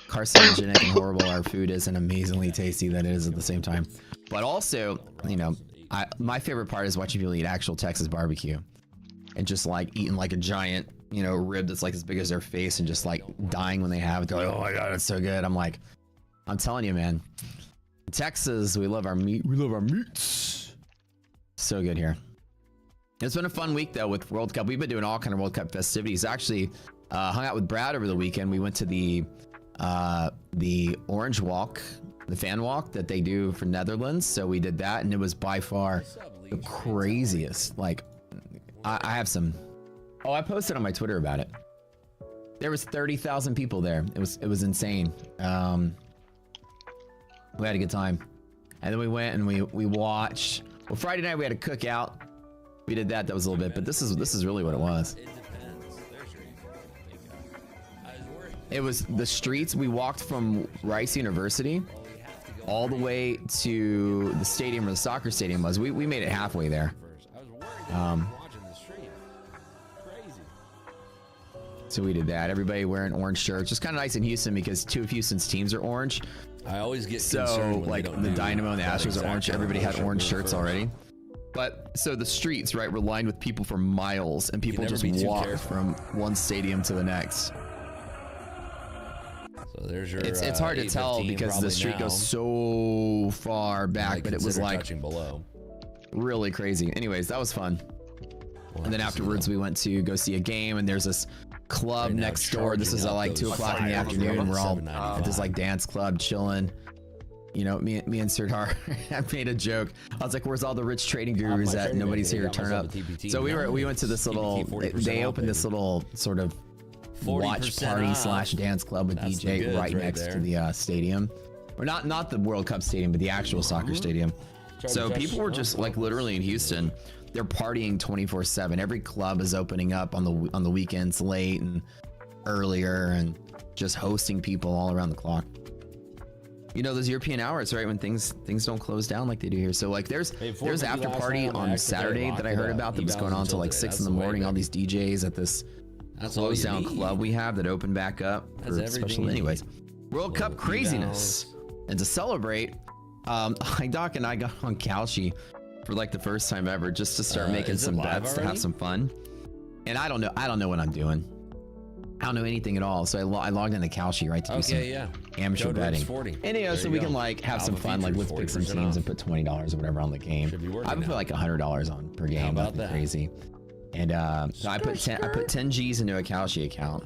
carcinogenic and horrible our food is, and amazingly tasty that it is at the same time. But also, you know, my favorite part is watching people eat actual Texas barbecue and just like eating like a giant, you know, rib that's like as big as their face and just like dying when they have it. They're like, oh my God, it's so good. I'm like, I'm telling you, man, Texas, we love our meat. We love our meats. So good here. It's been a fun week though with World Cup. We've been doing all kind of World Cup festivities. Actually, hung out with Brad over the weekend. We went to the Orange Walk, the fan walk that they do for Netherlands. So we did that, and it was by far the craziest. Like, I have some. Oh, I posted on my Twitter about it. There was 30,000 people there. It was insane. We had a good time, and then we went and we watched. Well, Friday night we had a cookout. We did that. That was a little bit, but this is really what it was. It was the streets. We walked from Rice University all the way to the stadium where the soccer stadium was. We made it halfway there. So we did that. Everybody wearing orange shirts. Just kind of nice in Houston because two of Houston's teams are orange. I always get so like the Dynamo and the Astros are orange. Everybody had orange shirts already. But so the streets, right, were lined with people for miles, and people just walk from one stadium to the next. So there's your. It's hard to tell because the street goes so far back, but it was like really crazy. Anyways, that was fun. And then afterwards, we went to go see a game, and there's this club next door. This is at like 2 o'clock in the afternoon, and we're all at this like dance club chilling. You know, me and Serdar, I made a joke. I was like, "Where's all the rich trading gurus at? Nobody's here to turn up." So we went to this little. They opened this little sort of watch party / dance club with DJ right next to the stadium, or not the World Cup stadium, but the actual soccer stadium. So people were just like literally in Houston. They're partying 24/7. Every club is opening up on the weekends late and earlier, and just hosting people all around the clock. You know, those European hours, right, when things don't close down like they do here. So like there's after party on Saturday that I heard about that was going on until like 6 in the morning. All these DJs at this closed down club we have that opened back up for special. Anyways, World Cup craziness, and to celebrate, Doc and I got on Kalshi for like the first time ever, just to start making some bets to have some fun. And I don't know what I'm doing. I don't know anything at all. So I logged into Kalshi, right, to do some amateur betting. And you know, so we can like have some fun, like let's pick some teams and put $20 or whatever on the game. I would put like $100 on per game. Nothing crazy. And so I put 10 G's into a Kalshi account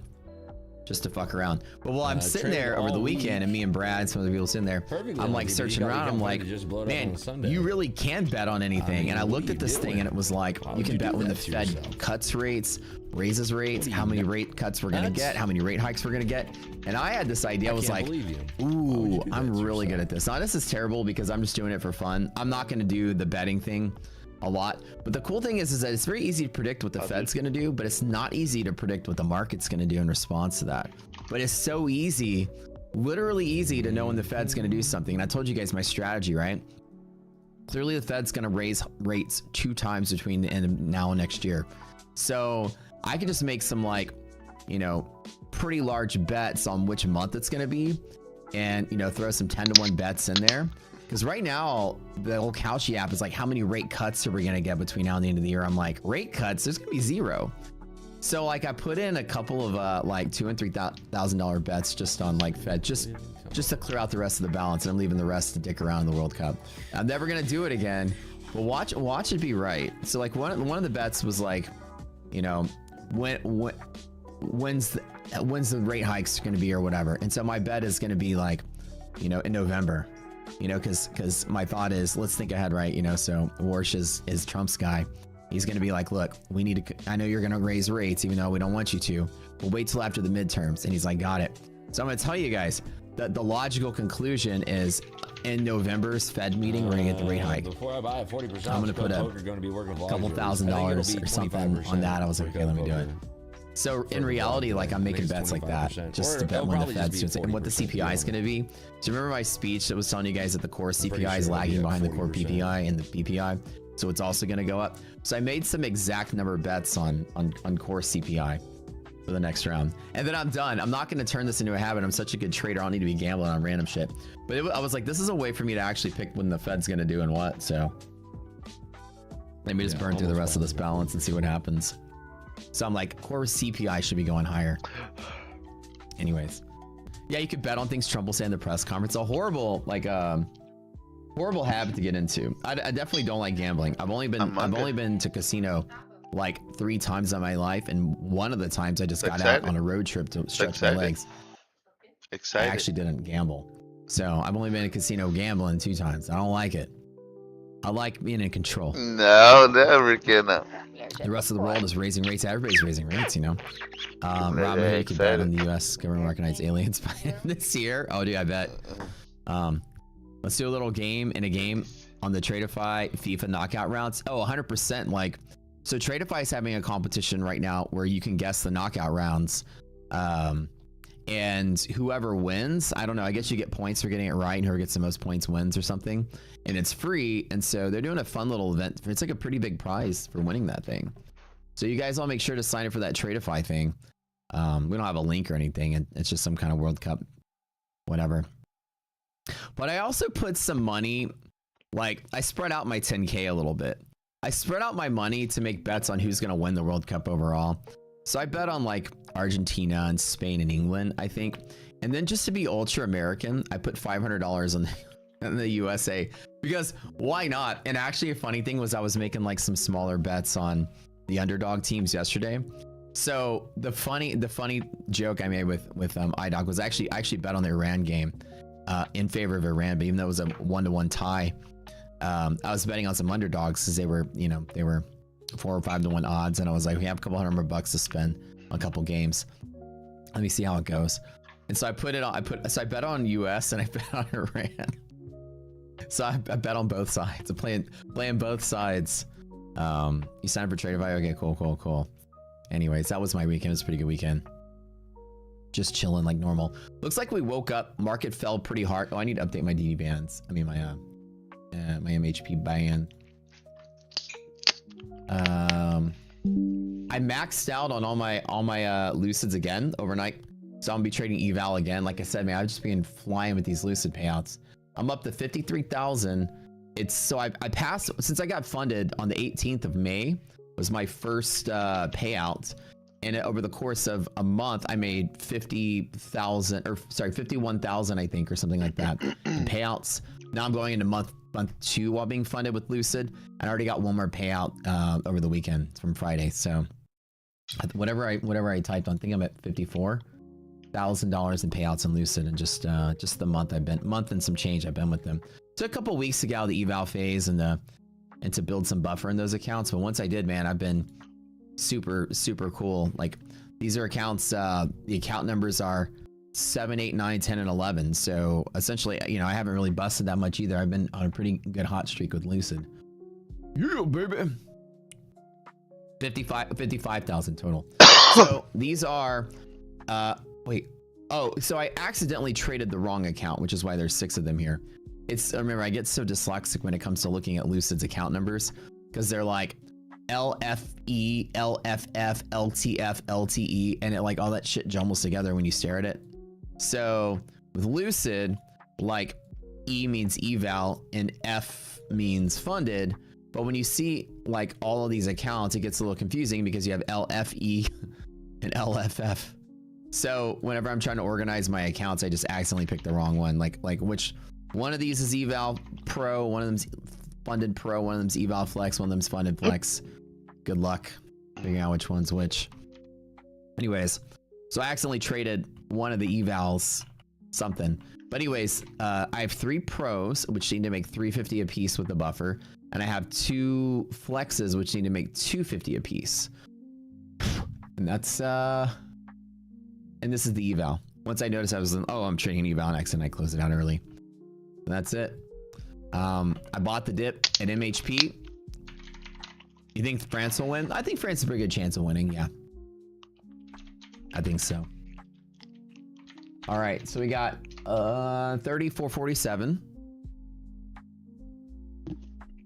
just to fuck around. But while I'm sitting there over the weekend, and me and Brad, some of the people sitting there, I'm like searching around. I'm like, man, you really can bet on anything. And I looked at this thing, and it was like, you can bet when the Fed cuts rates, raises rates, how many rate cuts we're gonna get, how many rate hikes we're gonna get. And I had this idea. I was like, ooh, I'm really good at this. Now this is terrible because I'm just doing it for fun. I'm not gonna do the betting thing a lot, but the cool thing is that it's very easy to predict what the Fed's going to do, but it's not easy to predict what the market's going to do in response to that. But it's so easy, literally easy, to know when the Fed's going to do something. And I told you guys my strategy, right? Clearly the Fed's going to raise rates 2 times between the end of now and next year. So I can just make some, like, you know, pretty large bets on which month it's going to be, and, you know, throw some 10-to-1 bets in there. Because right now, the old Kalshi app is like, how many rate cuts are we going to get between now and the end of the year? I'm like, rate cuts? There's going to be 0. So like I put in a couple of like $2,000 and $3,000 bets just on like Fed, just to clear out the rest of the balance. And I'm leaving the rest to dick around in the World Cup. I'm never going to do it again. But watch it be right. So like one of the bets was like, you know, when's the rate hikes going to be or whatever. And so my bet is going to be like, you know, in November. You know, because my thought is, let's think ahead, right? You know, so Warsh is Trump's guy. He's going to be like, look, we need to, I know you're going to raise rates, even though we don't want you to. We'll wait till after the midterms. And he's like, got it. So I'm going to tell you guys that the logical conclusion is in November's Fed meeting, we're going to get the rate hike. Before I buy 40%, I'm going to put a couple $1,000 or something on that. I was like, okay, let me do it. So in reality, like I'm making bets like that just to bet when the Fed's doing it and what the CPI is going to be. So remember my speech that was telling you guys that the core CPI is lagging behind the core PPI and the BPI. So it's also going to go up. So I made some exact number bets on core CPI. for the next round. And then I'm done. I'm not going to turn this into a habit. I'm such a good trader. I don't need to be gambling on random shit. But I was like, this is a way for me to actually pick when the Fed's going to do and what. So let me just burn through the rest of this balance and see what happens. So I'm like, core CPI should be going higher. Anyways. Yeah, you could bet on things Trump will say in the press conference. A horrible, like, horrible habit to get into. I definitely don't like gambling. I've only been to casino like 3 times in my life, and one of the times I just got out on a road trip to stretch my legs. I actually didn't gamble. So I've only been to casino gambling 2 times. I don't like it. I like being in control. No, never gonna. The rest of the world is raising rates. Everybody's raising rates, you know. Rob, you can bet on the U.S. government recognized aliens by this year. Oh, dude, I bet. Let's do a little game in a game on the Tradeify FIFA knockout rounds. Oh, 100%. Like, so Tradeify is having a competition right now where you can guess the knockout rounds. And whoever wins, I don't know, I guess you get points for getting it right, and whoever gets the most points wins or something. And it's free, and so they're doing a fun little event. It's like a pretty big prize for winning that thing. So you guys all make sure to sign up for that Tradeify thing. We don't have a link or anything, and it's just some kind of World Cup, whatever. But I also put some money, like I spread out my 10K a little bit. I spread out my money to make bets on who's going to win the World Cup overall. So I bet on like Argentina and Spain and England, I think. And then just to be ultra American, I put $500 on the USA, because why not? And actually a funny thing was I was making like some smaller bets on the underdog teams yesterday. So the funny joke I made with iDog was I actually bet on the Iran game in favor of Iran, but even though it was a 1-1 tie, I was betting on some underdogs because they were 4 or 5 to 1 odds, and I was like, we have a couple $100 to spend on a couple games. Let me see how it goes. And so I put it on. So I bet on US and I bet on Iran. So I bet on both sides. I'm playing both sides. You signed up for Tradeify? Okay, cool. Anyways, that was my weekend. It was a pretty good weekend. Just chilling like normal. Looks like we woke up. Market fell pretty hard. Oh, I need to update my DD bands. I mean my MHP band. I maxed out on all my Lucids again overnight, so I'm gonna be trading eval again. Like I said, man, I've just been flying with these Lucid payouts. I'm up to 53,000. It's so I passed since I got funded on the 18th of May was my first payout, and over the course of a month I made 51,000 I think, or something like that in payouts. Now I'm going into month 2 while being funded with Lucid. I already got one more payout over the weekend from Friday. So whatever I typed on, I think I'm at $54,000 in payouts in Lucid, and just the month and some change I've been with them. Took a couple weeks to get out of the eval phase and to build some buffer in those accounts. But once I did, man, I've been super cool. Like these are accounts. The account numbers are 7, 8, 9, 10, and 11. So essentially, I haven't really busted that much either. I've been on a pretty good hot streak with Lucid. Yeah, baby. 55,000 total. So these are, wait. Oh, so I accidentally traded the wrong account, which is why there's 6 of them here. Remember, I get so dyslexic when it comes to looking at Lucid's account numbers, because they're like LFE, LFF, LTF, LTE, and it like all that shit jumbles together when you stare at it. So with Lucid, like E means eval and F means funded. But when you see like all of these accounts, it gets a little confusing because you have LFE and LFF. So whenever I'm trying to organize my accounts, I just accidentally pick the wrong one. Like which one of these is eval pro, one of them's funded pro, one of them's eval flex, one of them's funded flex. Good luck figuring out which one's which. Anyways, so I accidentally traded one of the evals something. But anyways, I have 3 pros, which need to make 350 a piece with the buffer. And I have 2 flexes, which need to make 250 a piece. And that's, and this is the eval. Once I noticed I'm trading an eval next, and I closed it out early. And that's it. I bought the dip at MHP. You think France will win? I think France has a pretty good chance of winning, yeah. I think so. All right, so we got 34.47.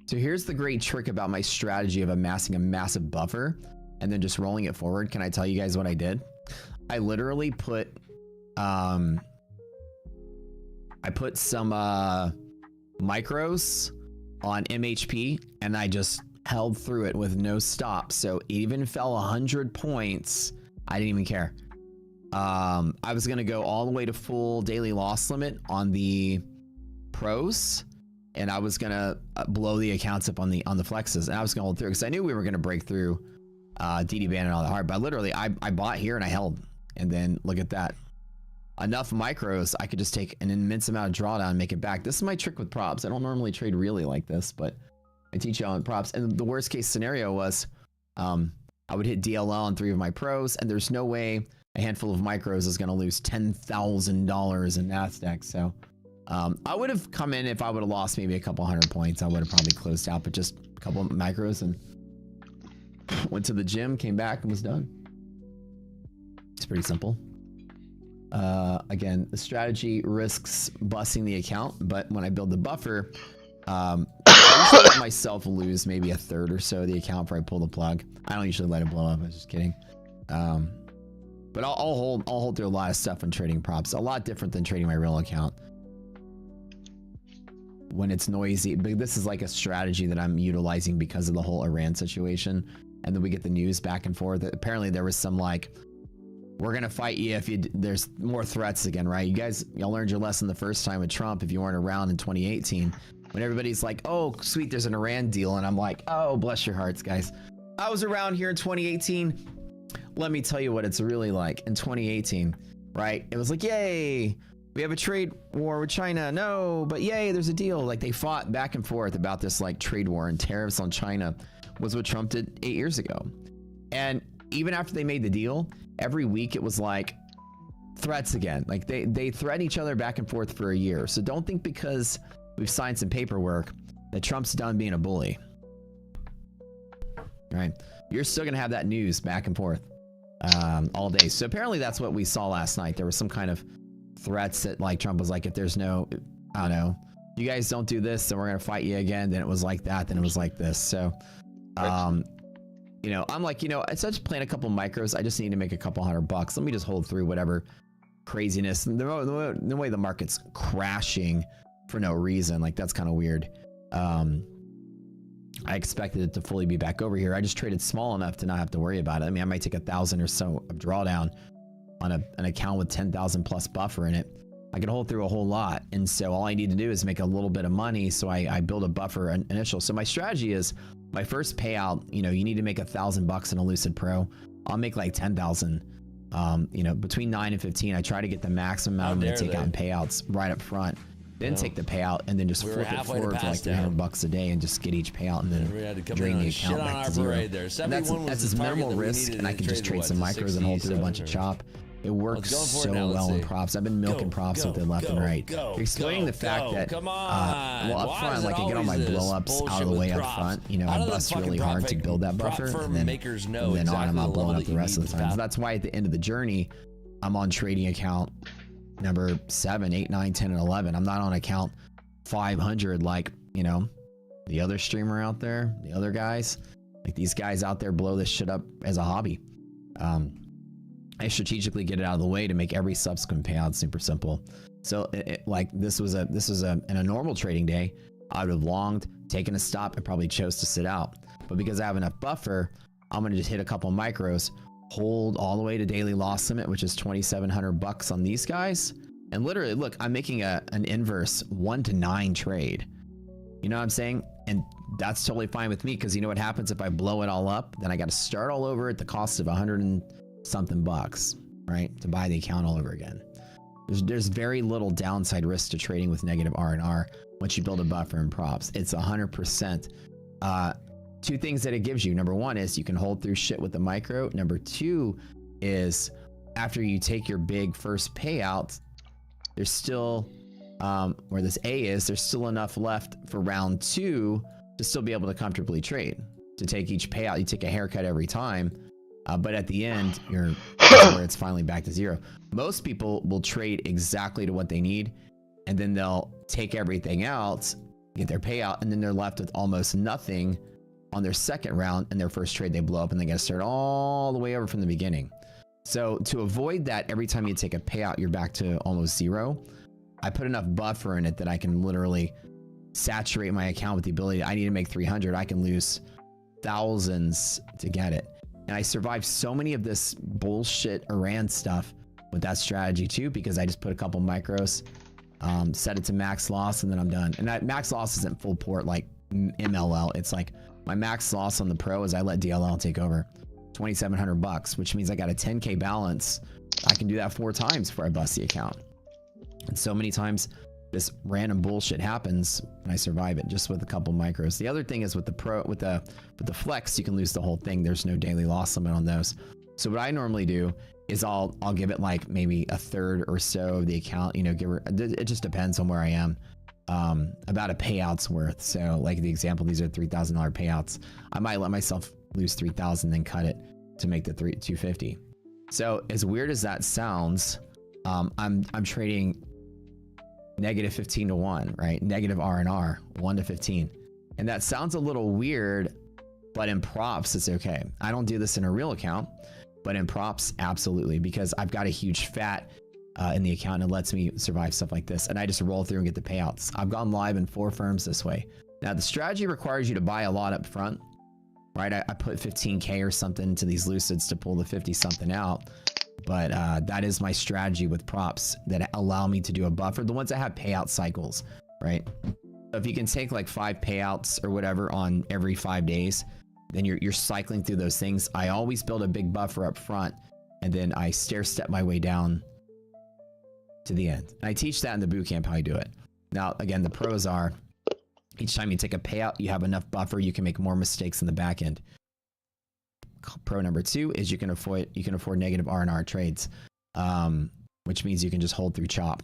So here's the great trick about my strategy of amassing a massive buffer and then just rolling it forward. Can I tell you guys what I did? I literally put I put some micros on MHP and I just held through it with no stop. So it even fell 100 points. I didn't even care. I was gonna go all the way to full daily loss limit on the pros, and I was gonna blow the accounts up on the flexes, and I was gonna hold through because I knew we were gonna break through DD ban and all that hard. But literally, I bought here and I held, and then look at that. Enough micros, I could just take an immense amount of drawdown and make it back. This is my trick with props. I don't normally trade really like this, but I teach you on props. And the worst case scenario was I would hit DLL on 3 of my pros, and there's no way a handful of micros is going to lose $10,000 in NASDAQ. So I would have come in if I would have lost maybe a couple hundred points. I would have probably closed out, but just a couple of micros and went to the gym, came back, and was done. It's pretty simple. Again, the strategy risks busting the account, but when I build the buffer, I usually let myself lose maybe a third or so of the account before I pull the plug. I don't usually let it blow up. I was just kidding. But I'll hold through a lot of stuff when trading props. A lot different than trading my real account when it's noisy. But this is like a strategy that I'm utilizing because of the whole Iran situation. And then we get the news back and forth. Apparently there was some like, we're gonna fight you if there's more threats again, right? Y'all learned your lesson the first time with Trump if you weren't around in 2018. When everybody's like, oh, sweet, there's an Iran deal. And I'm like, oh, bless your hearts, guys. I was around here in 2018. Let me tell you what it's really like in 2018, right? It was like, yay, we have a trade war with China. No, but yay, there's a deal. Like they fought back and forth about this like trade war, and tariffs on China was what Trump did 8 years ago. And even after they made the deal, every week it was like threats again. Like they threaten each other back and forth for a year. So don't think because we've signed some paperwork that Trump's done being a bully. Right? You're still gonna have that news back and forth all day. So apparently that's what we saw last night. There was some kind of threats that like Trump was like, if there's no, I don't know, you guys don't do this, then we're gonna fight you again. Then it was like that. Then it was like this. So, you know, I'm like, you know, instead of just playing a couple micros, I just need to make a couple $100. Let me just hold through whatever craziness. The way the market's crashing for no reason, like that's kind of weird. I expected it to fully be back over here. I just traded small enough to not have to worry about it. I mean, I might take 1,000 or so of drawdown on an account with 10,000 plus buffer in it. I could hold through a whole lot. And so all I need to do is make a little bit of money. So I build a buffer initial. So my strategy is my first payout, you know, you need to make $1,000 in a Lucid Pro. I'll make like 10,000, you know, between 9 and 15. I try to get the maximum amount I'm going to take out in payouts right up front. Then take the payout and then just flip it forward for like $300 a day and just get each payout and then drain the account back to zero. And that's as minimal risk, and I can just trade some micros and hold through a bunch of chop. It works so well in props. I've been milking props with it left and right. Explaining the fact that, well, up front, like I get all my blow-ups out of the way up front. You know, I bust really hard to build that buffer, and then on, I'm not blowing up the rest of the time. So that's why at the end of the journey, I'm on trading account number 7, 8, 9, 10, and 11. I'm not on account 500 like, you know, the other streamer out there, the other guys. Like these guys out there blow this shit up as a hobby. I strategically get it out of the way to make every subsequent payout super simple. So like this was in a normal trading day, I would have longed, taken a stop, and probably chose to sit out. But because I have enough buffer, I'm gonna just hit a couple micros, hold all the way to daily loss limit, which is $2,700 on these guys. And literally, look, I'm making an inverse 1 to 9 trade. You know what I'm saying? And that's totally fine with me, because you know what happens if I blow it all up? Then I got to start all over at the cost of 100 and something bucks, right? To buy the account all over again. There's very little downside risk to trading with negative R&R once you build a buffer in props. It's 100%. Two things that it gives you. Number one is you can hold through shit with the micro. Number two is after you take your big first payout, there's still, where this A is, there's still enough left for round 2 to still be able to comfortably trade. To take each payout, you take a haircut every time. But at the end, that's where it's finally back to zero. Most people will trade exactly to what they need, and then they'll take everything out, get their payout, and then they're left with almost nothing on their second round. And their first trade, they blow up, and they got to start all the way over from the beginning. So to avoid that, every time you take a payout, you're back to almost zero. I put enough buffer in it that I can literally saturate my account with the ability. I need to make 300. I can lose thousands to get it. And I survived so many of this bullshit Iran stuff with that strategy too, because I just put a couple micros, set it to max loss, and then I'm done. And that max loss isn't full port like MLL. It's like my max loss on the pro is I let DLL take over. $2,700, which means I got a 10K balance. I can do that 4 times before I bust the account. And so many times this random bullshit happens and I survive it just with a couple micros. The other thing is with the pro, with the flex, you can lose the whole thing. There's no daily loss limit on those. So what I normally do is I'll give it like maybe a third or so of the account, you know, it just depends on where I am. About a payout's worth. So like the example, these are $3,000 payouts. I might let myself lose 3,000, then cut it to make the 250. So as weird as that sounds, I'm trading negative 15 to 1, right? Negative R&R, 1 to 15. And that sounds a little weird, but in props, it's okay. I don't do this in a real account, but in props, absolutely, because I've got a huge fat in the account and it lets me survive stuff like this. And I just roll through and get the payouts. I've gone live in 4 firms this way. Now the strategy requires you to buy a lot up front, right? I put 15K or something into these Lucids to pull the 50 something out. But that is my strategy with props that allow me to do a buffer. The ones that have payout cycles, right? So if you can take like 5 payouts or whatever on every 5 days, then you're cycling through those things. I always build a big buffer up front and then I stair step my way down to the end. And I teach that in the bootcamp how you do it. Now, again, the pros are each time you take a payout, you have enough buffer, you can make more mistakes in the back end. Pro number 2 is you can afford negative R&R trades, which means you can just hold through chop.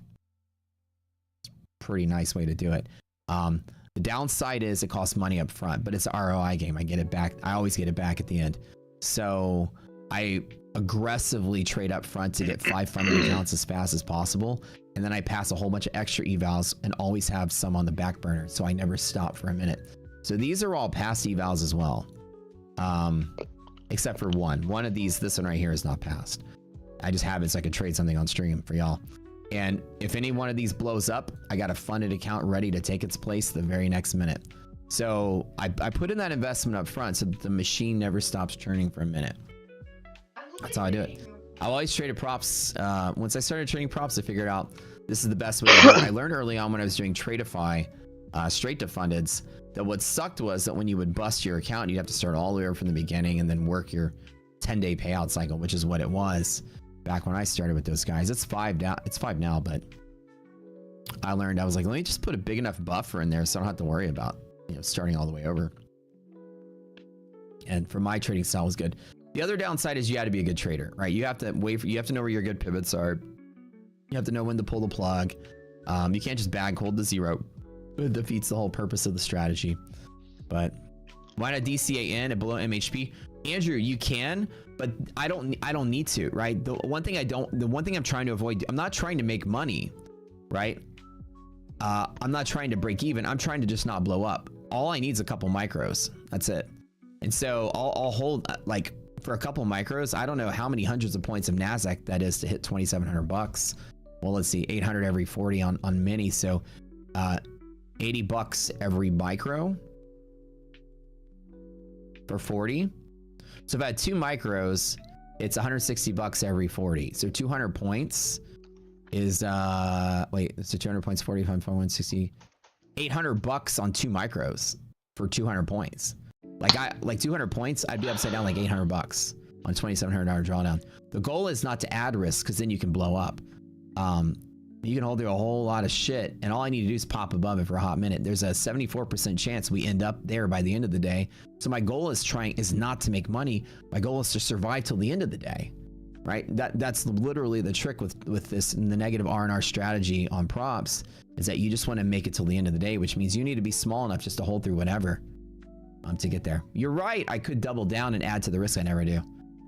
Pretty nice way to do it. The downside is it costs money up front, but it's an ROI game. I get it back. I always get it back at the end. So I aggressively trade up front to get 5 funded accounts as fast as possible. And then I pass a whole bunch of extra evals and always have some on the back burner. So I never stop for a minute. So these are all past evals as well. Except for one. One of these, this one right here is not passed. I just have it so I could trade something on stream for y'all. And if any one of these blows up, I got a funded account ready to take its place the very next minute. So I put in that investment up front so that the machine never stops churning for a minute. That's how I do it. I always traded props. Once I started trading props, I figured out this is the best way to do it. I learned early on when I was doing Tradeify, straight to fundeds, that what sucked was that when you would bust your account, you'd have to start all the way over from the beginning and then work your 10-day payout cycle, which is what it was back when I started with those guys. It's 5 now. It's 5 now, but I learned, I was like, let me just put a big enough buffer in there so I don't have to worry about, you know, starting all the way over. And for my trading style was good. The other downside is you got to be a good trader, right? You have to you have to know where your good pivots are. You have to know when to pull the plug. You can't just bag hold to zero. It defeats the whole purpose of the strategy. But why not DCA in at below MHP? Andrew, you can, but I don't need to, right? The one thing I'm trying to avoid, I'm not trying to make money, right? I'm not trying to break even. I'm trying to just not blow up. All I need is a couple micros. That's it. And so I'll hold like for a couple micros. I don't know how many hundreds of points of NASDAQ that is to hit 2,700 bucks. Well, let's see, 800 every 40 on mini. So, 80 bucks every micro for 40. So if I had 2 micros, it's 160 bucks every 40. So 200 points is, wait, so 200 points, 45, 160, 800 bucks on 2 micros for 200 points. Like 200 points, I'd be upside down like 800 bucks on $2,700 drawdown. The goal is not to add risk because then you can blow up. You can hold through a whole lot of shit, and all I need to do is pop above it for a hot minute. There's a 74% chance we end up there by the end of the day. So my goal is not to make money. My goal is to survive till the end of the day, right? That's literally the trick with this and the negative R&R strategy on props is that you just want to make it till the end of the day, which means you need to be small enough just to hold through whatever to get there. You're right. I could double down and add to the risk. I never do.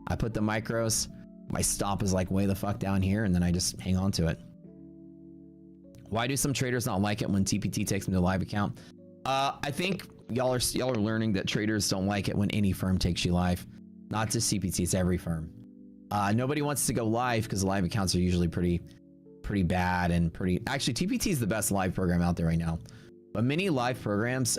I put the micros. My stop is like way the fuck down here, and then I just hang on to it. Why do some traders not like it when TPT takes them to a live account? I think y'all are learning that traders don't like it when any firm takes you live. Not just CPT, it's every firm. Nobody wants to go live because live accounts are usually pretty bad and actually TPT is the best live program out there right now. But many live programs,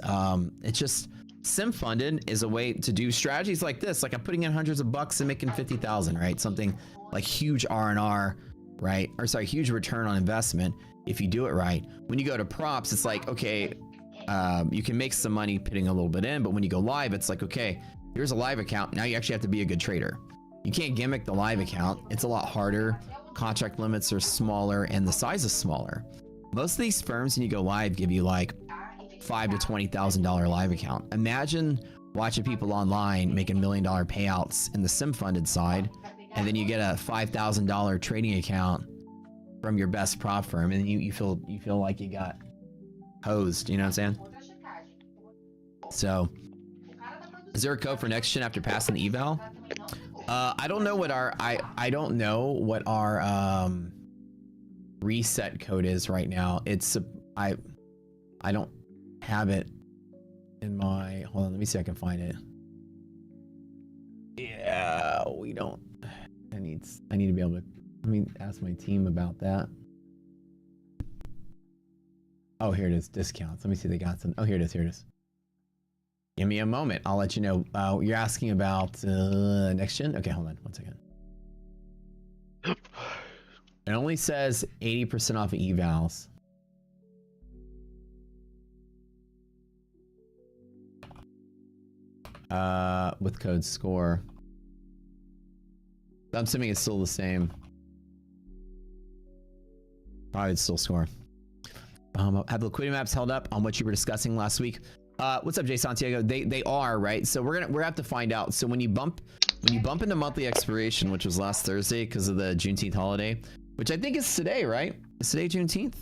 it's just sim funded is a way to do strategies like this. Like I'm putting in hundreds of bucks and making 50,000, right? Something like huge R&R, right? Or sorry, huge return on investment if you do it right. When you go to props, it's like, okay, you can make some money putting a little bit in, but when you go live, it's like, okay, here's a live account. Now you actually have to be a good trader. You can't gimmick the live account. It's a lot harder. Contract limits are smaller and the size is smaller. Most of these firms, when you go live, give you like $5,000 to $20,000 live account. Imagine watching people online making $1 million payouts in the sim funded side, and then you get a $5,000 trading account from your best prop firm, and you feel like you got hosed. You know what I'm saying? So, is there a code for next gen after passing the eval? I don't know what our I don't know what our reset code is right now. It's I don't have it in my, hold on, let me see if I can find it. Yeah, we don't. I need to be able to, let me ask my team about that. Oh, here it is, discounts. Let me see if they got some. Oh, here it is, here it is. Give me a moment, I'll let you know. You're asking about next gen? Okay, hold on one second. It only says 80% off of evals. With code SCORE. I'm assuming it's still the same. Probably it's still SCORE. Have the liquidity maps held up on what you were discussing last week? What's up, Jay Santiago? They are, right? So we're gonna have to find out. So when you bump into monthly expiration, which was last Thursday because of the Juneteenth holiday, which I think is today, right? Is today Juneteenth?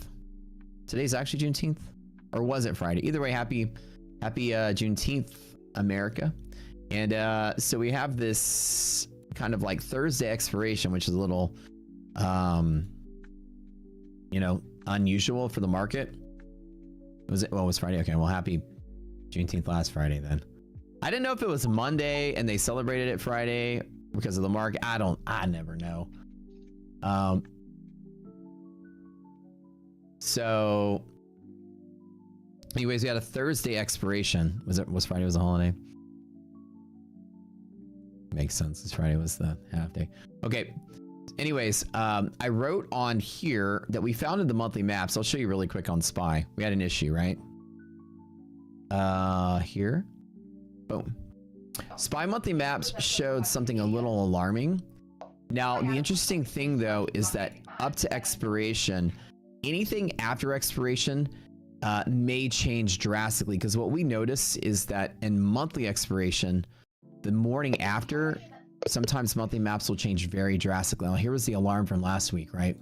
Today's actually Juneteenth, or was it Friday? Either way, happy Juneteenth, America. And so we have this kind of like Thursday expiration, which is a little, you know, unusual for the market. Was it? Well, it was Friday. Okay, well, happy Juneteenth last Friday then. I didn't know if it was Monday and they celebrated it Friday because of the market. I never know. So anyways, we had a Thursday expiration. Was Friday was a holiday? Makes sense. This Friday was the half day. Okay. Anyways, I wrote on here that we found in the monthly maps. I'll show you really quick on SeuPaaai. We had an issue, right? Here. Boom. SeuPaaai monthly maps showed something a little alarming. Now, the interesting thing though is that up to expiration, anything after expiration may change drastically, because what we notice is that in monthly expiration, the morning after, sometimes monthly maps will change very drastically. Now, here was the alarm from last week, right?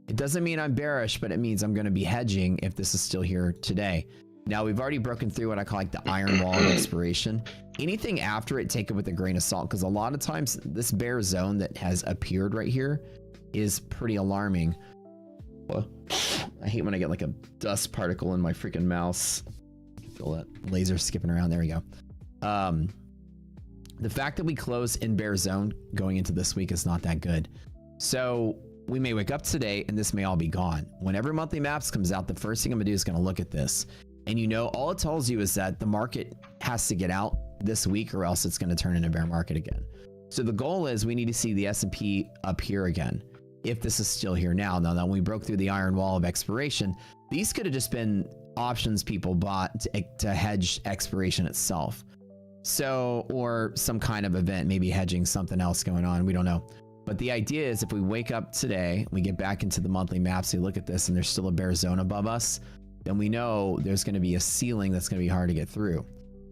It doesn't mean I'm bearish, but it means I'm going to be hedging if this is still here today. Now, we've already broken through what I call like the iron wall of expiration. Anything after it, take it with a grain of salt, because a lot of times this bear zone that has appeared right here is pretty alarming. Well, I hate when I get like a dust particle in my freaking mouse. Feel that laser skipping around. There we go. The fact that we close in bear zone going into this week is not that good. So we may wake up today and this may all be gone. Whenever monthly maps comes out, the first thing I'm gonna do is gonna look at this. And you know, all it tells you is that the market has to get out this week or else it's gonna turn into a bear market again. So the goal is we need to see the S&P up here again, if this is still here now. Now that we broke through the iron wall of expiration, these could have just been options people bought to hedge expiration itself. So, or some kind of event, maybe hedging something else going on. We don't know. But the idea is if we wake up today, we get back into the monthly maps, we look at this and there's still a bear zone above us, then we know there's going to be a ceiling that's going to be hard to get through.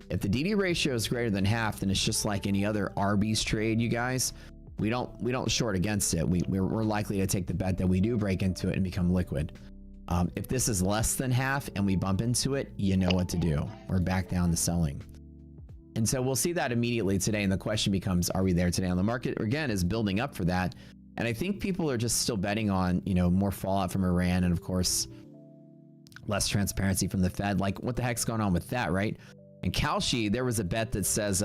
If the DD ratio is greater than half, then it's just like any other Arby's trade, you guys. We don't short against it. We're likely to take the bet that we do break into it and become liquid. If this is less than half and we bump into it, you know what to do. We're back down to selling. And so we'll see that immediately today. And the question becomes, are we there today? On the market, again, is building up for that. And I think people are just still betting on, you know, more fallout from Iran and, of course, less transparency from the Fed. Like, what the heck's going on with that, right? And Kalshi, there was a bet that says,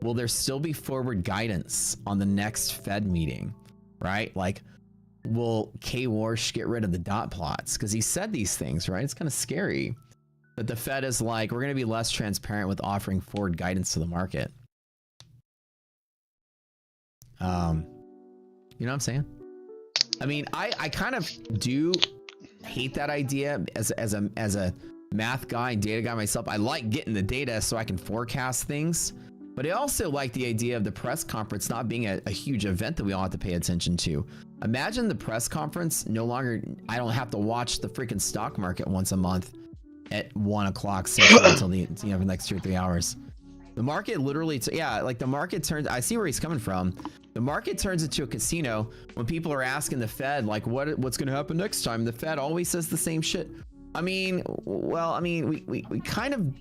will there still be forward guidance on the next Fed meeting, right? Like, will K. Warsh get rid of the dot plots? Because he said these things, right? It's kind of scary that the Fed is like, we're going to be less transparent with offering forward guidance to the market. You know what I'm saying? I mean, I kind of do hate that idea as a math guy and data guy myself. I like getting the data so I can forecast things, but I also like the idea of the press conference not being a huge event that we all have to pay attention to. Imagine the press conference no longer, I don't have to watch the freaking stock market once a month at 1 o'clock Central until the the next 2 or 3 hours. The market literally, like the market turns, I see where he's coming from. The market turns into a casino when people are asking the Fed, like, what's going to happen next time? The Fed always says the same shit. I mean, well, I mean, we kind of,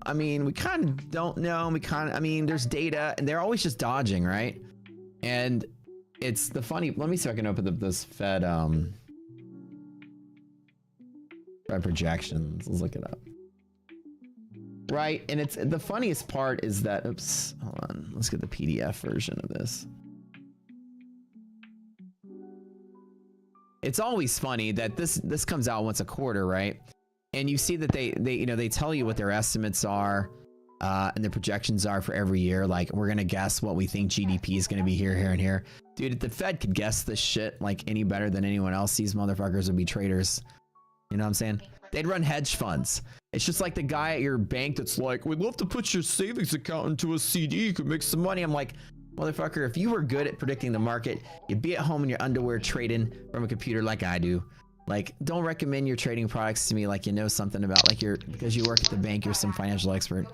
I mean, we kind of don't know. We kind of, I mean, there's data and they're always just dodging, right? And it's the funny, let me see if I can open up this Fed projections. Let's look it up. Right, and it's the funniest part is that, oops, hold on, let's get the PDF version of this. It's always funny that this comes out once a quarter, right? And you see that they tell you what their estimates are and their projections are for every year. Like, we're gonna guess what we think GDP is gonna be here, and here. Dude, if the Fed could guess this shit like any better than anyone else, these motherfuckers would be traders. You know what I'm saying? They'd run hedge funds. It's just like the guy at your bank that's like, we'd love to put your savings account into a CD. You could make some money. I'm like, motherfucker, if you were good at predicting the market, you'd be at home in your underwear trading from a computer like I do. Like, don't recommend your trading products to me like you know something about, like because you work at the bank, you're some financial expert.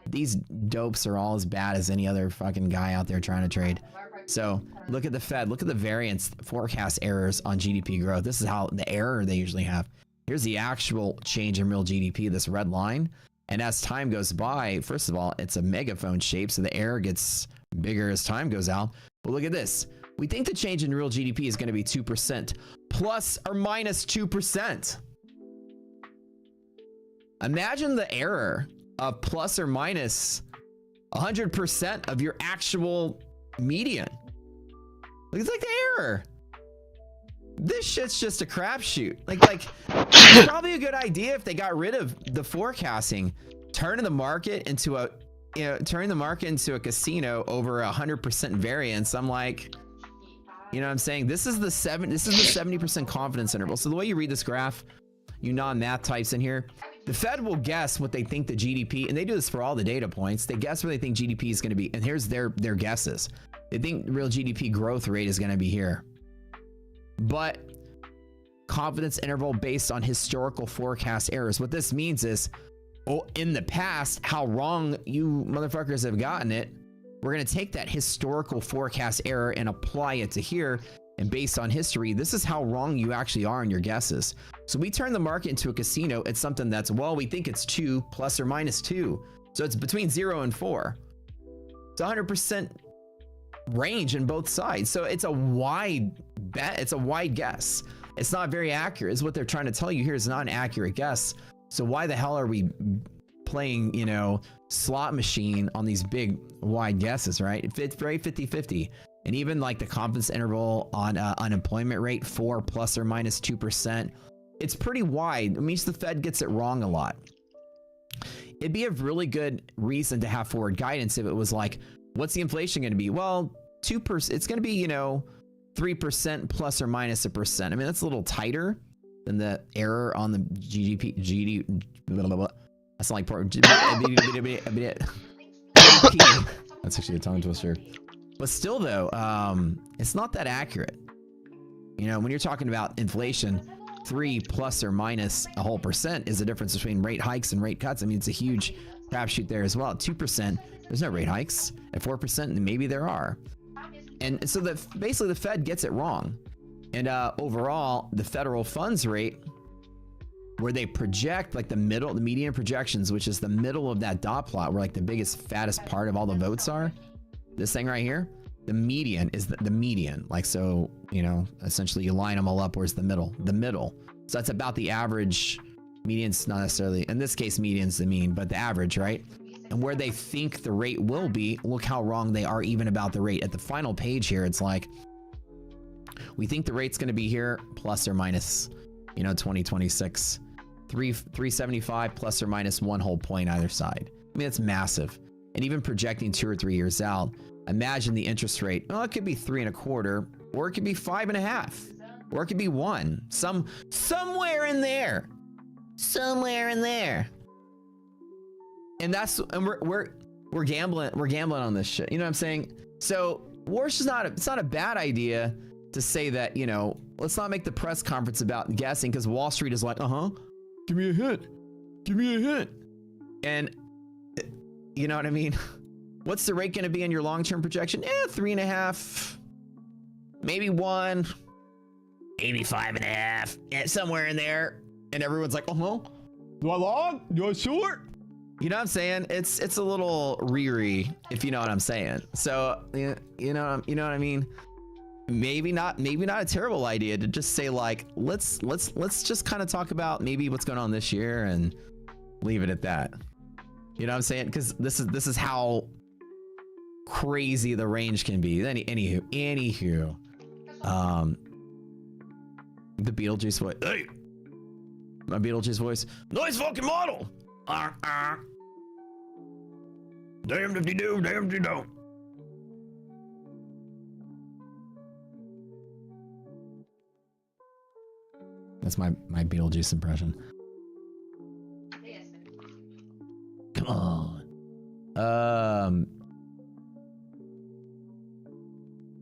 These dopes are all as bad as any other fucking guy out there trying to trade. So look at the Fed, look at the variance forecast errors on GDP growth. This is how the error they usually have. Here's the actual change in real GDP, this red line. And as time goes by, first of all, it's a megaphone shape, so the error gets bigger as time goes out. But look at this. We think the change in real GDP is going to be 2%, plus or minus 2%. Imagine the error of plus or minus 100% of your actual median. It's like the error. This shit's just a crapshoot. Like it's probably a good idea if they got rid of the forecasting, turning the market into a casino over 100% variance. I'm like, you know what I'm saying? This is the 70% confidence interval. So the way you read this graph, you non-math types in here, the Fed will guess what they think the GDP, and they do this for all the data points. They guess where they think GDP is going to be, and here's their guesses. They think the real GDP growth rate is going to be here. But confidence interval based on historical forecast errors. What this means is, in the past, how wrong you motherfuckers have gotten it. We're going to take that historical forecast error and apply it to here. And based on history, this is how wrong you actually are in your guesses. So we turn the market into a casino. It's something that's, well, we think it's 2 plus or minus 2. So it's between 0 and 4. It's 100% range in both sides. So it's a wide bet. It's a wide guess. It's not very accurate, is what they're trying to tell you here. Is not an accurate guess. So why the hell are we playing, you know, slot machine on these big wide guesses, right? It's very 50-50. And even like the confidence interval on unemployment rate, 4 plus or minus 2%, it's pretty wide. It means the Fed gets it wrong a lot. It'd be a really good reason to have forward guidance if it was like, what's the inflation going to be? Well, 2%. It's going to be, you know, 3% plus or minus 1%. I mean, that's a little tighter than the error on the GDP. Blah, blah, blah. That's not like part. That's actually a tongue twister. But still, though, it's not that accurate. You know, when you're talking about inflation, 3 plus or minus a whole percent is the difference between rate hikes and rate cuts. I mean, it's a huge crapshoot there as well. At 2%, there's no rate hikes. At 4%, maybe there are. And so basically the Fed gets it wrong. And overall, the federal funds rate, where they project like the median projections, which is the middle of that dot plot, where like the biggest, fattest part of all the votes are. This thing right here, the median is the median. Like, so, you know, essentially you line them all up. Where's the middle? The middle. So that's about the average. Median's not necessarily, in this case, median's the mean, but the average, right? and where they think the rate will be, look how wrong they are even about the rate. At the final page here, it's like, we think the rate's going to be here plus or minus, 2026, 375 plus or minus 1 whole point either side. I mean, that's massive. And even projecting 2 or 3 years out, imagine the interest rate. Well, it could be 3.25, or it could be 5.5, or it could be 1. Somewhere in there. Somewhere in there. And we're gambling on this shit. You know what I'm saying? So Warsh is it's not a bad idea to say that, let's not make the press conference about guessing, because Wall Street is like, give me a hint. Give me a hint. And you know what I mean? What's the rate going to be in your long-term projection? 3.5, maybe 1, maybe 5.5, somewhere in there. And everyone's like, do I long? Do I short? You know what I'm saying? It's a little reary, if you know what I'm saying. So, you know what I mean? Maybe not a terrible idea to just say, like, let's just kind of talk about maybe what's going on this year and leave it at that. You know what I'm saying? Because this is how crazy the range can be. Anywho, the Beetlejuice voice. Hey, my Beetlejuice voice. Nice fucking model. Damned if you do, damned if you don't. That's my Beetlejuice impression. Come on.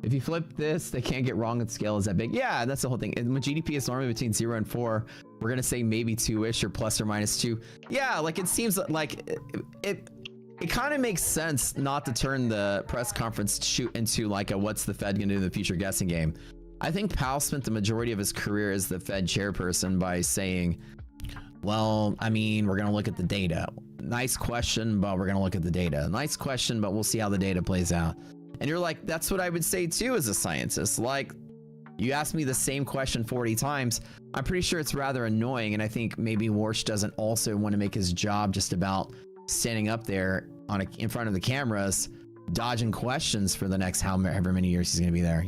If you flip this, they can't get wrong at scale is that big. Yeah, that's the whole thing. And when GDP is normally between 0 and 4, we're gonna say maybe 2-ish or plus or minus 2. Yeah, like it seems like it kind of makes sense not to turn the press conference shoot into like a what's the Fed gonna do in the future guessing game. I think Powell spent the majority of his career as the Fed chairperson by saying, well, I mean, we're gonna look at the data. Nice question, but we're gonna look at the data. Nice question, but we'll see how the data plays out. And you're like, that's what I would say too as a scientist. Like, you asked me the same question 40 times. I'm pretty sure it's rather annoying. And I think maybe Warsh doesn't also want to make his job just about standing up there in front of the cameras, dodging questions for the next however many years he's going to be there,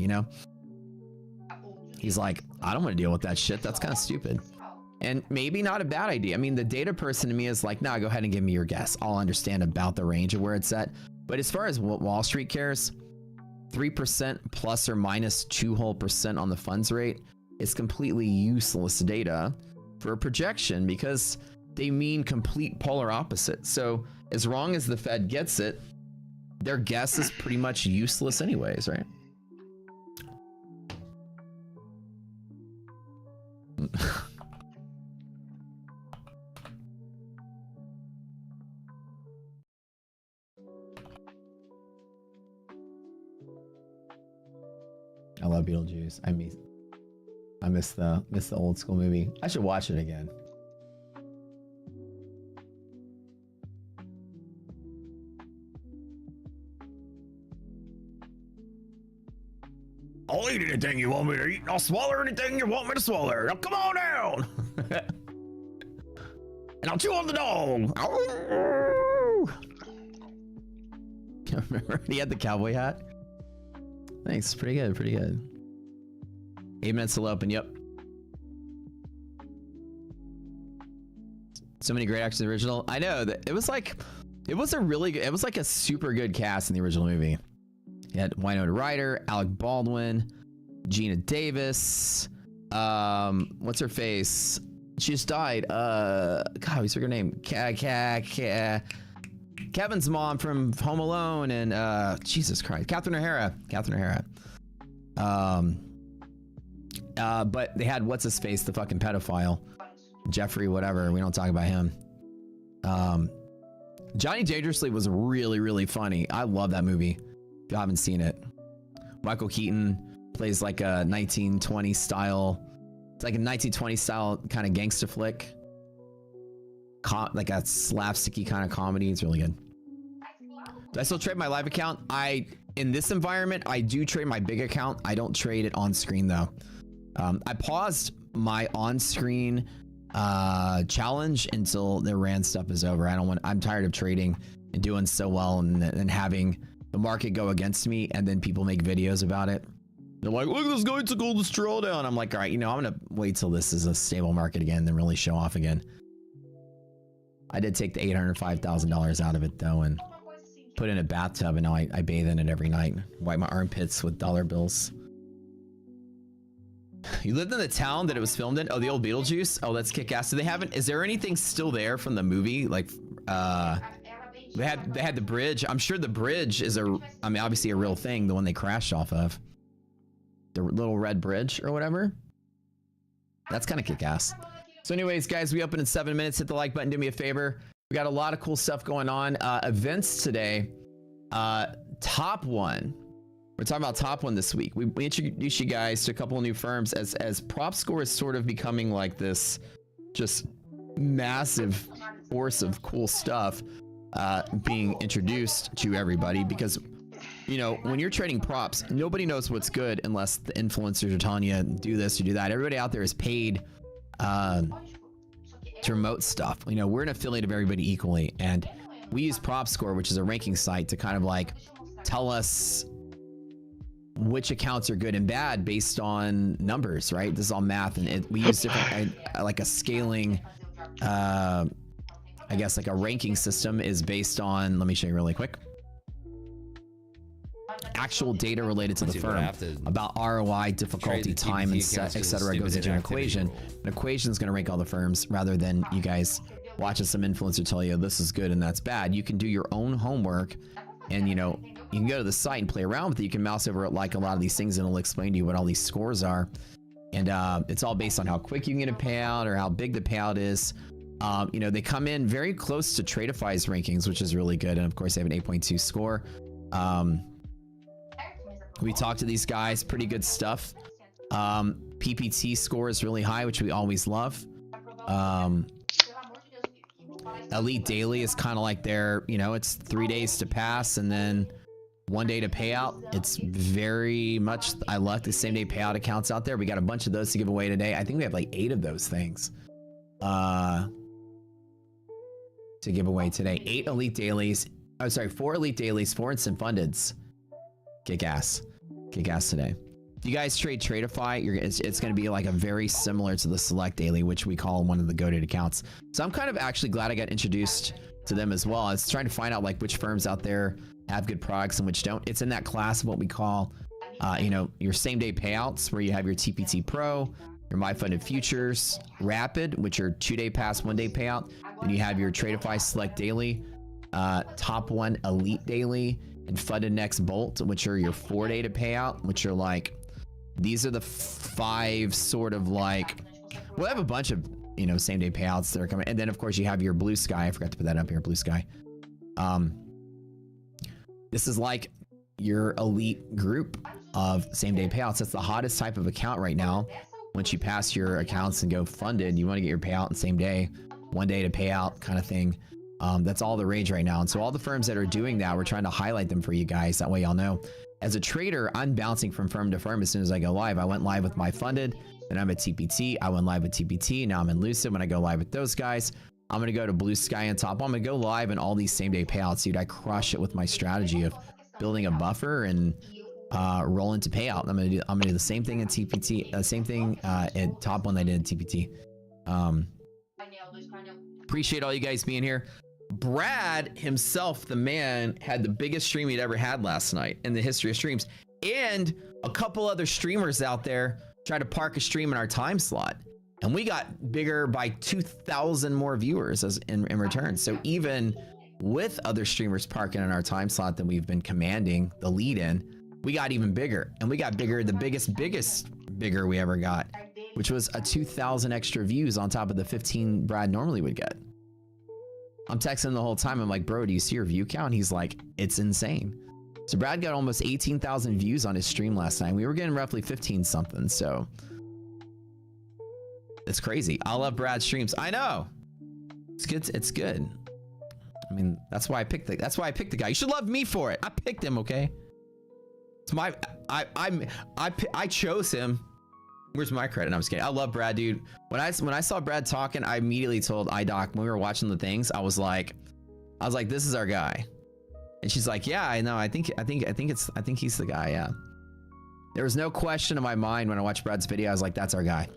He's like, I don't want to deal with that shit. That's kind of stupid. And maybe not a bad idea. I mean, the data person to me is like, nah, go ahead and give me your guess. I'll understand about the range of where it's at. But as far as what Wall Street cares, 3% plus or minus 2 whole % on the funds rate is completely useless data for a projection because they mean complete polar opposite. So as long as the Fed gets it, their guess is pretty much useless anyways, right? I love Beetlejuice. I miss the old school movie. I should watch it again. I'll eat anything you want me to eat, and I'll swallow anything you want me to swallow. Now come on down. And I'll chew on the dog. Remember he had the cowboy hat? Thanks, pretty good, pretty good. 8 minutes till open, yep. So many great actors in the original. I know that it was like a super good cast in the original movie. You had Winona Ryder, Alec Baldwin, Gina Davis, what's her face? She just died. God, what's her name? Kevin's mom from Home Alone, and Jesus Christ, Catherine O'Hara. But they had what's his face, the fucking pedophile, Jeffrey, whatever. We don't talk about him. Johnny Dangerously was really, really funny. I love that movie. If you haven't seen it, Michael Keaton plays like a 1920 style. It's like a 1920 style kind of gangster flick. Like a slapsticky kind of comedy. It's really good. Do I still trade my live account? In this environment, I do trade my big account. I don't trade it on screen though. I paused my on-screen challenge until the Rand stuff is over. I'm tired of trading and doing so well, and having the market go against me, and then people make videos about it. They're like, look, this guy took all this drawdown. I'm like, all right, you know, I'm gonna wait till this is a stable market again, then really show off again. I did take the $805,000 out of it though, and put it in a bathtub, and now I bathe in it every night. Wipe my armpits with dollar bills. You lived in the town that it was filmed in? Oh, the old Beetlejuice? Oh, that's kick-ass. So they haven't, is there anything still there from the movie? Like, they had the bridge. I'm sure the bridge is I mean, obviously a real thing, the one they crashed off of. The little red bridge or whatever. That's kind of kick-ass. So anyways, guys, we open in 7 minutes. Hit the like button. Do me a favor. We got a lot of cool stuff going on. Events today. Top One. We're talking about Top One this week. We introduce you guys to a couple of new firms as Prop Score is sort of becoming like this just massive force of cool stuff being introduced to everybody, because you know, when you're trading props, nobody knows what's good unless the influencers are telling you do this or do that. Everybody out there is paid to promote stuff. You know, we're an affiliate of everybody equally, and we use Prop Score, which is a ranking site, to kind of like tell us which accounts are good and bad based on numbers, right? This is all math, and we use different like a scaling I guess like a ranking system is based on, let me show you really quick, actual data related to the firm about ROI, difficulty, time, and etc. goes into an equation. An equation is going to rank all the firms rather than you guys watching some influencer tell you this is good and that's bad. You can do your own homework, and you know, you can go to the site and play around with it. You can mouse over it like a lot of these things, and it'll explain to you what all these scores are. And it's all based on how quick you can get a payout or how big the payout is. You know, they come in very close to Tradeify's rankings, which is really good. And of course, they have an 8.2 score. We talked to these guys, pretty good stuff. PPT score is really high, which we always love. Elite Daily is kind of like their, you know, it's 3 days to pass and then 1 day to pay out. It's very much, I like the same day payout accounts out there. We got a bunch of those to give away today. I think we have like 8 of those things to give away today. 8 Elite Dailies. Oh, sorry, 4 Elite Dailies, 4 Instant Fundeds. Kick ass. Kick ass today. If you guys trade Tradeify, it's going to be like a very similar to the Select Daily, which we call one of the goated accounts. So I'm kind of actually glad I got introduced to them as well. I was trying to find out like which firms out there have good products and which don't. It's in that class of what we call, you know, your same day payouts, where you have your TPT Pro, your MyFunded Futures, Rapid, which are 2 day pass, 1 day payout. Then you have your Tradeify Select Daily, Top One Elite Daily, and Funded Next Bolt, which are your 4 day to payout, which are like, these are the 5 sort of like, we'll have a bunch of, you know, same day payouts that are coming. And then of course you have your Blue Sky. I forgot to put that up here, Blue Sky. This is like your elite group of same day payouts. That's the hottest type of account right now. Once you pass your accounts and go funded, you want to get your payout in same day, 1 day to pay out kind of thing. That's all the rage right now. And so all the firms that are doing that, we're trying to highlight them for you guys. That way y'all know. As a trader, I'm bouncing from firm to firm as soon as I go live. I went live with MyFunded, then I'm at TPT. I went live with TPT. Now I'm in Lucid. When I go live with those guys, I'm going to go to Blue Sky and Top. I'm going to go live in all these same day payouts. Dude, I crush it with my strategy of building a buffer and roll into payout. I'm going to do the same thing in TPT, same thing at Top One I did in TPT. Appreciate all you guys being here. Brad himself, the man, had the biggest stream he'd ever had last night in the history of streams, and a couple other streamers out there tried to park a stream in our time slot, and we got bigger by 2,000 more viewers as in return. So even with other streamers parking in our time slot that we've been commanding the lead in, we got even bigger, and we got bigger, the biggest bigger we ever got, which was a 2,000 extra views on top of the 15 Brad normally would get. I'm texting the whole time. I'm like, bro, do you see your view count? He's like, it's insane. So Brad got almost 18,000 views on his stream last night. We were getting roughly 15 something. So it's crazy. I love Brad's streams. I know. It's good. It's good. I mean, that's why I picked the guy. You should love me for it. I picked him. Okay. It's my, I chose him. Where's my credit? No, I'm just kidding. I love Brad, dude. When I saw Brad talking, I immediately told iDoc when we were watching the things, I was like, I was like, this is our guy. And she's like, yeah, I know. I think he's the guy. Yeah. There was no question in my mind when I watched Brad's video. I was like, that's our guy.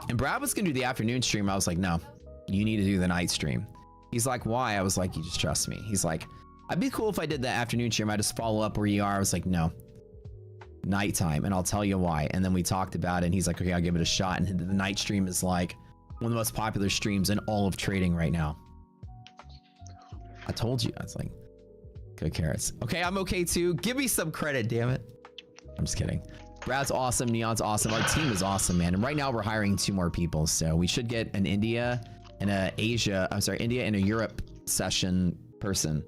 And Brad was going to do the afternoon stream. I was like, no, you need to do the night stream. He's like, why? I was like, you just trust me. He's like, I'd be cool if I did the afternoon stream. I just follow up where you are. I was like, no, nighttime. And I'll tell you why. And then we talked about it. And he's like, okay, I'll give it a shot. And the night stream is like one of the most popular streams in all of trading right now. I told you. I was like, good carrots. Okay, I'm okay too. Give me some credit, damn it. I'm just kidding. Brad's awesome. Neon's awesome. Our team is awesome, man. And right now we're hiring 2 more people. So we should get an India and a India and a Europe session person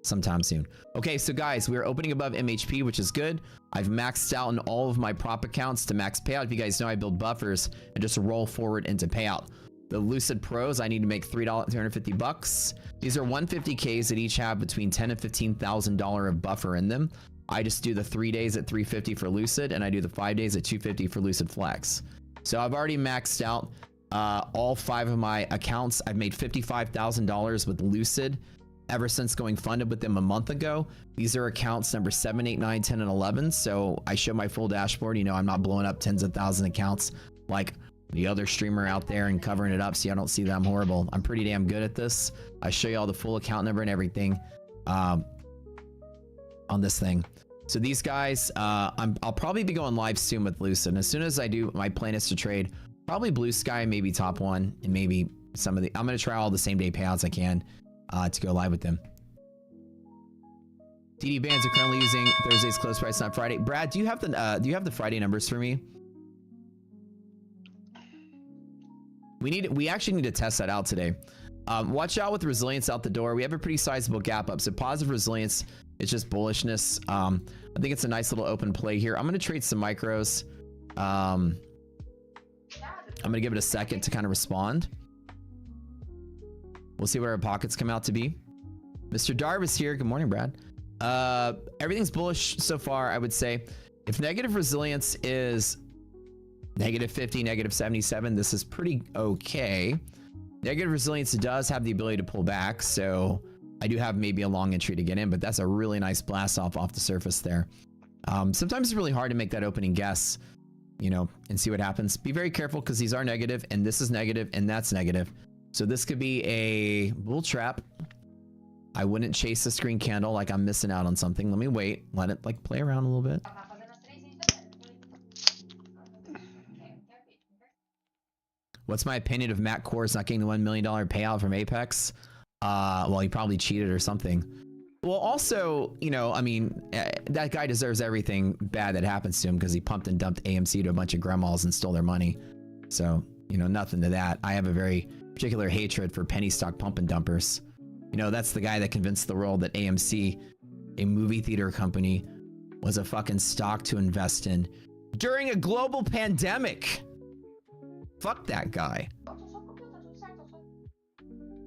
sometime soon. Okay, so guys, we're opening above MHP, which is good. I've maxed out in all of my prop accounts to max payout. If you guys know, I build buffers and just roll forward into payout. The Lucid Pros, I need to make $350. These are 150Ks that each have between $10,000 and $15,000 of buffer in them. I just do the 3 days at 350 for Lucid, and I do the 5 days at 250 for Lucid Flex. So I've already maxed out all 5 of my accounts. I've made $55,000 with Lucid ever since going funded with them a month ago. These are accounts number 7, 8, 9, 10, and 11. So I show my full dashboard. You know, I'm not blowing up tens of thousands of accounts like the other streamer out there and covering it up so I don't see that I'm horrible. I'm pretty damn good at this. I show you all the full account number and everything on this thing. So these guys, I'll probably be going live soon with Lucid. And as soon as I do, my plan is to trade probably Blue Sky, maybe Top One, and maybe some of the, I'm going to try all the same day payouts I can to go live with them. TD bands are currently using Thursday's close price, not Friday. Brad, do you have the Friday numbers for me? We actually need to test that out today. Watch out with resilience out the door. We have a pretty sizable gap up. So positive resilience is just bullishness. I think it's a nice little open play here. I'm going to trade some micros. I'm going to give it a second to kind of respond. We'll see where our pockets come out to be. Mr. Darvis here. Good morning, Brad. Everything's bullish so far, I would say. If negative resilience is negative 50, negative 77, this is pretty okay. Negative resilience does have the ability to pull back, so I do have maybe a long entry to get in, but that's a really nice blast off the surface there. Sometimes it's really hard to make that opening guess, you know, and see what happens. Be very careful because these are negative, and this is negative, and that's negative. So this could be a bull trap. I wouldn't chase the screen candle like I'm missing out on something. Let me wait. Let it like play around a little bit. What's my opinion of Matt Kors not getting the $1 million payout from Apex? Well, he probably cheated or something. Well, also, you know, I mean, that guy deserves everything bad that happens to him because he pumped and dumped AMC to a bunch of grandmas and stole their money. So, you know, nothing to that. I have a very particular hatred for penny stock pump and dumpers. You know, that's the guy that convinced the world that AMC, a movie theater company, was a fucking stock to invest in during a global pandemic. Fuck that guy.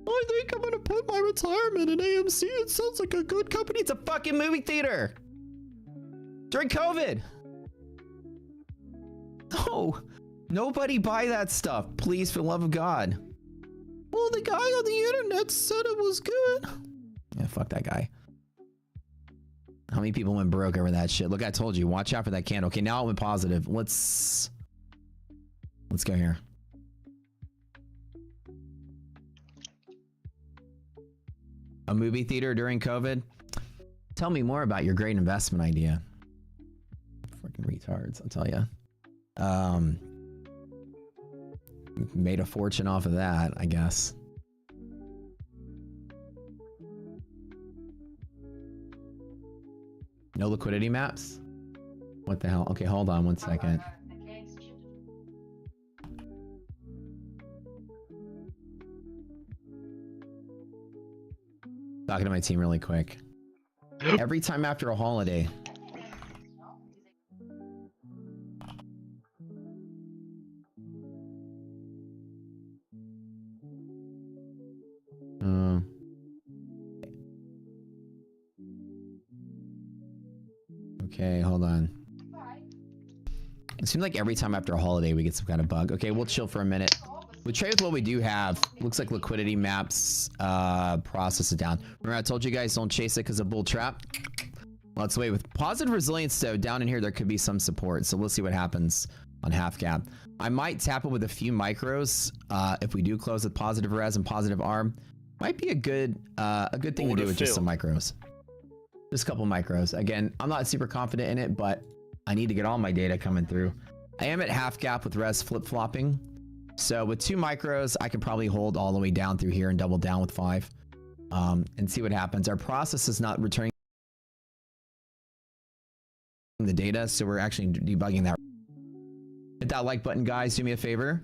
I think I'm gonna put my retirement in AMC. It sounds like a good company. It's a fucking movie theater. During COVID. No. Nobody buy that stuff. Please, for the love of God. Well, the guy on the internet said it was good. Yeah, fuck that guy. How many people went broke over that shit? Look, I told you. Watch out for that candle. Okay, now it went positive. Let's go here. A movie theater during COVID? Tell me more about your great investment idea. Freaking retards, I'll tell you. Made a fortune off of that, I guess. No liquidity maps? What the hell? Okay, hold on one second. Talking to my team really quick. Every time after a holiday. Okay, hold on. It seems like every time after a holiday we get some kind of bug. Okay, we'll chill for a minute. We trade with what we do have. Looks like liquidity maps process it down. Remember I told you guys don't chase it because of bull trap. Let's wait. With positive resilience though, down in here there could be some support. So we'll see what happens on half cap. I might tap it with a few micros if we do close with positive res and positive arm. Might be a good thing to do with just some micros. Just a couple micros. Again, I'm not super confident in it, but I need to get all my data coming through. I am at half cap with res flip-flopping. So with 2 micros, I can probably hold all the way down through here and double down with 5 and see what happens. Our process is not returning the data, so we're actually debugging that. Hit that like button, guys. Do me a favor.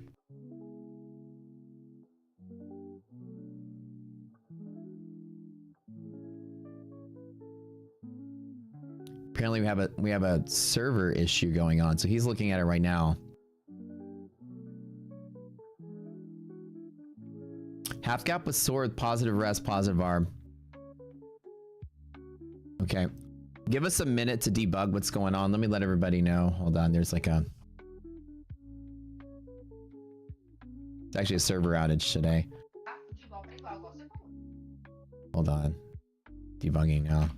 Apparently we have a server issue going on, so he's looking at it right now. Half cap with sword, positive res, positive arm. Okay. Give us a minute to debug what's going on. Let me let everybody know. Hold on, there's like a... It's actually a server outage today. Hold on. Debugging now.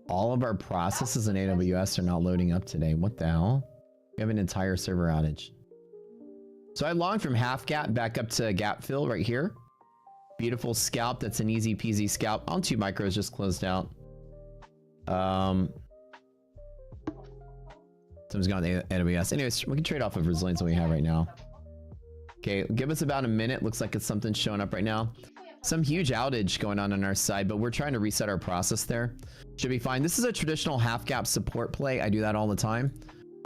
All of our processes in AWS are not loading up today. What the hell? We have an entire server outage. So I longed from half gap back up to gap fill right here. Beautiful scalp. That's an easy peasy scalp. On 2 micros just closed out. Someone's gone to AWS. Anyways, we can trade off of resilience that we have right now. Okay, give us about a minute. Looks like it's something showing up right now. Some huge outage going on our side, but we're trying to reset our process there. Should be fine. This is a traditional half gap support play. I do that all the time.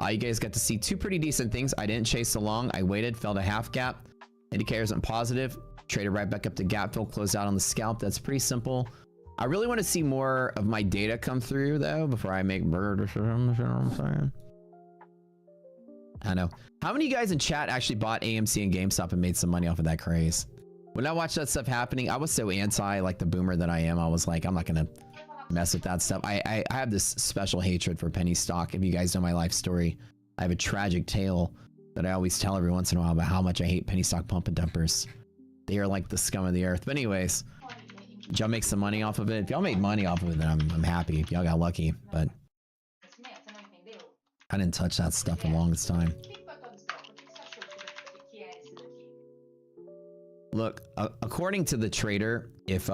You guys got to see 2 pretty decent things. I didn't chase along. I waited, fell to half gap. Indicators went positive. Traded right back up to gap fill, closed out on the scalp. That's pretty simple. I really want to see more of my data come through though before I make burger decisions. You know what I'm saying? I know. How many of you guys in chat actually bought AMC and GameStop and made some money off of that craze? When I watched that stuff happening, I was so anti, like the boomer that I am. I was like, I'm not gonna mess with that stuff. I have this special hatred for penny stock. If you guys know my life story, I have a tragic tale that I always tell every once in a while about how much I hate penny stock pump and dumpers. They are like the scum of the earth. But anyways, did y'all make some money off of it? If y'all made money off of it, then I'm happy. If y'all got lucky, but I didn't touch that stuff the longest time. Look, according to the trader, if you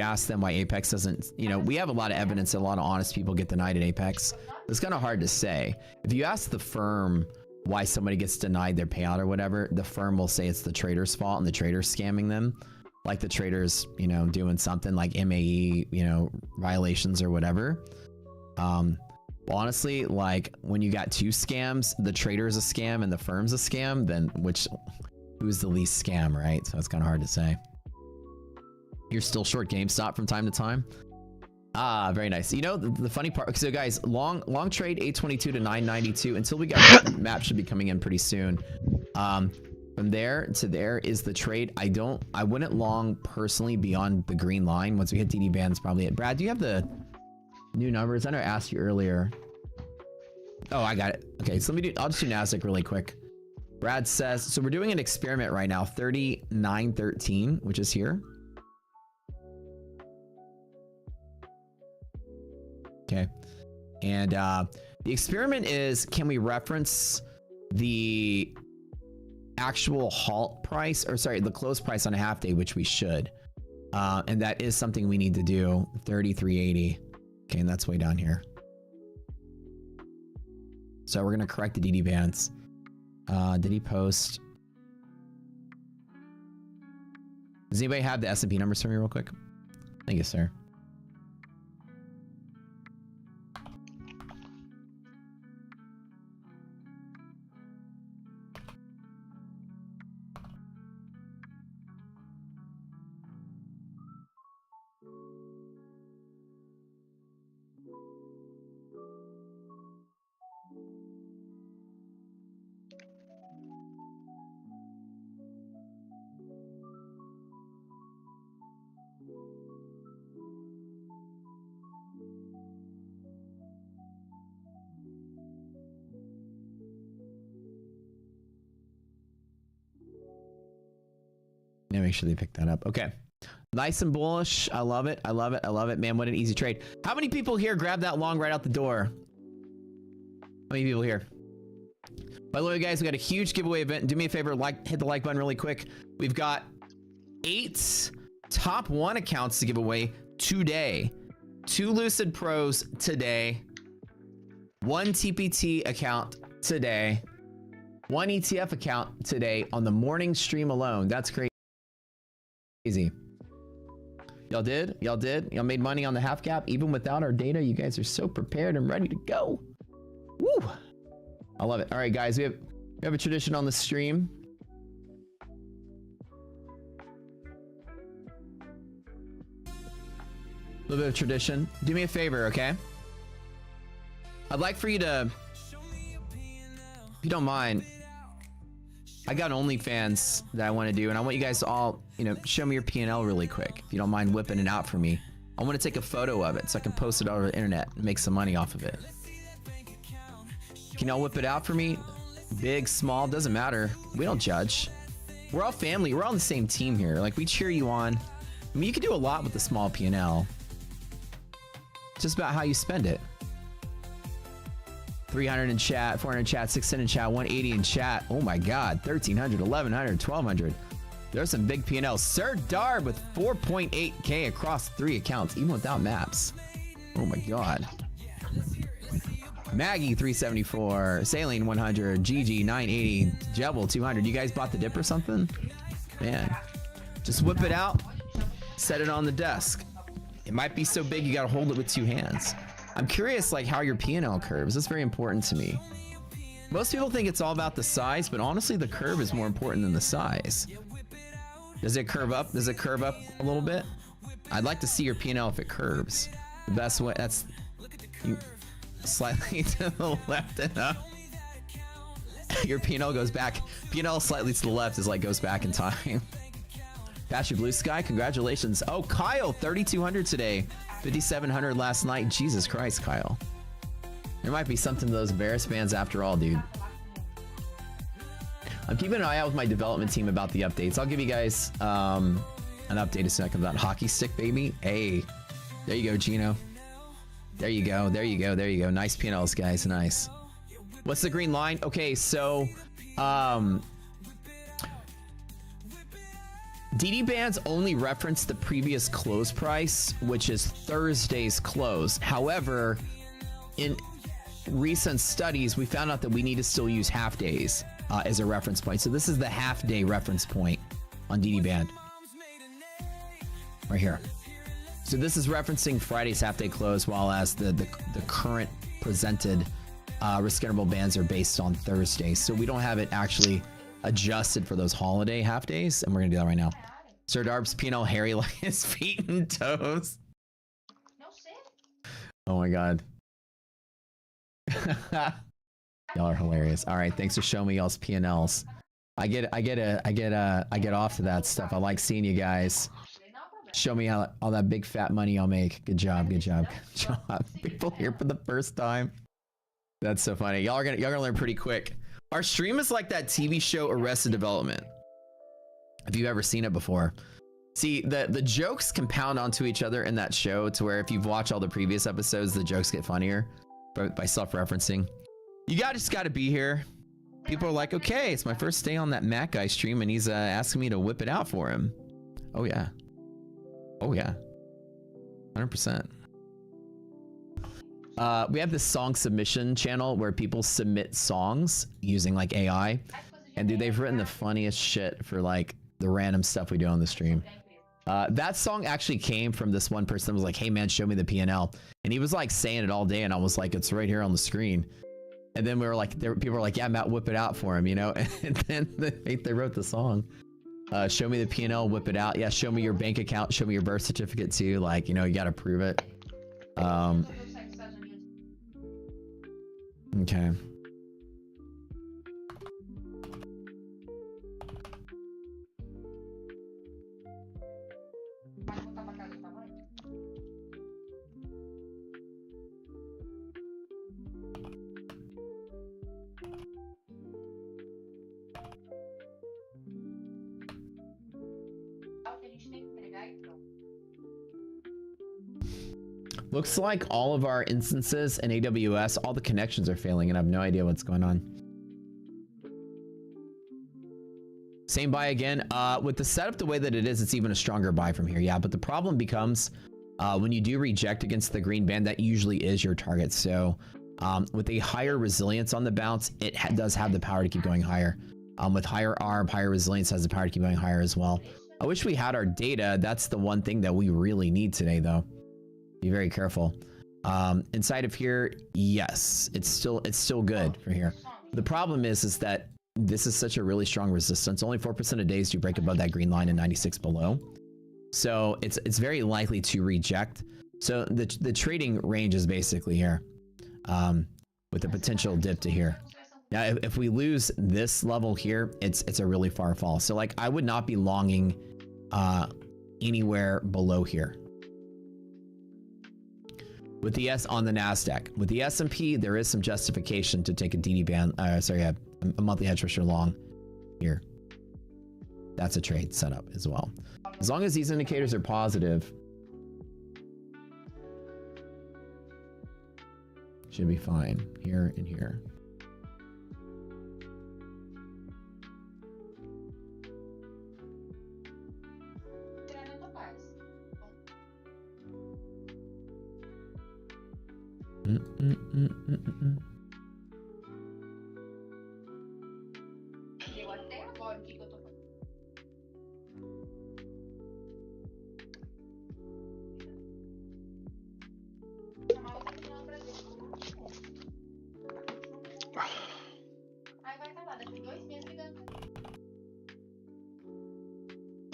ask them why Apex doesn't, you know, we have a lot of evidence that a lot of honest people get denied at Apex. It's kind of hard to say. If you ask the firm why somebody gets denied their payout or whatever, the firm will say it's the trader's fault and the trader's scamming them. Like the trader's, you know, doing something like MAE, you know, violations or whatever. Well, honestly, like when you got 2 scams, the trader's a scam and the firm's a scam, then who's the least scam, right? So it's kind of hard to say. You're still short GameStop from time to time. Ah, very nice. You know, the funny part, so guys, long trade 822 to 992 until we got map should be coming in pretty soon. From there to there is the trade. I wouldn't long personally beyond the green line. Once we hit DD bands, probably it. Brad, do you have the new numbers? I know I asked you earlier. Oh, I got it. Okay, so I'll just do NASDAQ really quick. Brad says, so we're doing an experiment right now, 3913, which is here. Okay. And the experiment is, can we reference the actual halt price, or sorry, the close price on a half day, which we should. And that is something we need to do, 3380. Okay, and that's way down here. So we're going to correct the DD bands. Did he post? Does anybody have the S&P numbers for me real quick? Thank you, sir. Yeah, make sure they pick that up. Okay. Nice and bullish. I love it. I love it. I love it. Man, what an easy trade. How many people here grabbed that long right out the door? How many people here? By the way, guys, we got a huge giveaway event. Do me a favor, hit the like button really quick. We've got 8 top 1 accounts to give away today. 2 Lucid Pros today. 1 TPT account today. 1 ETF account today on the morning stream alone. That's crazy. Easy. Y'all did? Y'all did? Y'all made money on the half cap even without our data. You guys are so prepared and ready to go. Woo! I love it. All right, guys, we have a tradition on the stream. A little bit of tradition. Do me a favor, okay? I'd like for you to, if you don't mind, I got OnlyFans that I want to do, and I want you guys to all, you know, show me your P&L really quick. If you don't mind whipping it out for me. I want to take a photo of it so I can post it over the internet and make some money off of it. Can y'all whip it out for me? Big, small, doesn't matter. We don't judge. We're all family. We're all on the same team here. Like, we cheer you on. I mean, you can do a lot with a small P&L. It's just about how you spend it. 300 in chat, 400 in chat, 600 in chat, 180 in chat. Oh my God, 1,300, 1,100, 1,200. There's some big P&Ls. Sir Darb with 4.8K across 3 accounts, even without maps. Oh my God. Maggie 374, Saline 100, GG 980, Jebel 200. You guys bought the dip or something? Man, just whip it out, set it on the desk. It might be so big you gotta hold it with 2 hands. I'm curious, like, how your P&L curves. That's very important to me. Most people think it's all about the size, but honestly, the curve is more important than the size. Does it curve up? Does it curve up a little bit? I'd like to see your P&L if it curves. The best way, that's you, slightly to the left and up. Your P&L goes back. P&L slightly to the left is like goes back in time. Passion Blue Sky, congratulations. Oh, Kyle, 3,200 today. 5,700 last night. Jesus Christ, Kyle. There might be something to those Varus bands after all, dude. I'm keeping an eye out with my development team about the updates. I'll give you guys an update as soon as it comes out. Hockey stick, baby. Hey, there you go, Gino. There you go. There you go. There you go. Nice P&Ls, guys. Nice. What's the green line? Okay, so DD bands only reference the previous close price, which is Thursday's close. However, in recent studies, we found out that we need to still use half days as a reference point. So this is the half day reference point on DD band. Right here. So this is referencing Friday's half day close, while as the current presented risk interval bands are based on Thursday. So we don't have it actually adjusted for those holiday half days, and we're gonna do that right now. Sir Darb's P&L hairy like his feet and toes. No shit. Oh my God. Y'all are hilarious. All right, thanks for showing me y'all's P&Ls. I get off to that stuff. I like seeing you guys. Show me how all that big fat money y'all make. Good job, good job, good job. People here for the first time. That's so funny. Y'all are gonna learn pretty quick. Our stream is like that TV show Arrested Development. If you've ever seen it before. See, the jokes compound onto each other in that show to where if you've watched all the previous episodes, the jokes get funnier by self-referencing. You just gotta be here. People are like, okay, it's my first day on that Mac guy stream and he's asking me to whip it out for him. Oh yeah. Oh yeah. 100%. We have this song submission channel where people submit songs using like AI. And dude, they've written the funniest shit for like the random stuff we do on the stream. That song actually came from this one person that was like, hey man, show me the P&L. And he was like saying it all day, and I was like, it's right here on the screen. And then we were like, people were like, yeah, Matt, whip it out for him, you know? And then they wrote the song. Show me the P&L, whip it out. Yeah, show me your bank account, show me your birth certificate too. Like, you know, you gotta prove it. Okay. Looks like all of our instances in AWS, all the connections are failing, and I have no idea what's going on. Same buy again. With the setup the way that it is, it's even a stronger buy from here. Yeah, but the problem becomes when you do reject against the green band, that usually is your target. So with a higher resilience on the bounce, it does have the power to keep going higher. With higher ARB, higher resilience has the power to keep going higher as well. I wish we had our data. That's the one thing that we really need today, though. Be very careful. Inside of here, yes, it's still good for here. The problem is that this is such a really strong resistance. Only 4% of days do break above that green line and 96 below. So it's very likely to reject. So the trading range is basically here, with a potential dip to here. Now, if we lose this level here, it's a really far fall. So like I would not be longing anywhere below here. With the S on the NASDAQ. With the S&P, there is some justification to take a DD band, a monthly hedge pressure long here. That's a trade setup as well. As long as these indicators are positive, should be fine here and here.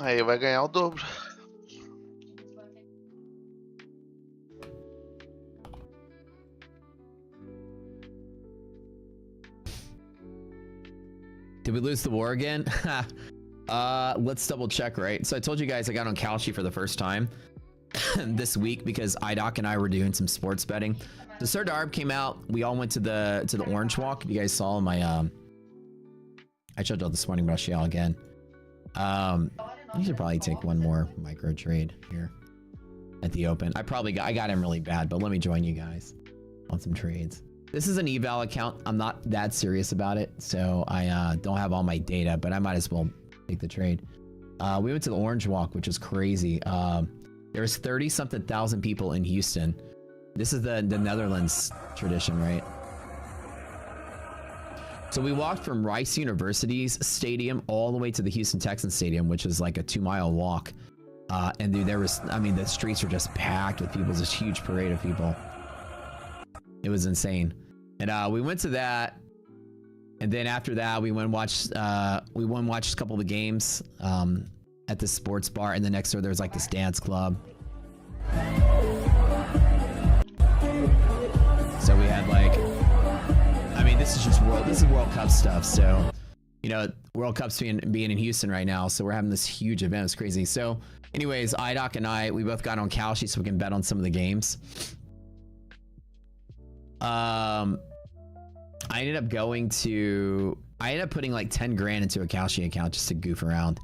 Aí vai ganhar o dobro. Did we lose the war again? Let's double check, right? So I told you guys I got on Kalshi for the first time this week because IDOC and I were doing some sports betting. The Sir Darb came out. We all went to the Orange Walk. You guys saw my I checked out this morning, but I'll show y'all again. You should probably take one more micro trade here at the open. I got him really bad, but let me join you guys on some trades. This is an eval account. I'm not that serious about it, so I don't have all my data, but I might as well take the trade. We went to the Orange Walk, which is crazy. There's 30-something thousand people in Houston. This is the Netherlands tradition, right? So we walked from Rice University's stadium all the way to the Houston Texans stadium, which is like a 2-mile walk. And dude, the streets were just packed with people. It was this huge parade of people. It was insane. And we went to that. And then after that, we went and watched a couple of the games at the sports bar. And then next door, there was like this dance club. So we had like, I mean, this is World Cup stuff. So, you know, World Cup's being in Houston right now. So we're having this huge event. It's crazy. So anyways, IDOC and we both got on Kalshi so we can bet on some of the games. I ended up putting like 10 grand into a Kalshi account just to goof around.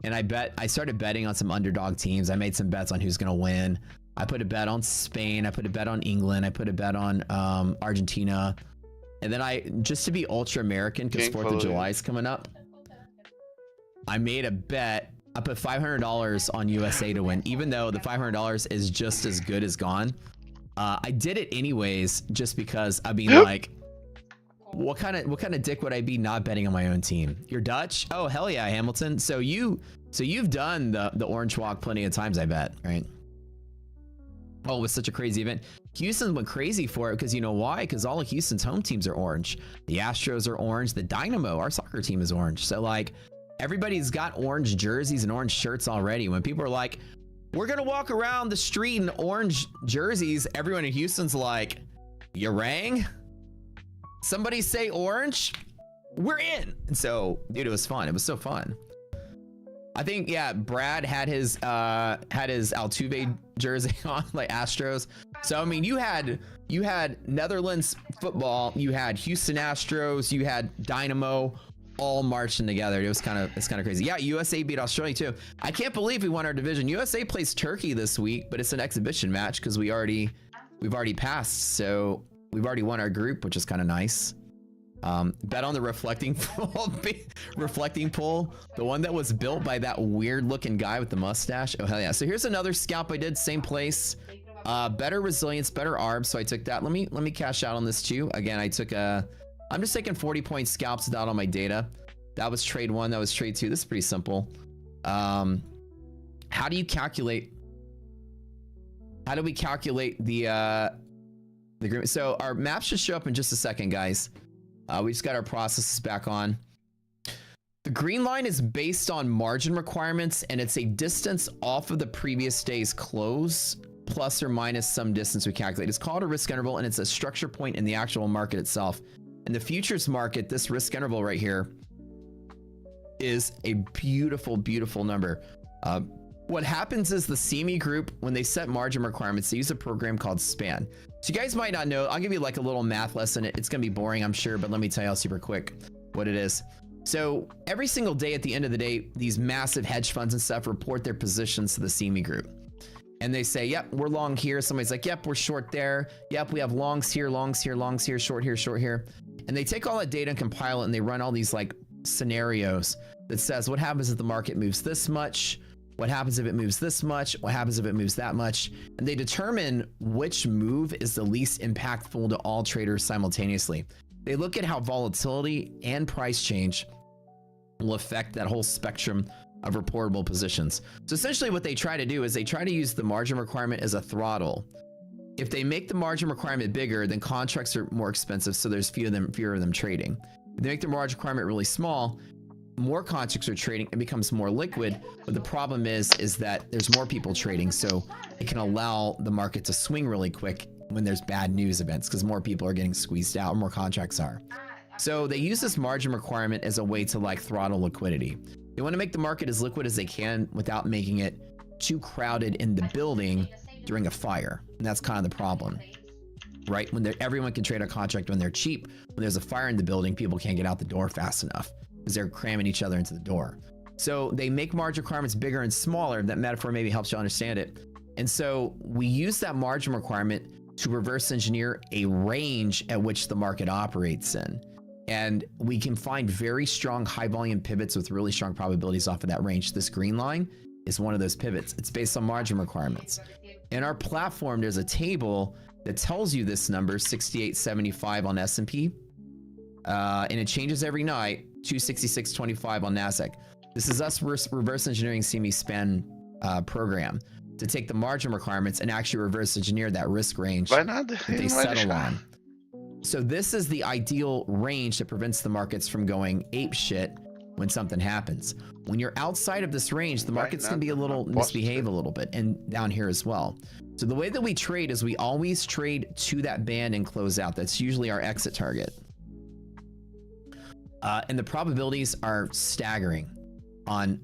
And I started betting on some underdog teams. I made some bets on who's going to win. I put a bet on Spain. I put a bet on England. I put a bet on Argentina. And then just to be ultra American, because 4th of July is coming up, I made a bet. I put $500 on USA to win, even though the $500 is just as good as gone. I did it anyways, just because, I mean, like, what kind of dick would I be not betting on my own team? You're Dutch? Oh, hell yeah, Hamilton. So you've done the orange walk plenty of times, I bet, right? Oh, it was such a crazy event. Houston went crazy for it because you know why? Because all of Houston's home teams are orange. The Astros are orange. The Dynamo, our soccer team, is orange. So like everybody's got orange jerseys and orange shirts already. When people are like, we're going to walk around the street in orange jerseys, everyone in Houston's like, you rang? Somebody say orange? We're in. And so, dude, it was fun. It was so fun. I think, yeah, Brad had his Altuve jersey on, like Astros. So I mean, you had Netherlands football, you had Houston Astros, you had Dynamo, all marching together. It's kind of crazy. Yeah, USA beat Australia too. I can't believe we won our division. USA plays Turkey this week, but it's an exhibition match because we've already passed. So we've already won our group, which is kind of nice. Bet on the reflecting pool, the one that was built by that weird looking guy with the mustache. Oh hell yeah. So here's another scalp I did, same place. Better resilience, better ARB, so I took that. Let me cash out on this too. Again, I'm just taking 40-point scalps without all my data. That was trade 1, that was trade 2. This is pretty simple. How do we calculate the agreement? So our map should show up in just a second, guys. We just got our processes back on. The green line is based on margin requirements, and it's a distance off of the previous day's close, plus or minus some distance we calculate. It's called a risk interval, and it's a structure point in the actual market itself. In the futures market, this risk interval right here is a beautiful, beautiful number. What happens is the CME group, when they set margin requirements, they use a program called SPAN. So you guys might not know. I'll give you like a little math lesson. It's going to be boring, I'm sure, but let me tell you super quick what it is. So every single day at the end of the day, these massive hedge funds and stuff report their positions to the CME group. And they say, yep, we're long here. Somebody's like, yep, we're short there. Yep, we have longs here, longs here, longs here, short here, short here. And they take all that data and compile it, and they run all these like scenarios that says what happens if the market moves this much, what happens if it moves this much, what happens if it moves that much, and they determine which move is the least impactful to all traders simultaneously. They look at how volatility and price change will affect that whole spectrum of reportable positions. So essentially what they try to do is they try to use the margin requirement as a throttle. If they make the margin requirement bigger, then contracts are more expensive, so there's fewer of them trading. If they make the margin requirement really small, more contracts are trading, it becomes more liquid, but the problem is that there's more people trading, so it can allow the market to swing really quick when there's bad news events because more people are getting squeezed out, or more contracts are. So they use this margin requirement as a way to like throttle liquidity. They want to make the market as liquid as they can without making it too crowded in the building during a fire, and that's kind of the problem, right? When everyone can trade a contract when they're cheap, when there's a fire in the building, people can't get out the door fast enough because they're cramming each other into the door. So they make margin requirements bigger and smaller. That metaphor maybe helps you understand it. And so we use that margin requirement to reverse engineer a range at which the market operates in. And we can find very strong high volume pivots with really strong probabilities off of that range. This green line is one of those pivots. It's based on margin requirements. In our platform, there's a table that tells you this number, 68.75 on S&P. And it changes every night, 266.25 on NASDAQ. This is us reverse engineering CME SPAN program to take the margin requirements and actually reverse engineer that risk range that they settle on. So this is the ideal range that prevents the markets from going ape shit when something happens. When you're outside of this range, the markets can be a little misbehave a little bit, and down here as well. So the way that we trade is we always trade to that band and close out. That's usually our exit target. And the probabilities are staggering on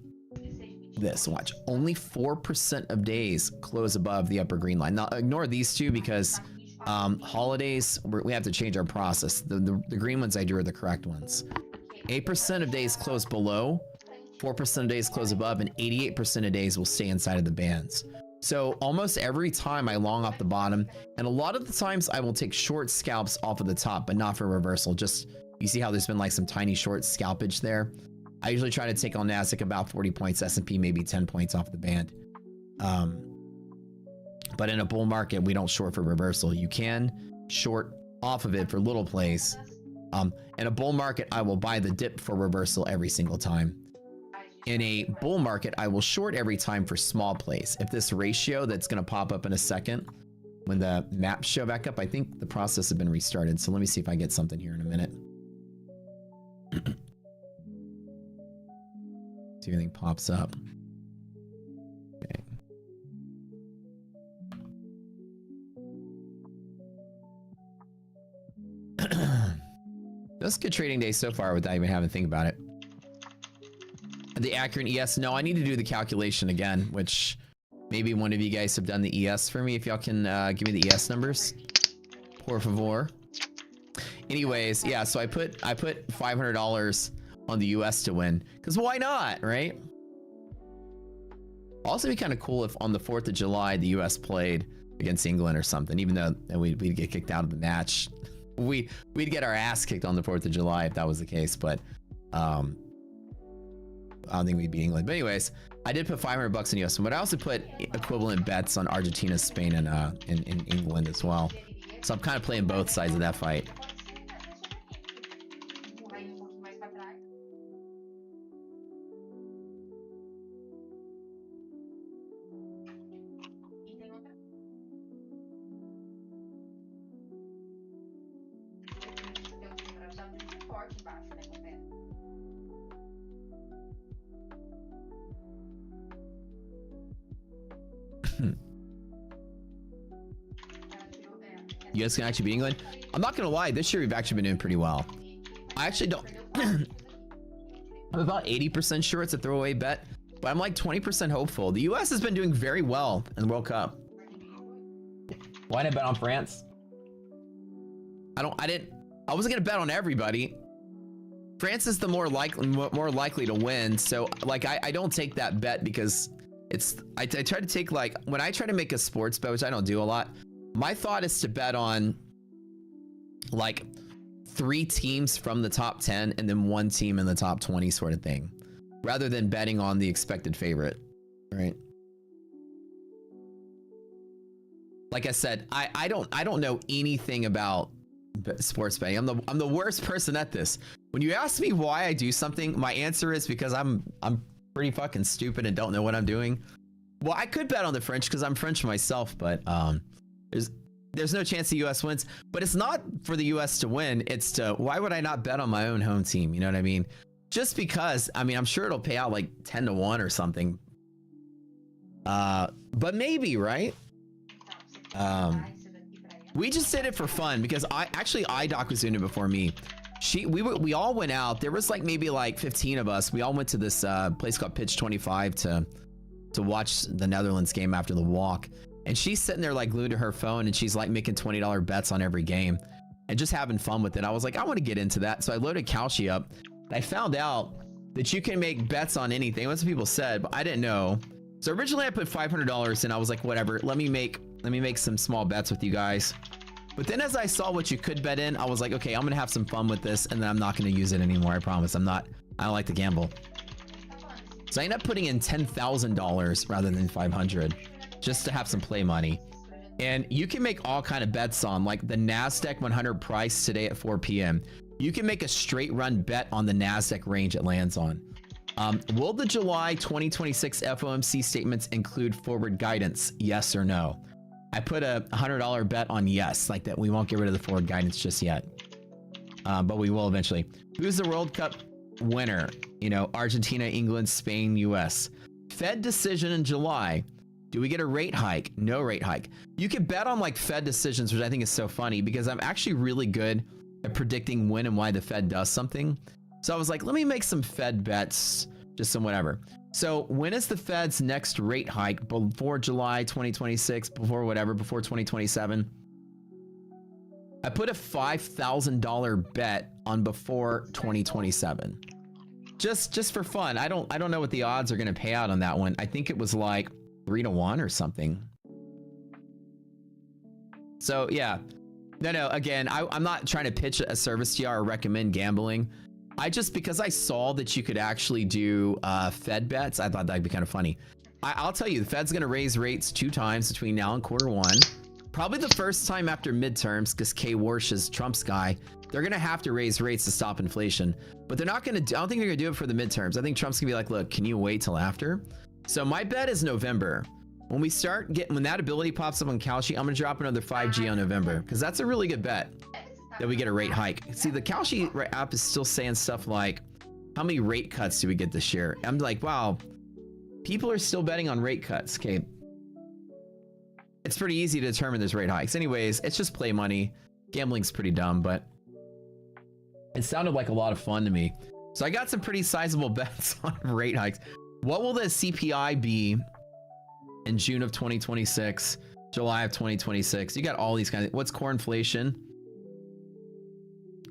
this. Watch, only 4% of days close above the upper green line. Now ignore these two because holidays, we have to change our process. The green ones I drew are the correct ones. 8% of days close below, 4% of days close above, and 88% of days will stay inside of the bands. So almost every time I long off the bottom, and a lot of the times I will take short scalps off of the top, but not for reversal. Just, you see how there's been like some tiny short scalpage there? I usually try to take on NASDAQ about 40 points, S&P maybe 10 points off the band. But in a bull market, we don't short for reversal. You can short off of it for little plays, In a bull market, I will buy the dip for reversal every single time. In a bull market, I will short every time for small plays. If this ratio that's going to pop up in a second, when the maps show back up, I think the process has been restarted. So let me see if I get something here in a minute. See if anything pops up. Okay. That's a good trading day so far without even having to think about it. The accurate ES, no, I need to do the calculation again, which maybe one of you guys have done the ES for me. If y'all can give me the ES numbers, por favor. Anyways, yeah, so I put $500 on the US to win, because why not, right? Also, be kind of cool if on the 4th of July the US played against England or something, even though we'd get kicked out of the match. We'd get our ass kicked on the 4th of July if that was the case, but I don't think we'd beat England. But anyways, I did put $500 in US, but I also put equivalent bets on Argentina, Spain, and in England as well. So I'm kind of playing both sides of that fight. You guys can actually beat England. I'm not gonna lie, this year we've actually been doing pretty well. I actually don't. I'm about 80% sure it's a throwaway bet, but I'm like 20% hopeful. The US has been doing very well in the World Cup. Why did I bet on France? I wasn't gonna bet on everybody. France is the more likely to win, so like I don't take that bet because it's I try to take, like, when I try to make a sports bet, which I don't do a lot, my thought is to bet on like 3 teams from the top 10 and then 1 team in the top 20 sort of thing, rather than betting on the expected favorite, right? Like I said, I don't know anything about sports betting. I'm the worst person at this. When you ask me why I do something, my answer is because I'm pretty fucking stupid and don't know what I'm doing. Well, I could bet on the French because I'm French myself, but there's no chance the US wins. But it's not for the US to win, it's to, why would I not bet on my own home team? You know what I mean? Just because, I mean, I'm sure it'll pay out like 10 to 1 or something. But maybe, right? We just did it for fun because IDoc was doing it before me. We all went out. There was like maybe like 15 of us. We all went to this place called Pitch 25 to watch the Netherlands game after the walk. And she's sitting there like glued to her phone, and she's like making $20 bets on every game and just having fun with it. I was like, I want to get into that. So I loaded Kalshi up. And I found out that you can make bets on anything. That's what people said, but I didn't know. So originally I put $500 in. I was like, whatever, let me make some small bets with you guys. But then as I saw what you could bet in, I was like, okay, I'm gonna have some fun with this, and then I'm not gonna use it anymore. I promise. I don't like to gamble. So I ended up putting in $10,000 rather than 500, just to have some play money. And you can make all kind of bets on, like the NASDAQ 100 price today at 4 p.m. You can make a straight run bet on the NASDAQ range it lands on. Will the July 2026 FOMC statements include forward guidance? Yes or no? I put a $100 bet on yes, like that we won't get rid of the forward guidance just yet. But we will eventually. Who's the World Cup winner? You know, Argentina, England, Spain, US. Fed decision in July. Do we get a rate hike? No rate hike. You can bet on like Fed decisions, which I think is so funny because I'm actually really good at predicting when and why the Fed does something. So I was like, let me make some Fed bets, just some whatever. So when is the Fed's next rate hike? Before July 2026, before whatever, before 2027? I put a $5,000 bet on before 2027. Just for fun. I don't know what the odds are going to pay out on that one. I think it was like 3 to 1 or something. So yeah. No, again, I'm not trying to pitch a service to you or recommend gambling. Because I saw that you could actually do Fed bets, I thought that'd be kind of funny. I'll tell you, the Fed's going to raise rates 2 times between now and Q1. Probably the first time after midterms, because Kay Warsh is Trump's guy. They're going to have to raise rates to stop inflation, but they're not going to, I don't think they're going to do it for the midterms. I think Trump's going to be like, look, can you wait till after? So my bet is November. When we start getting, when that ability pops up on Kalshi, I'm going to drop another 5G on November because that's a really good bet that we get a rate hike. See, the Kalshi app is still saying stuff like, how many rate cuts do we get this year? I'm like, wow, people are still betting on rate cuts. Okay. It's pretty easy to determine there's rate hikes. Anyways, it's just play money. Gambling's pretty dumb, but it sounded like a lot of fun to me. So I got some pretty sizable bets on rate hikes. What will the CPI be in June of 2026, July of 2026? You got all these kinds of, what's core inflation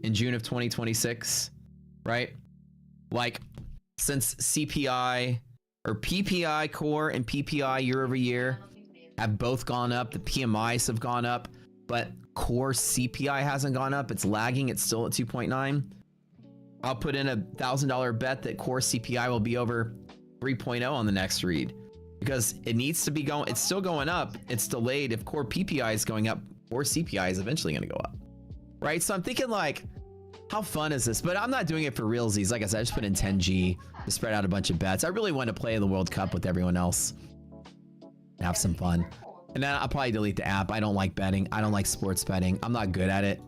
in June of 2026, right? Like, since CPI or PPI core and PPI year over year have both gone up, the PMIs have gone up, but core CPI hasn't gone up. It's lagging. It's still at 2.9. I'll put in $1,000 bet that core CPI will be over 3.0 on the next read because it needs to be going. It's still going up. It's delayed. If core PPI is going up, core CPI is eventually going to go up, right? So I'm thinking like, how fun is this? But I'm not doing it for realsies. Like I said, I just put in 10G to spread out a bunch of bets. I really want to play the World Cup with everyone else. Have some fun. And then I'll probably delete the app. I don't like betting. I don't like sports betting. I'm not good at it.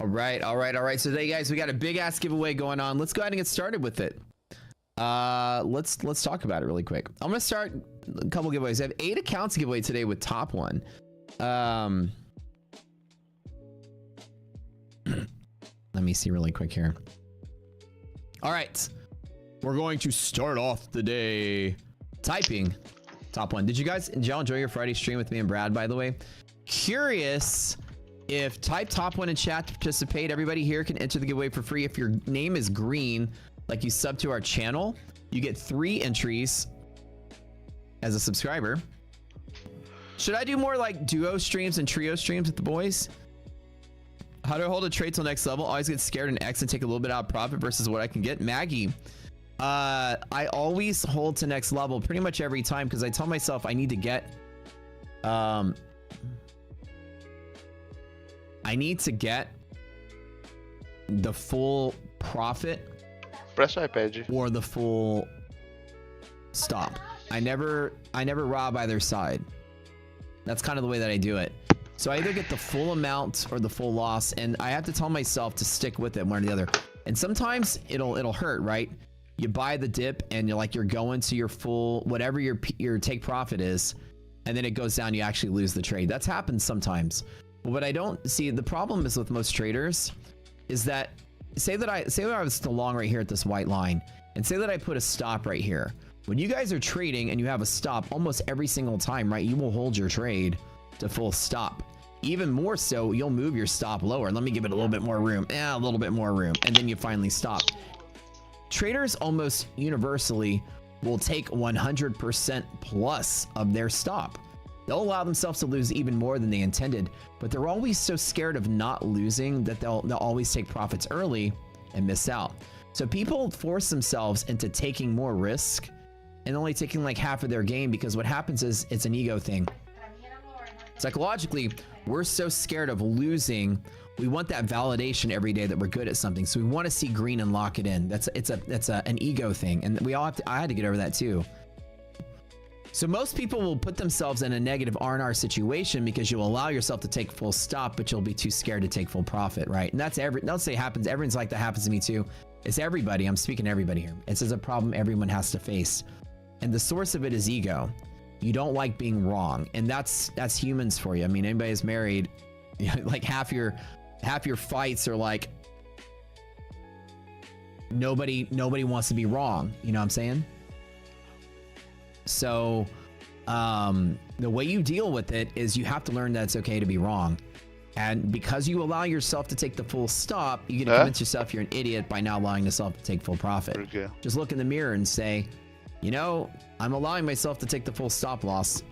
All right. So today, guys, we got a big ass giveaway going on. Let's go ahead and get started with it. Let's talk about it really quick. I'm gonna start a couple giveaways. I have 8 accounts to give away today with Top One. Let me see really quick here. All right, we're going to start off the day typing Top One. Did y'all enjoy your Friday stream with me and Brad, by the way? Curious if type Top One in chat to participate. Everybody here can enter the giveaway for free. If your name is green, like you sub to our channel, you get 3 entries as a subscriber. Should I do more like duo streams and trio streams with the boys? How do I hold a trade till next level? Always get scared and X and take a little bit out of profit versus what I can get. Maggie, I always hold to next level pretty much every time because I tell myself I need to get the full profit Press iPad. or the full stop. I never rob either side. That's kind of the way that I do it. So I either get the full amount or the full loss, and I have to tell myself to stick with it one or the other. And sometimes it'll hurt, right? You buy the dip and you're going to your full whatever your take profit is, and then it goes down, you actually lose the trade. That's happened sometimes. But what I don't see, the problem is with most traders is that say that I was still long right here at this white line, and say that I put a stop right here. When you guys are trading and you have a stop, almost every single time, right, you will hold your trade to full stop. Even more so, you'll move your stop lower. Let me give it a little bit more room. A little bit more room. And then you finally stop. traders almost universally will take 100% plus of their stop. They'll allow themselves to lose even more than they intended, but they're always so scared of not losing that they'll always take profits early and miss out. So people force themselves into taking more risk and only taking like half of their game, because what happens is it's an ego thing. Psychologically, we're so scared of losing. We want that validation every day that we're good at something. So we want to see green and lock it in. That's an ego thing. And we all have to, I had to get over that too. So most people will put themselves in a negative R&R situation because you'll allow yourself to take full stop, but you'll be too scared to take full profit, right? And that's don't say it happens. Everyone's like that happens to me too. It's everybody. I'm speaking to everybody here. It's a problem everyone has to face. And the source of it is ego. You don't like being wrong. And that's humans for you. I mean, anybody who's married, like half your fights are like, nobody wants to be wrong. You know what I'm saying? So the way you deal with it is you have to learn that it's okay to be wrong. And because you allow yourself to take the full stop, you get to convince yourself you're an idiot by not allowing yourself to take full profit. Okay. Just look in the mirror and say, you know, I'm allowing myself to take the full stop loss.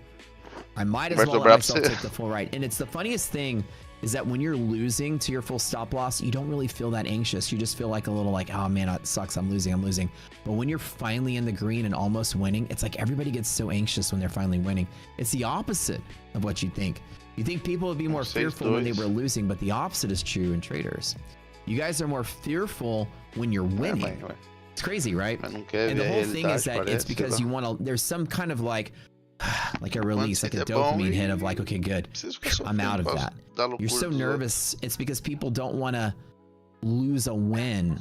I might as well let myself take the full right. And it's the funniest thing is that when you're losing to your full stop loss, you don't really feel that anxious. You just feel like a little like, oh man, it sucks. I'm losing. But when you're finally in the green and almost winning, it's like everybody gets so anxious when they're finally winning. It's the opposite of what you think. You think people would be more fearful when they were losing, but the opposite is true in traders. You guys are more fearful when you're winning. It's crazy, right? And the whole thing is that it's because you want to, there's some kind of like a release, like a dopamine hit of like, okay, good, I'm out of that. You're so nervous. It's because people don't want to lose a win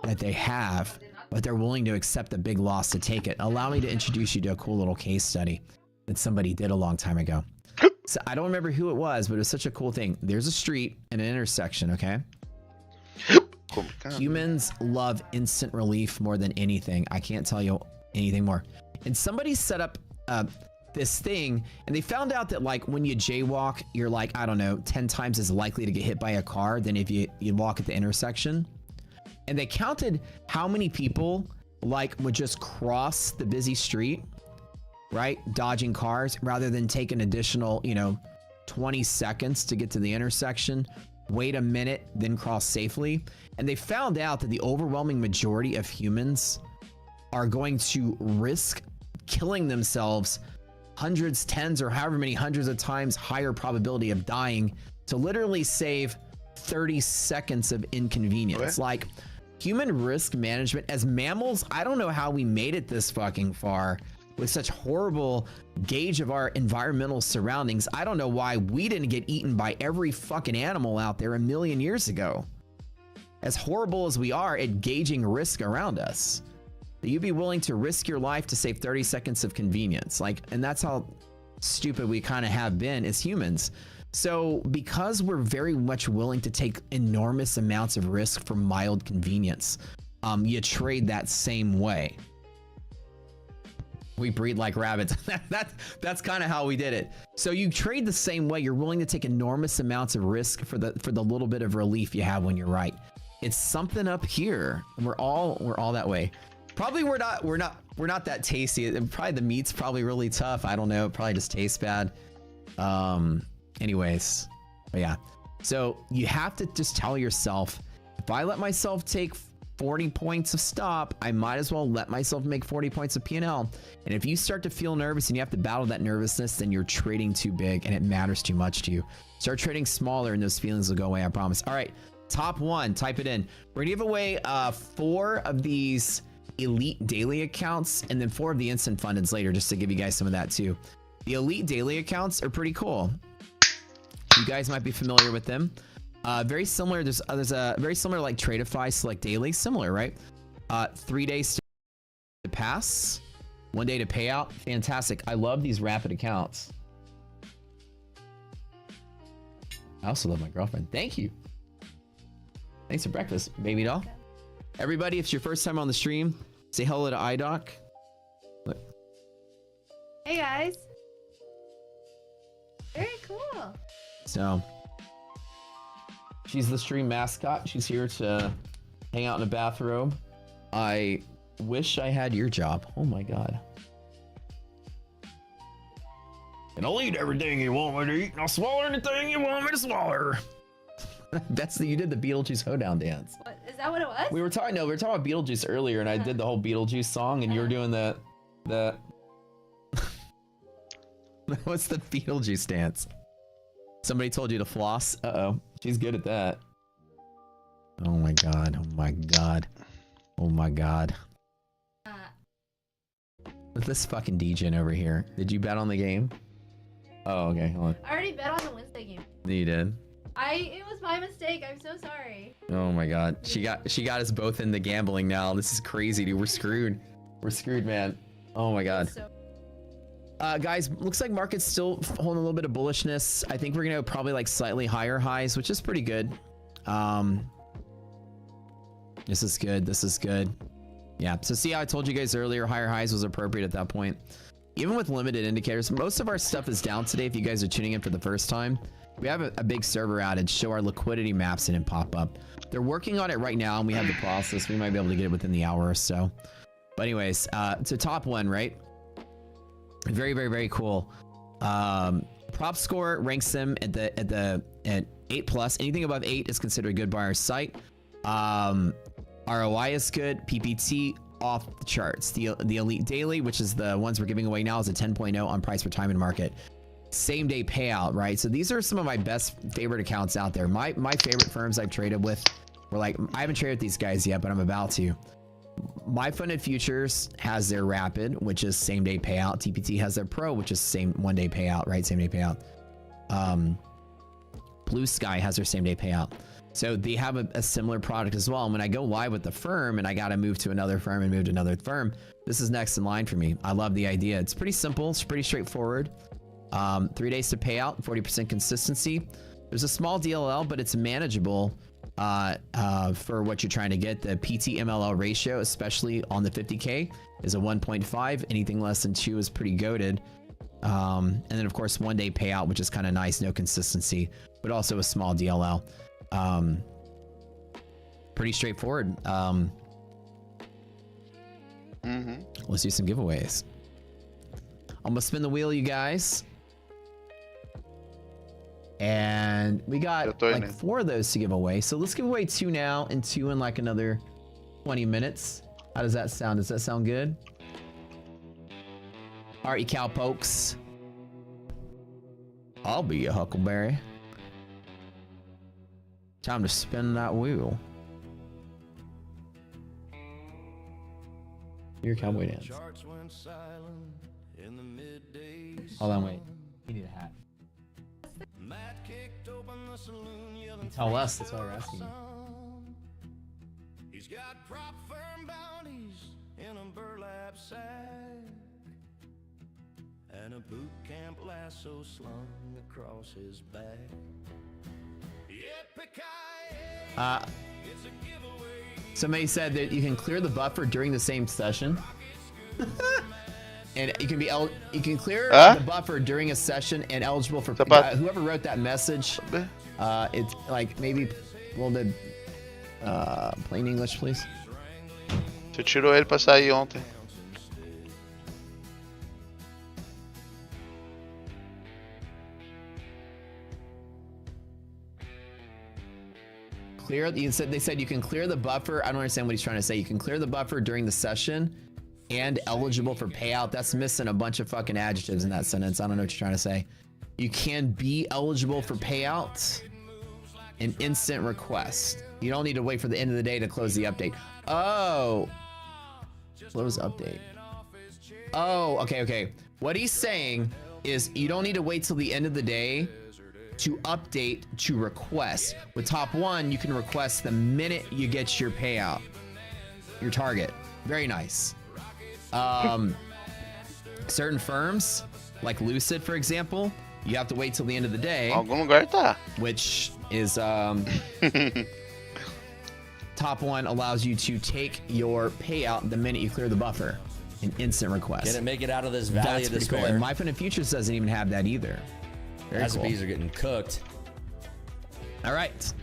that they have, but they're willing to accept a big loss to take it. Allow me to introduce you to a cool little case study that somebody did a long time ago. So I don't remember who it was, but it was such a cool thing. There's a street and an intersection, okay? Humans love instant relief more than anything. I can't tell you anything more. And somebody set up this thing, and they found out that like when you jaywalk, you're like, I don't know, 10 times as likely to get hit by a car than if you walk at the intersection. And they counted how many people like would just cross the busy street, right, dodging cars, rather than take an additional, 20 seconds to get to the intersection, wait a minute, then cross safely. And they found out that the overwhelming majority of humans are going to risk killing themselves hundreds, tens, or however many hundreds of times higher probability of dying to literally save 30 seconds of inconvenience. Like, human risk management as mammals, I don't know how we made it this fucking far with such horrible gauge of our environmental surroundings. I don't know why we didn't get eaten by every fucking animal out there a million years ago. As horrible as we are at gauging risk around us, you'd be willing to risk your life to save 30 seconds of convenience. And that's how stupid we kind of have been as humans. So because we're very much willing to take enormous amounts of risk for mild convenience, you trade that same way. We breed like rabbits. That's kind of how we did it. So you trade the same way. You're willing to take enormous amounts of risk for the little bit of relief you have when you're right. It's something up here. We're all that way. Probably we're not that tasty. Probably the meat's probably really tough. I don't know. It probably just tastes bad. Anyways, but yeah. So you have to just tell yourself, if I let myself take 40 points of stop, I might as well let myself make 40 points of P&L. And if you start to feel nervous and you have to battle that nervousness, then you're trading too big and it matters too much to you. Start trading smaller and those feelings will go away, I promise. All right, top one, type it in. We're gonna give away 4 of these elite daily accounts and then 4 of the instant fundeds later, just to give you guys some of that too. The elite daily accounts are pretty cool. You guys might be familiar with them. Very similar. There's a very similar like Tradeify Select Daily, similar, right? 3 days to pass, 1 day to pay out. Fantastic. I love these rapid accounts. I also love my girlfriend. Thank you. Thanks for breakfast, baby doll. Everybody, if it's your first time on the stream, say hello to iDoc. Look. Hey guys. Very cool. So she's the stream mascot. She's here to hang out in a bathrobe. I wish I had your job. Oh my god. And I'll eat everything you want me to eat, and I'll swallow anything you want me to swallow. You did the Beetlejuice hoedown dance. What, is that what it was? We were talking about Beetlejuice earlier, and I did the whole Beetlejuice song, and you were doing the what's the Beetlejuice dance? Somebody told you to floss. Uh-oh. She's good at that. Oh my god. Oh my god. Oh my god. This fucking DJ over here. Did you bet on the game? Oh, okay. Hold on. I already bet on the Wednesday game. You did? It was my mistake. I'm so sorry. Oh my god. She got us both into gambling now. This is crazy, dude. We're screwed. We're screwed, man. Oh my god. Guys, looks like market's still holding a little bit of bullishness. I think we're gonna go probably like slightly higher highs, which is pretty good. This is good. This is good. Yeah. So see how I told you guys earlier, higher highs was appropriate at that point. Even with limited indicators, most of our stuff is down today. If you guys are tuning in for the first time, we have a big server outage, so our liquidity maps didn't pop up. They're working on it right now, and we have the process. We might be able to get it within the hour or so. But anyways, to top one, right? Very, very, very cool. Prop score ranks them at 8+. Anything above 8 is considered a good buyer site. ROI is good. PPT off the charts. The elite daily, which is the ones we're giving away now, is a 10.0 on price per time in market. Same day payout, right? So these are some of my best favorite accounts out there. My favorite firms I've traded with were like, I haven't traded with these guys yet, but I'm about to. My Funded Futures has their rapid, which is same day payout. TPT has their pro, which is same 1 day payout, right? Same day payout. Blue Sky has their same day payout. So they have a similar product as well. And when I go live with the firm and I got to move to another firm and move to another firm, this is next in line for me. I love the idea. It's pretty simple. It's pretty straightforward. 3 days to pay out, 40% consistency. There's a small DLL, but it's manageable for what you're trying to get. The PT MLL ratio, especially on the 50K, is a 1.5. Anything less than 2 is pretty goated. And then of course 1 day payout, which is kind of nice, no consistency, but also a small DLL. Pretty straightforward. Let's do some giveaways. I'm gonna spin the wheel, you guys. And we got like 4 of those to give away. So let's give away 2 now and 2 in like another 20 minutes. How does that sound? Does that sound good? All right, you cowpokes. I'll be a huckleberry. Time to spin that wheel. Your cowboy dance. Hold on, wait. You need a hat. Tell us, that's why we're asking you. He's got prop firm bounties in a burlap sack and a boot camp lasso slung across his back. Somebody said that you can clear the buffer during the same session. And you can clear the buffer during a session and eligible for whoever wrote that message. It's like maybe a little bit plain English, please. Você tirou ele pra sair ontem. They said you can clear the buffer. I don't understand what he's trying to say. You can clear the buffer during the session and eligible for payout. That's missing a bunch of fucking adjectives in that sentence. I don't know what you're trying to say. You can be eligible for payout and instant request. You don't need to wait for the end of the day to close the update. Oh, close update. Oh, okay. What he's saying is you don't need to wait till the end of the day to update to request. With top 1, you can request the minute you get your payout, your target. Very nice. Certain firms, like Lucid, for example, you have to wait till the end of the day. Which is top 1 allows you to take your payout the minute you clear the buffer. An instant request. Can it make it out of this valley of despair? Cool. And My Funded Futures doesn't even have that either. Very cool. SPs are getting cooked. All right.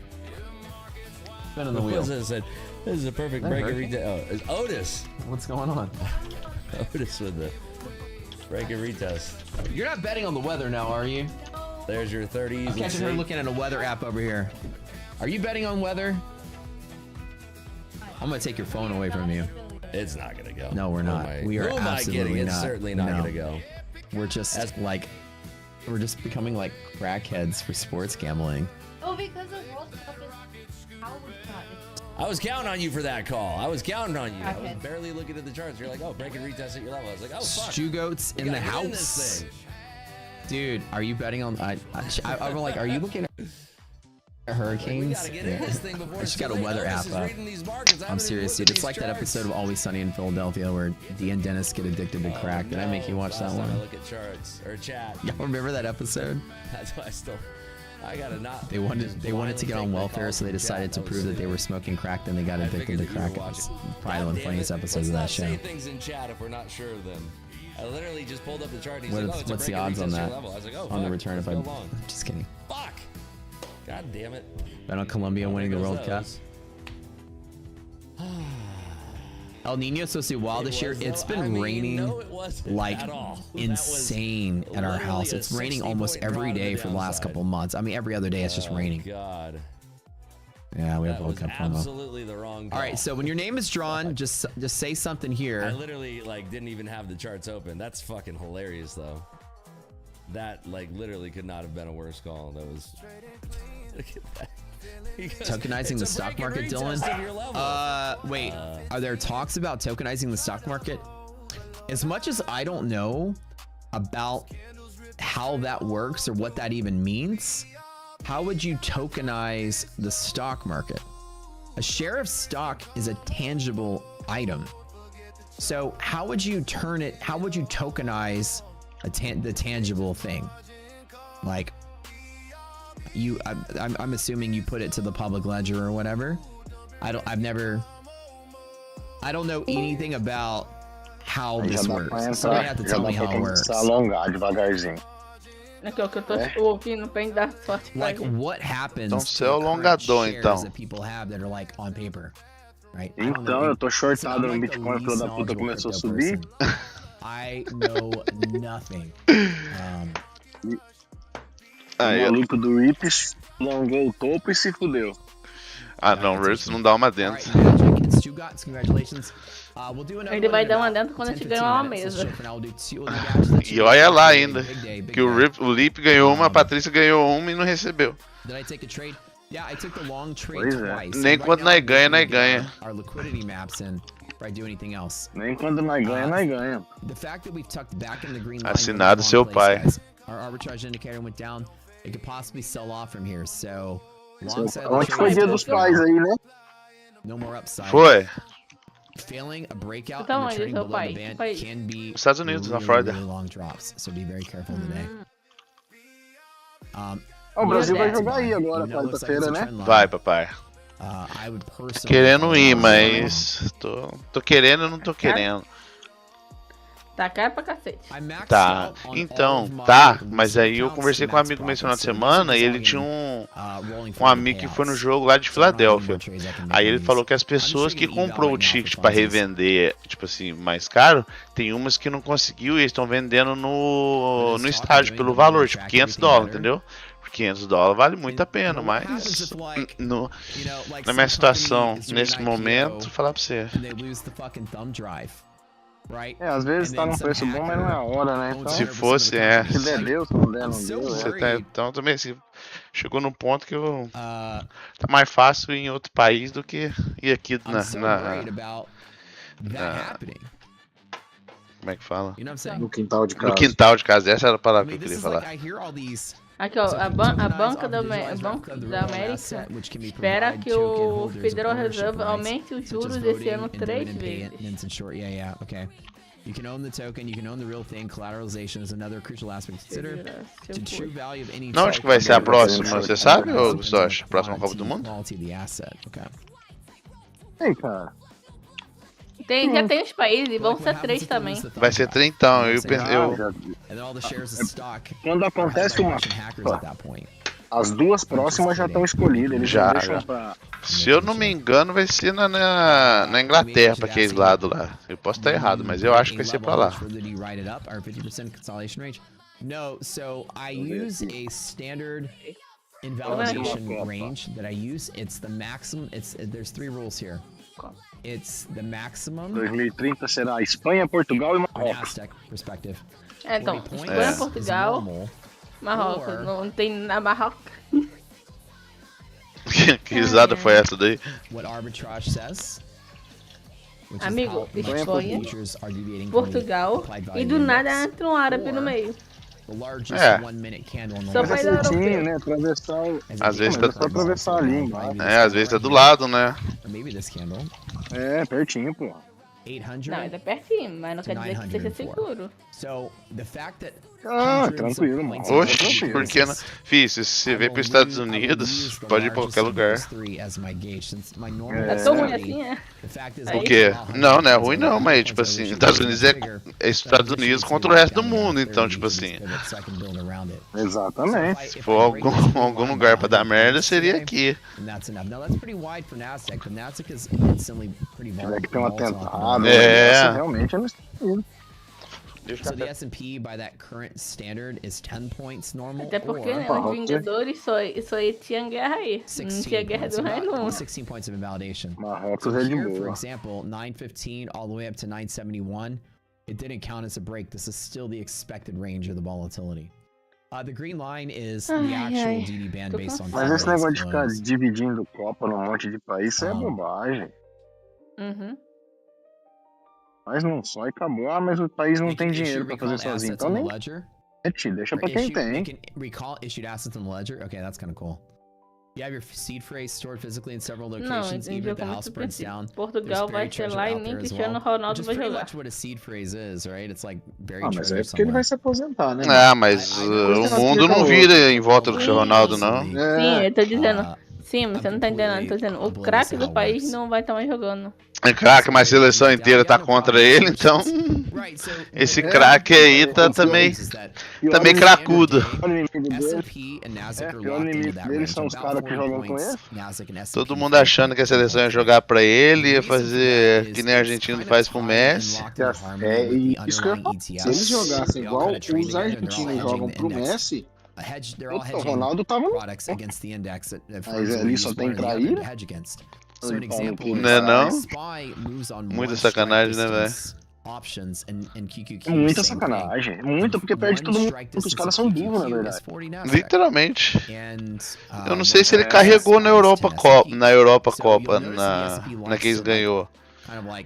Spinning the wheel. Said, this is a perfect break and retest. Oh, it's Otis. What's going on? Otis with the break and retest. You're not betting on the weather now, are you? There's your 30s. I'm catching her looking at a weather app over here. Are you betting on weather? I'm gonna take your phone away from you. It's not gonna go. No, we're not. We are absolutely not. It's certainly not gonna go. We're just we're just becoming like crackheads for sports gambling. Oh, because the World Cup is how we got it. I was counting on you for that call. I was counting on you. I was barely looking at the charts. You're like, oh, break and retest at your level. I was like, oh, fuck. Stew goats in the house. Dude, are you betting on? I'm like, are you looking at hurricanes? We gotta get in this thing before I just got a weather app up. I'm serious, dude. It's like that episode of Always Sunny in Philadelphia where Dee and Dennis get addicted to crack. Did I make you watch that one? I look at charts or chat. Y'all remember that episode? That's why I gotta not. They wanted to get on welfare, so they decided to prove that they were smoking crack. Then they got addicted to crack. It's probably one of the funniest episodes of that show. Say things in chat if we're not sure of them. I literally just pulled up the chart. And he's like, oh, what's the odds on that? I was like, oh, on the return if I'm just kidding. Fuck. God damn it. Bet on Colombia winning the World Cup. El Nino's supposed to be wild this year. It's been raining like insane at our house. It's raining almost every day for the last couple of months. I mean, every other day it's just raining. God. Yeah, we have World Cup promo. Absolutely the wrong call. All right, so when your name is drawn, just say something here. I literally didn't even have the charts open. That's fucking hilarious though. That literally could not have been a worse call. That was. Look at that. Tokenizing the stock market, Dylan? Wait, are there talks about tokenizing the stock market? As much as I don't know about how that works or what that even means, how would you tokenize the stock market? A share of stock is a tangible item. So how would you tokenize the tangible thing? Like, I'm assuming you put it to the public ledger or whatever. I don't know anything about how this works. So you have to tell me how it works. Like, what happens Então você é o alongador, então. that people have that are like on paper, right? Então, eu tô shortado no Bitcoin, filho da puta começou a subir. I know nothing. O maluco do Rips alongou o topo e se fudeu. Ah, não, Rips não dá uma dentro. Ele vai dar uma dentro quando a gente ganhar uma mesa. E olha lá ainda, que o Lip ganhou uma, a Patrícia ganhou uma e não recebeu. Nem quando nós ganha, nós ganha. Nem quando nós ganha, nós ganha. Assinado SeuPaaai. It could possibly sell off from here, so Ontem foi dia dos pais aí, né? No more upside. Foi. Failing a breakout Então, and the trading onde below seu the band pai? can be Estados Unidos, na really, Flórida. really long drops, so be very careful today. O Brasil vai jogar aí agora, quarta-feira, né? Vai, papai. I would personally Querendo ir, mas tô querendo e não tô querendo. Tá caro pra cacete. Tá, então, tá, mas aí eu conversei com um amigo meu esse final de semana e ele tinha um amigo que foi no jogo lá de Filadélfia. Aí ele falou que as pessoas que comprou o ticket pra revender, tipo assim, mais caro, tem umas que não conseguiu e eles estão vendendo no estádio pelo valor, tipo $500, entendeu? Por $500 vale muito a pena, mas na minha situação, nesse momento, vou falar pra você. Às vezes tá num preço bom, mas não é a hora, né? Então, se fosse, se der, deu, se não der, não deu. Você tá, então também assim, chegou num ponto que tá mais fácil ir em outro país do que ir aqui como é que fala? No quintal de casa. No quintal de casa, essa era a palavra que eu queria falar. Aqui, ó, a Banco da América espera que o Federal Reserve aumente os juros esse ano 3 vezes. You can own the token, you can own the real thing. Collateralization is another crucial aspect to consider. To true value of any Não, acho que vai ser a próxima, você sabe, ou Gustavo? Próxima Copa do Mundo? Ei, cara. Já tem os países, vão ser 3 também. Vai ser 3 então, Quando acontece uma As duas próximas já estão escolhidas, eles já deixam pra... Se eu não me engano, vai ser na Inglaterra, pra aquele lado lá. Eu posso estar errado, mas eu acho que vai ser pra lá. No, so I use a standard invalidation range that I use. It's the maximum. There's 3 rules here. It's the maximum. 2030 será Espanha, Portugal e Marrocos. Aztec perspective. Então, Espanha, Portugal, Marrocos. Não tem na Marrocos. Que risada foi essa daí? What arbitrage says. Amigo, Espanha, Portugal e do nada entra um árabe no meio. Só Mas é certinho, né? Atravessar. Às vezes tá... só atravessar ali embaixo. às vezes tá do lado, né? É, pertinho, pô. Não, é pertinho, mas não quer dizer que seja seguro. Tranquilo, mano. Oxi, por que não? Fih, se você veio pros Estados Unidos, pode ir pra qualquer lugar. Tá tão ruim assim, é? O quê? Não, não é ruim não, mas tipo assim, Estados Unidos é Estados Unidos contra o resto do mundo, então tipo assim. Exatamente. Se for algum lugar pra dar merda, seria aqui. Tiver que ter um atentado, realmente é no Estados Unidos. So the S&P by that current standard is 10 points normal. Até porque, né, os Vingadores só tinha guerra aí. Não tinha guerra do reino. 16 points of invalidation. Marrocos é de For boa. example, 915 all the way up to 971. It didn't count as a break. This is still the expected range of the volatility. The green line is the actual DD band based on. Mas esse negócio de ficar dividindo Copa num monte de país, isso é bobagem. Uhum. Mas não só e acabou. Ah, mas o país não tem dinheiro pra fazer sozinho. Então nem deixa pra quem tem. Recall issued assets in the ledger. Okay, that's kind of cool. You have your seed phrase stored physically in several locations, even if the house burns down. Portugal vai ser lá e nem Cristiano Ronaldo vai jogar. What a seed phrase is, right? It's like buried Mas treasure é porque ele vai se aposentar, né? Ah, mas o mundo não vira em volta do Cristiano Ronaldo, não. Sim, eu tô dizendo. Sim, mas você não tá entendendo. Eu tô dizendo, o craque do país não vai estar mais jogando. É craque, mas a seleção inteira tá contra ele, então esse craque aí tá também cracudo. O inimigo deles são os caras que jogam com ele. Todo mundo achando que a seleção ia jogar pra ele, ia fazer que nem a Argentina faz pro Messi. É isso que eu ia falar. Se eles jogassem igual os argentinos jogam pro Messi, O Ronaldo tava no... Mas ali só tem traíra. Não é não? Muita sacanagem, né, velho? Muita sacanagem. Muito, porque perde todo mundo. Os caras são burros, na verdade. Literalmente. Eu não sei se ele carregou na Europa Copa, na que eles ganhou.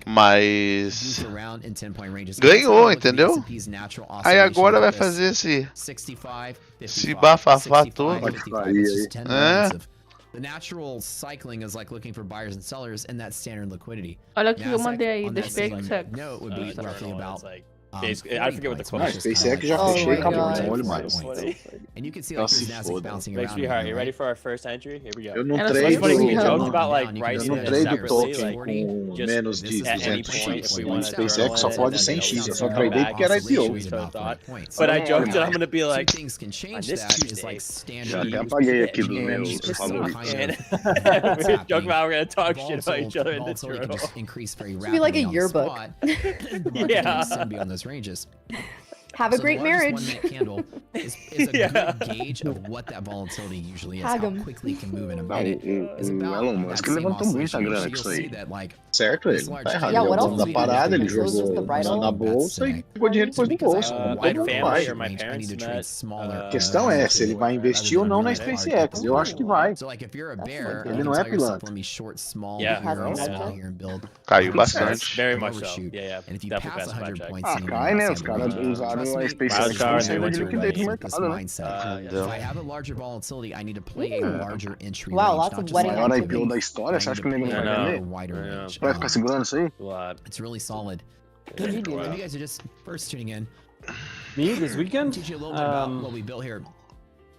Mas ganhou, entendeu? Aí agora vai fazer esse bafafá todo. The natural cycling is like looking for buyers and sellers in that standard liquidity. Olha o que eu mandei aí da SpaceX. No, it would be roughly about I forget what the quote is. SpaceX já fechei, acabou, não olho mais. And you can see like there's Nasdaq bouncing Make around. sure you ready for our first entry? Here we go. Eu não Era trade só funny, we joked about like eu writing não it trade separately, token like com just menos de at any 200x. point if we O wanna SpaceX só throw pode it, 100x. Eu só come tradei back, porque era IPO. But I joked that I'm gonna be like, Two things can change on this that is Tuesday, like Já standard. até apaguei aqui dos And meus just favoritos. and we were joking about we're gonna talk shit about each other in this Volatility room. can just increase very Should be like a rapidly on the yearbook. spot. The market Yeah. can be on those ranges. Have a So great the largest marriage. one-minute candle is a Yeah. good gauge of what that volatility usually is. Tag How 'em. quickly it can move in a Não, minute. Is o about Elon that Musk same levantou muita oscillation. grana So com isso you'll see aí. that, like, Certo, ele não tá errado. Yeah, Ele é what o dono else da do parada, ele you do? Closes jogou the bridle? na bolsa e pegou dinheiro depois do bolso. My Todo mundo family vai. or my parents met. A questão é se ele vai investir ou não na SpaceX. Eu acho que vai. So like if you're a bear, Ele you não can é tell yourself, pilantra. let me short small Yeah. here and Has small an here and build. Caiu bastante. Very and much so. overshoot. Yeah. And if you Definitely pass past 100 my points, Ah, then you cai, né? Os have caras to usaram trust a me, SpaceX Wildcard, como they sendo went de to liquidez de raise this mercado, né? mindset. Entendeu? If I have a larger volatility, I need to play a larger entry Wow, range, lots not of just wedding like Maior a IPO da história, você acha que o nego não vai Não, vender? a wider range. Vai ficar segurando isso aí? It's really solid. If you guys are just first tuning in, Me this weekend? teach you a little bit about what we built here.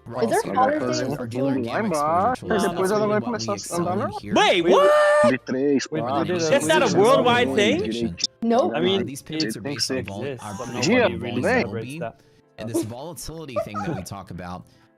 Is there Vai holidays? fazer um Our dealer fundo lá gamma embaixo, exposure e depois tools. ela vai What we começar a excel andar in normal. here. Wait, what? De 3, 4. That's not a worldwide thing? Nope. I mean, these pivots are it based thinks on it exists, our but pretty Yeah, nobody low really right. celebrates volatility. that. And this volatility thing that we talk about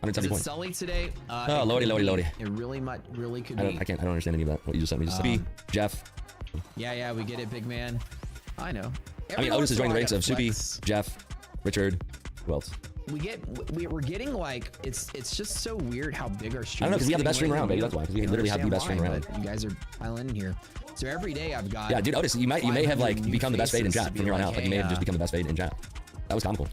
170 points. Sully today? Oh, loady. It really could be. I don't understand any of that. What you just sent me. Just B, Jeff. Yeah, we get it, big man. I know. I mean, Otis is joining the ranks of SeuPaaai, Jeff, Richard, who else? We're getting like it's just so weird how big our stream. I don't know, because we have the best stream around, baby. That's why. Because we literally have the best stream around. You guys are piling in here. So every day I've got. Yeah, dude, Otis, you may have like become the best fade in chat from here on out. Like you may have just become the best fade in chat. That was comical.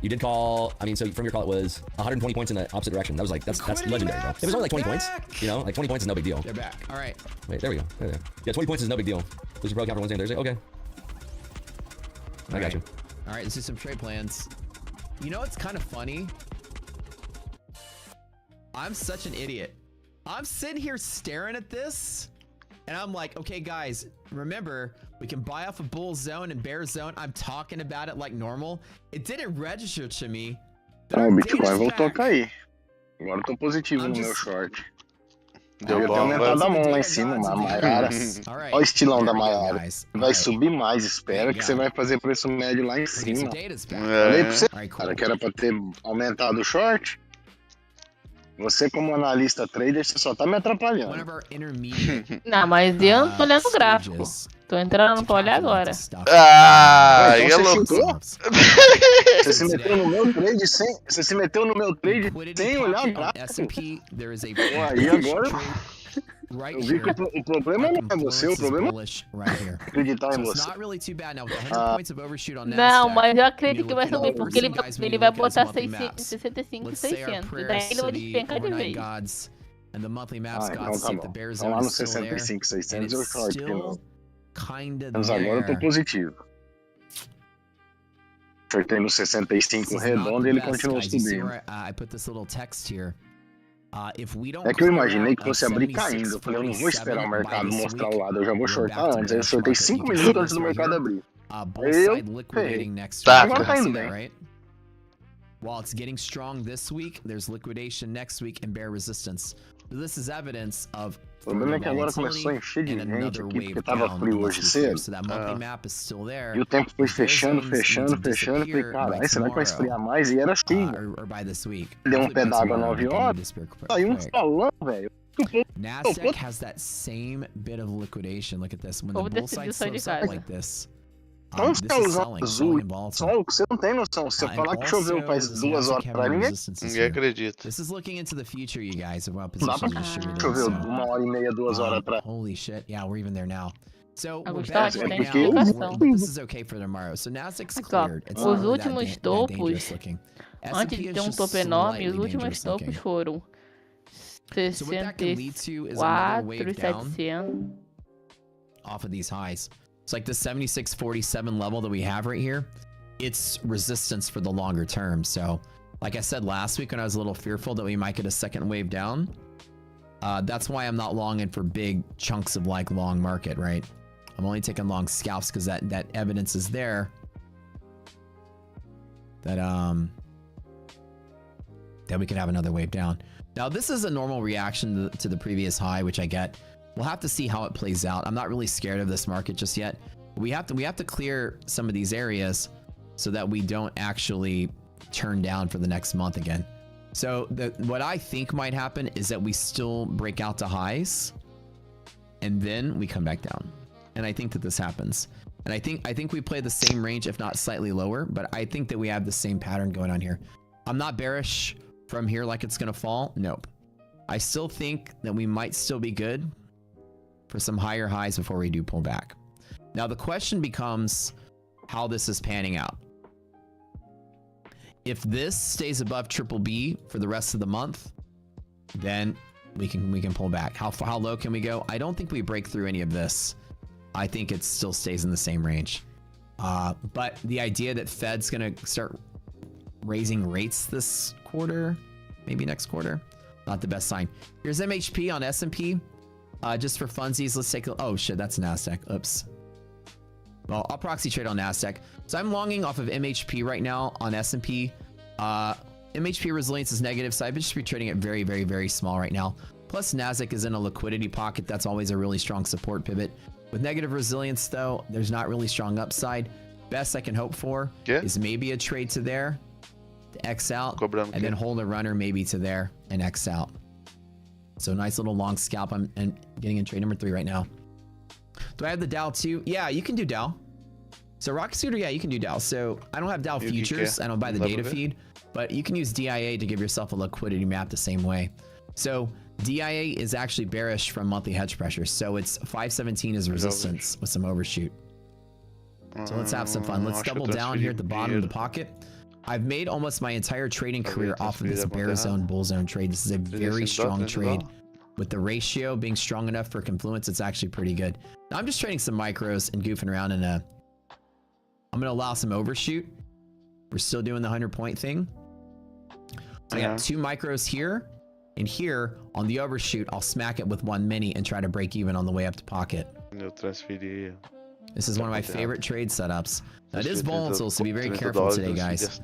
You did call. I mean, so from your call, it was 120 points in the opposite direction. That was like that's legendary, bro. It was only like 20 points. You know, like 20 points is no big deal. They're back. All right. Wait, there we go. There we go. Yeah, 20 points is no big deal. There's a pro counter Wednesday and Thursday. Okay. I got you. All right, let's do some trade plans. You know, it's kind of funny. I'm such an idiot. I'm sitting here staring at this, and I'm like, okay, guys, remember, we can buy off a bull zone and bear zone. I'm talking about it like normal. It didn't register to me. Não, o Bitcoin voltou a cair. Agora eu tô positivo no meu short. Deu Eu bom, tenho aumentado a velho. mão lá em cima, a Maiara. Olha o estilão da Maiara. Vai subir mais, espera que você vai fazer preço médio lá em cima. Falei pra você, cara, que era pra ter aumentado o short. Você, como analista trader, você só tá me atrapalhando. Não, mas eu não tô olhando o gráfico. Tô entrando pra olhar agora. Ah, então é você louco. chutou? Você se meteu no meu trade sem. Você se meteu no meu trade sem olhar o gráfico. Pô, aí agora. Eu vi que o problema não é você, o problema é acreditar em você. Não, mas eu acredito que vai subir, porque ele vai botar 65, 600. E daí ele vai despencar de vez. Ah, então tá bom. Então lá no 65, 600 eu short de novo. Mas agora eu tô positivo. Shortei no 65 redondo e ele continuou subindo. É que eu imaginei que fosse abrir caindo. Eu falei, eu não vou esperar o mercado mostrar o lado, eu já vou shortar antes. Aí eu shortei 5 minutos antes do mercado abrir. Aí eu ferrei. Agora tá indo bem. While it's getting strong this week, there's liquidation next week and bear resistance. This is evidence of O problema é que agora começou a encher de gente aqui, porque tava frio hoje cedo. E o tempo foi fechando. Falei, caralho, será que vai esfriar mais? E era assim. Deu um pé d'água 9 horas. Saiu um solão, velho. Nasdaq has that same bit of liquidation. Look at this. When the bull side slows up like this. Então você tá usando azul, sol, você não tem noção. Se você falar que choveu faz 2 horas pra ninguém acredita. This is looking into the future, you guys, of what dá pra choveu 1 hora e meia, 2 horas atrás. Holy shit, yeah, we're even there now. So we're back right now. explicação. This is okay for tomorrow. So Nasdaq's cleared. It's Os not últimos that topos, dangerous looking. antes de ter um topo enorme, os últimos topos foram 64, 700. Off of these highs. It's like the 76.47 level that we have right here. It's resistance for the longer term. So, like I said last week when I was a little fearful that we might get a second wave down, that's why I'm not longing for big chunks of like long market, right? I'm only taking long scalps because that evidence is there that we could have another wave down. Now, this is a normal reaction to the previous high, which I get. We'll have to see how it plays out. I'm not really scared of this market just yet. We have to clear some of these areas so that we don't actually turn down for the next month again. So what I think might happen is that we still break out to highs and then we come back down. And I think that this happens. And I think we play the same range, if not slightly lower, but I think that we have the same pattern going on here. I'm not bearish from here like it's going to fall. Nope. I still think that we might still be good for some higher highs before we do pull back. Now the question becomes how this is panning out. If this stays above BBB for the rest of the month, then we can pull back. How low can we go? I don't think we break through any of this. I think it still stays in the same range. But the idea that Fed's gonna start raising rates this quarter, maybe next quarter, not the best sign. Here's MHP on S&P. Just for funsies, let's take a... Oh, shit, that's NASDAQ. Oops. Well, I'll proxy trade on NASDAQ. So I'm longing off of MHP right now on S&P. MHP resilience is negative, so I've just been trading it very, very, very small right now. Plus, NASDAQ is in a liquidity pocket. That's always a really strong support pivot. With negative resilience, though, there's not really strong upside. Best I can hope for is maybe a trade to there, to X out, and then hold a runner maybe to there and X out. So nice little long scalp. I'm getting in trade number 3 right now. Do I have the Dow too? Yeah, you can do Dow. So Rocket Scooter, yeah, you can do DAO. So I don't have DAO futures. I don't buy the data feed, but you can use DIA to give yourself a liquidity map the same way. So DIA is actually bearish from monthly hedge pressure. So it's 517 is resistance with some overshoot. So let's have some fun. Let's double down here at the bottom of the pocket. I've made almost my entire trading career off of this bear zone, bull zone trade. This is a very strong trade. With the ratio being strong enough for confluence, it's actually pretty good. Now I'm just trading some micros and goofing around in a... I'm going to allow some overshoot. We're still doing the 100-point thing. So I got 2 micros here, and here on the overshoot, I'll smack it with 1 mini and try to break even on the way up to pocket. This is one of my favorite trade setups. Now, it is volatile, so be very careful today, guys.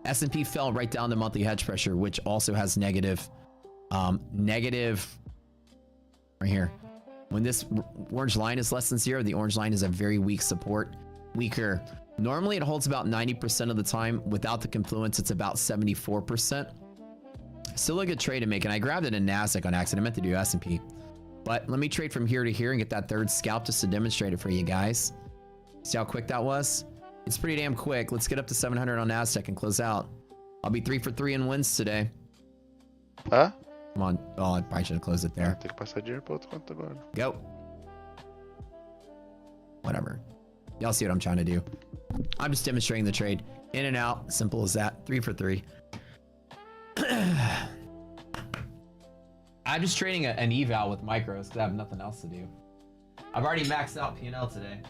S&P fell right down to monthly hedge pressure, which also has negative right here. When this orange line is less than 0, the orange line is a very weak support. Weaker. Normally, it holds about 90% of the time. Without the confluence, it's about 74%. Still a good trade to make, and I grabbed it in NASDAQ on accident. I meant to do S&P. But let me trade from here to here and get that third scalp just to demonstrate it for you guys. See how quick that was? It's pretty damn quick. Let's get up to 700 on NASDAQ and close out. I'll be 3 for 3 in wins today. Huh? Come on. Oh, I probably should have closed it there. Go. Whatever. Y'all see what I'm trying to do. I'm just demonstrating the trade. In and out. Simple as that. 3 for 3. I'm just trading an eval with micros because I have nothing else to do. I've already maxed out P&L today.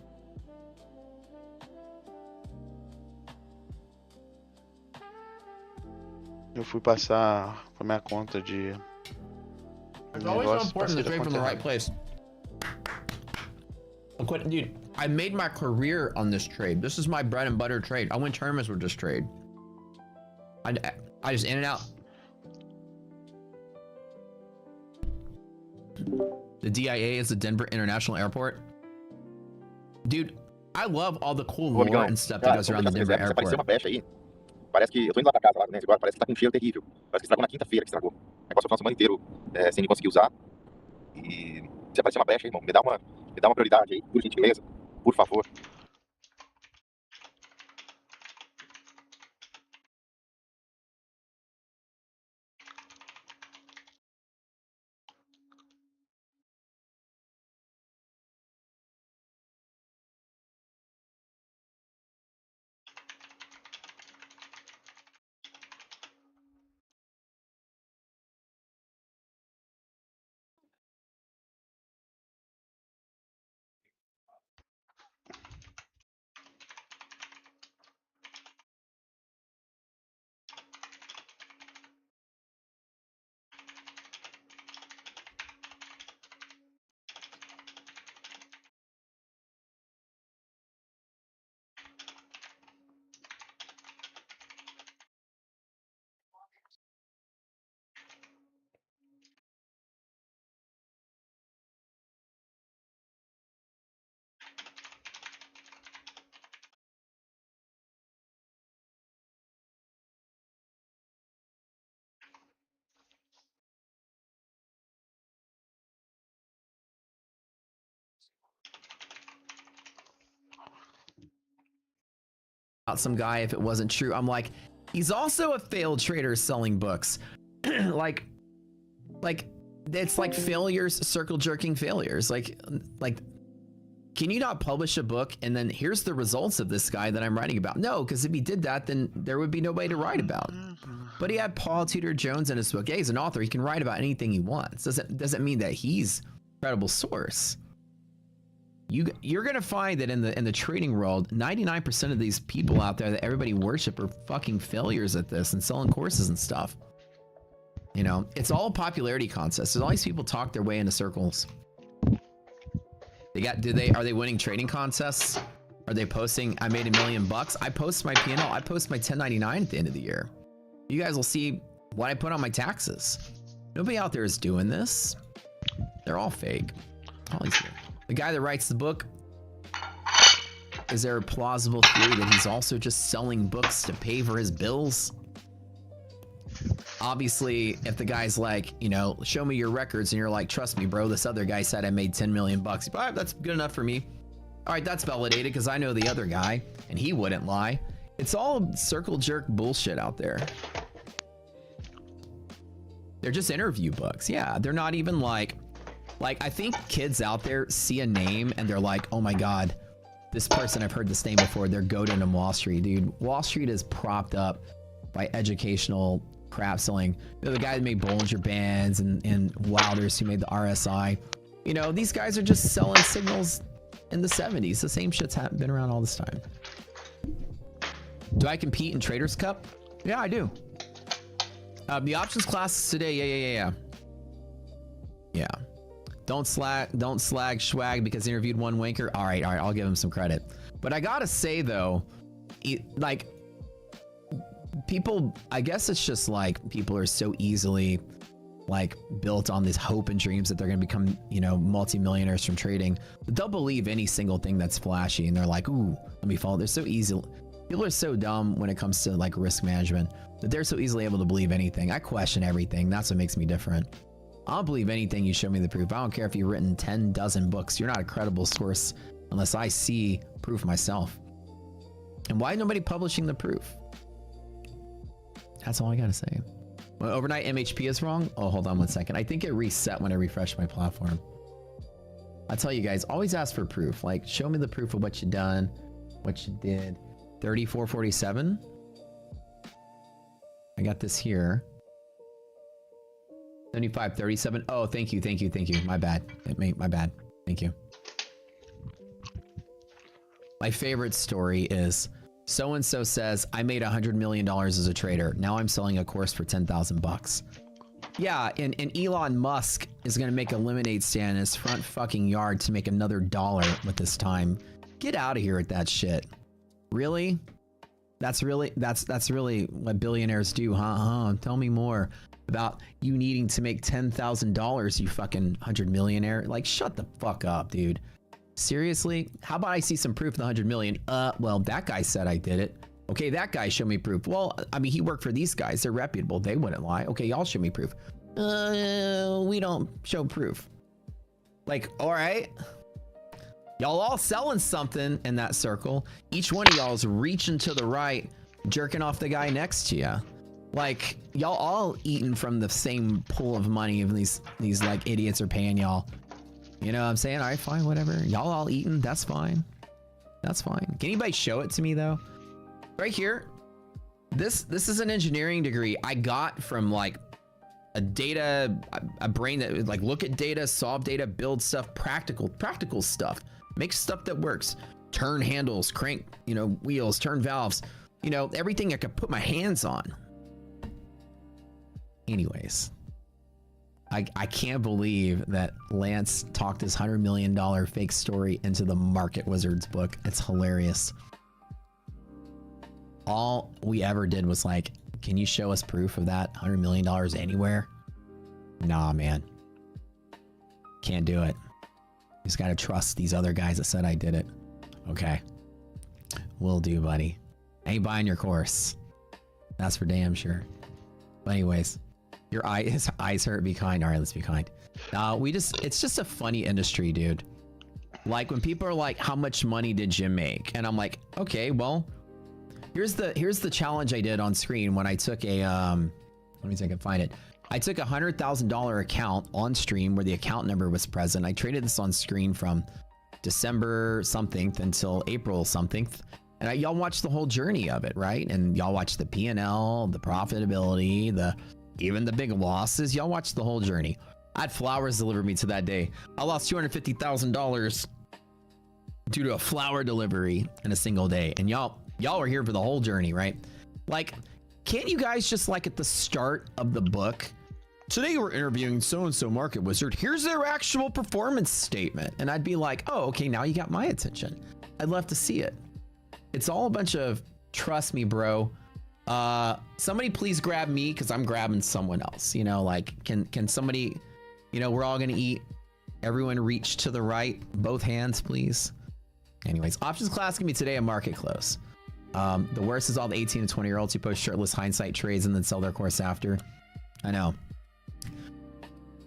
Eu fui passar pra minha conta de... It's always so important to trade from the right place. Dude, I made my career on this trade. This is my bread and butter trade. I win tournaments with this trade. I just in and out. The DIA is the Denver International Airport. Dude, I love all the cool lore and stuff that goes around the Denver Airport. Parece que eu tô indo lá pra casa, lá, né, agora parece que tá com um cheiro terrível. Parece que estragou na quinta-feira que estragou. Aí passou o final de semana inteiro sem conseguir usar. E se aparecer uma brecha, irmão, me dá uma prioridade aí, por gentileza, por favor. Some guy if it wasn't true. I'm like, he's also a failed trader selling books. like it's like failures, circle jerking failures. Like can you not publish a book and then here's the results of this guy that I'm writing about? No, because if he did that, then there would be nobody to write about. But he had Paul Tudor Jones in his book. Yeah, he's an author. He can write about anything he wants. Doesn't mean that he's a credible source. You're gonna find that in the trading world, 99% of these people out there that everybody worship are fucking failures at this and selling courses and stuff. You know, it's all a popularity contest. There's all these people talk their way into circles. Are they winning trading contests? Are they posting, I made $1 million? I post my P&L. I post my 1099 at the end of the year. You guys will see what I put on my taxes. Nobody out there is doing this. They're all fake. All these people. The guy that writes the book, is there a plausible theory that he's also just selling books to pay for his bills? Obviously, if the guy's like, you know, show me your records, and you're like, trust me, bro, this other guy said I made $10 million. That's good enough for me. All right, that's validated because I know the other guy and he wouldn't lie. It's all circle jerk bullshit out there. They're just interview books. Yeah, they're not even like I think kids out there see a name and they're like, oh my God, this person, I've heard this name before. They're goated in Wall Street, dude. Wall Street is propped up by educational crap selling. You know, the guy that made Bollinger Bands and Wilders who made the RSI. You know, these guys are just selling signals in the 70s. The same shit's been around all this time. Do I compete in Traders Cup? Yeah, I do. The options classes today. Yeah. Don't slag Schwag because he interviewed one wanker. All right, I'll give him some credit. But I gotta say though, like people, I guess it's just like people are so easily like built on this hope and dreams that they're gonna become, you know, multimillionaires from trading. But they'll believe any single thing that's flashy, and they're like, ooh, let me follow. They're so easy. People are so dumb when it comes to like risk management that they're so easily able to believe anything. I question everything. That's what makes me different. I'll believe anything you show me the proof. I don't care if you've written 10 dozen books. You're not a credible source unless I see proof myself. And why nobody publishing the proof? That's all I gotta say. Well, overnight MHP is wrong. Oh, hold on one second. I think it reset when I refreshed my platform. I tell you guys, always ask for proof. Like, show me the proof of what you done, what you did. 3447. I got this here. 7537. Oh, thank you. My bad. My bad. Thank you. My favorite story is so-and-so says, I made $100 million as a trader. Now I'm selling a course for 10,000 bucks. Yeah, and Elon Musk is going to make a lemonade stand in his front fucking yard to make another $1 with this time. Get out of here with that shit. Really? That's really what billionaires do, huh? Tell me more about you needing to make $10,000, you fucking 100 millionaire. Like, shut the fuck up, dude. Seriously? How about I see some proof of the 100 million? Well, that guy said I did it. Okay, that guy show me proof. Well, I mean, he worked for these guys. They're reputable. They wouldn't lie. Okay, y'all show me proof. We don't show proof. Like, all right. Y'all all selling something in that circle. Each one of y'all is reaching to the right, jerking off the guy next to you. Like, y'all all eating from the same pool of money of these like idiots are paying y'all. You know what I'm saying? All right, fine, whatever. Y'all all eating, that's fine. That's fine. Can anybody show it to me though? Right here. This is an engineering degree I got from like a brain that would like look at data, solve data, build stuff, practical stuff. Make stuff that works. Turn handles, crank, you know, wheels, turn valves, you know, everything I could put my hands on. Anyways, I can't believe that Lance talked his $100 million fake story into the Market Wizards book. It's hilarious. All we ever did was like, can you show us proof of that $100 million anywhere? Nah, man. Can't do it. You just gotta trust these other guys that said I did it. Okay. Will do, buddy. I ain't buying your course. That's for damn sure. But anyways, his eyes hurt. Be kind. All right, let's be kind. It's just a funny industry, dude. Like when people are like, how much money did you make? And I'm like, okay, well, here's the challenge I did on screen when I took a, let me see if I can find it. I took a $100,000 account on stream where the account number was present. I traded this on screen from December something until April something. And y'all watched the whole journey of it, right? And y'all watched the P&L, the profitability, even the big losses. Y'all watched the whole journey. I had flowers delivered me to that day. I lost $250,000 due to a flower delivery in a single day. And y'all are here for the whole journey, right? Like, can't you guys just like at the start of the book, today we're interviewing so-and-so Market Wizard. Here's their actual performance statement. And I'd be like, oh, okay, now you got my attention. I'd love to see it. It's all a bunch of, trust me, bro. Somebody please grab me because I'm grabbing someone else. You know, like, can somebody, you know, we're all going to eat. Everyone reach to the right. Both hands, please. Anyways, options class can be today at market close. The worst is all the 18 to 20-year-olds who post shirtless hindsight trades and then sell their course after. I know.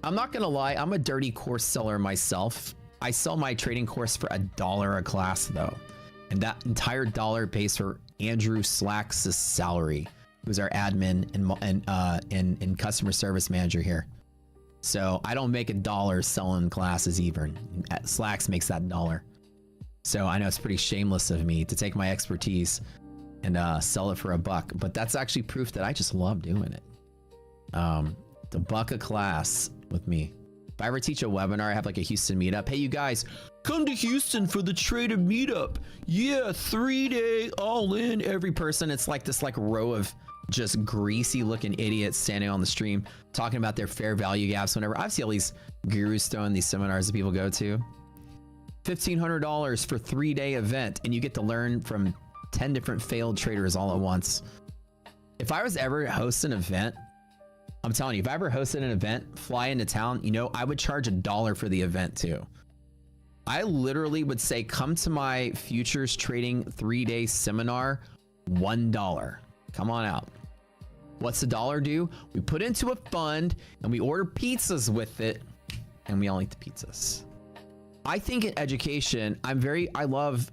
I'm not going to lie. I'm a dirty course seller myself. I sell my trading course for $1 a class though. And that entire dollar pays for Andrew Slack's salary, who's our admin and customer service manager here. So I don't make $1 selling classes even. Slacks makes that $1. So I know it's pretty shameless of me to take my expertise and sell it for $1, but that's actually proof that I just love doing it. The $1 a class with me. If I ever teach a webinar, I have like a Houston meetup. Hey, you guys, come to Houston for the trader meetup. Yeah, 3-day all in. Every person, it's like this row of just greasy looking idiots standing on the stream talking about their fair value gaps. Whenever I see all these gurus throwing these seminars that people go to, $1,500 for 3-day event, and you get to learn from 10 different failed traders all at once. If I was ever to host an event, I'm telling you, if I ever hosted an event, fly into town, you know, I would charge $1 for the event too. I literally would say, come to my futures trading 3-day seminar, $1. Come on out. What's the $1 do? We put into a fund and we order pizzas with it, and we all eat the pizzas. I think in education, I love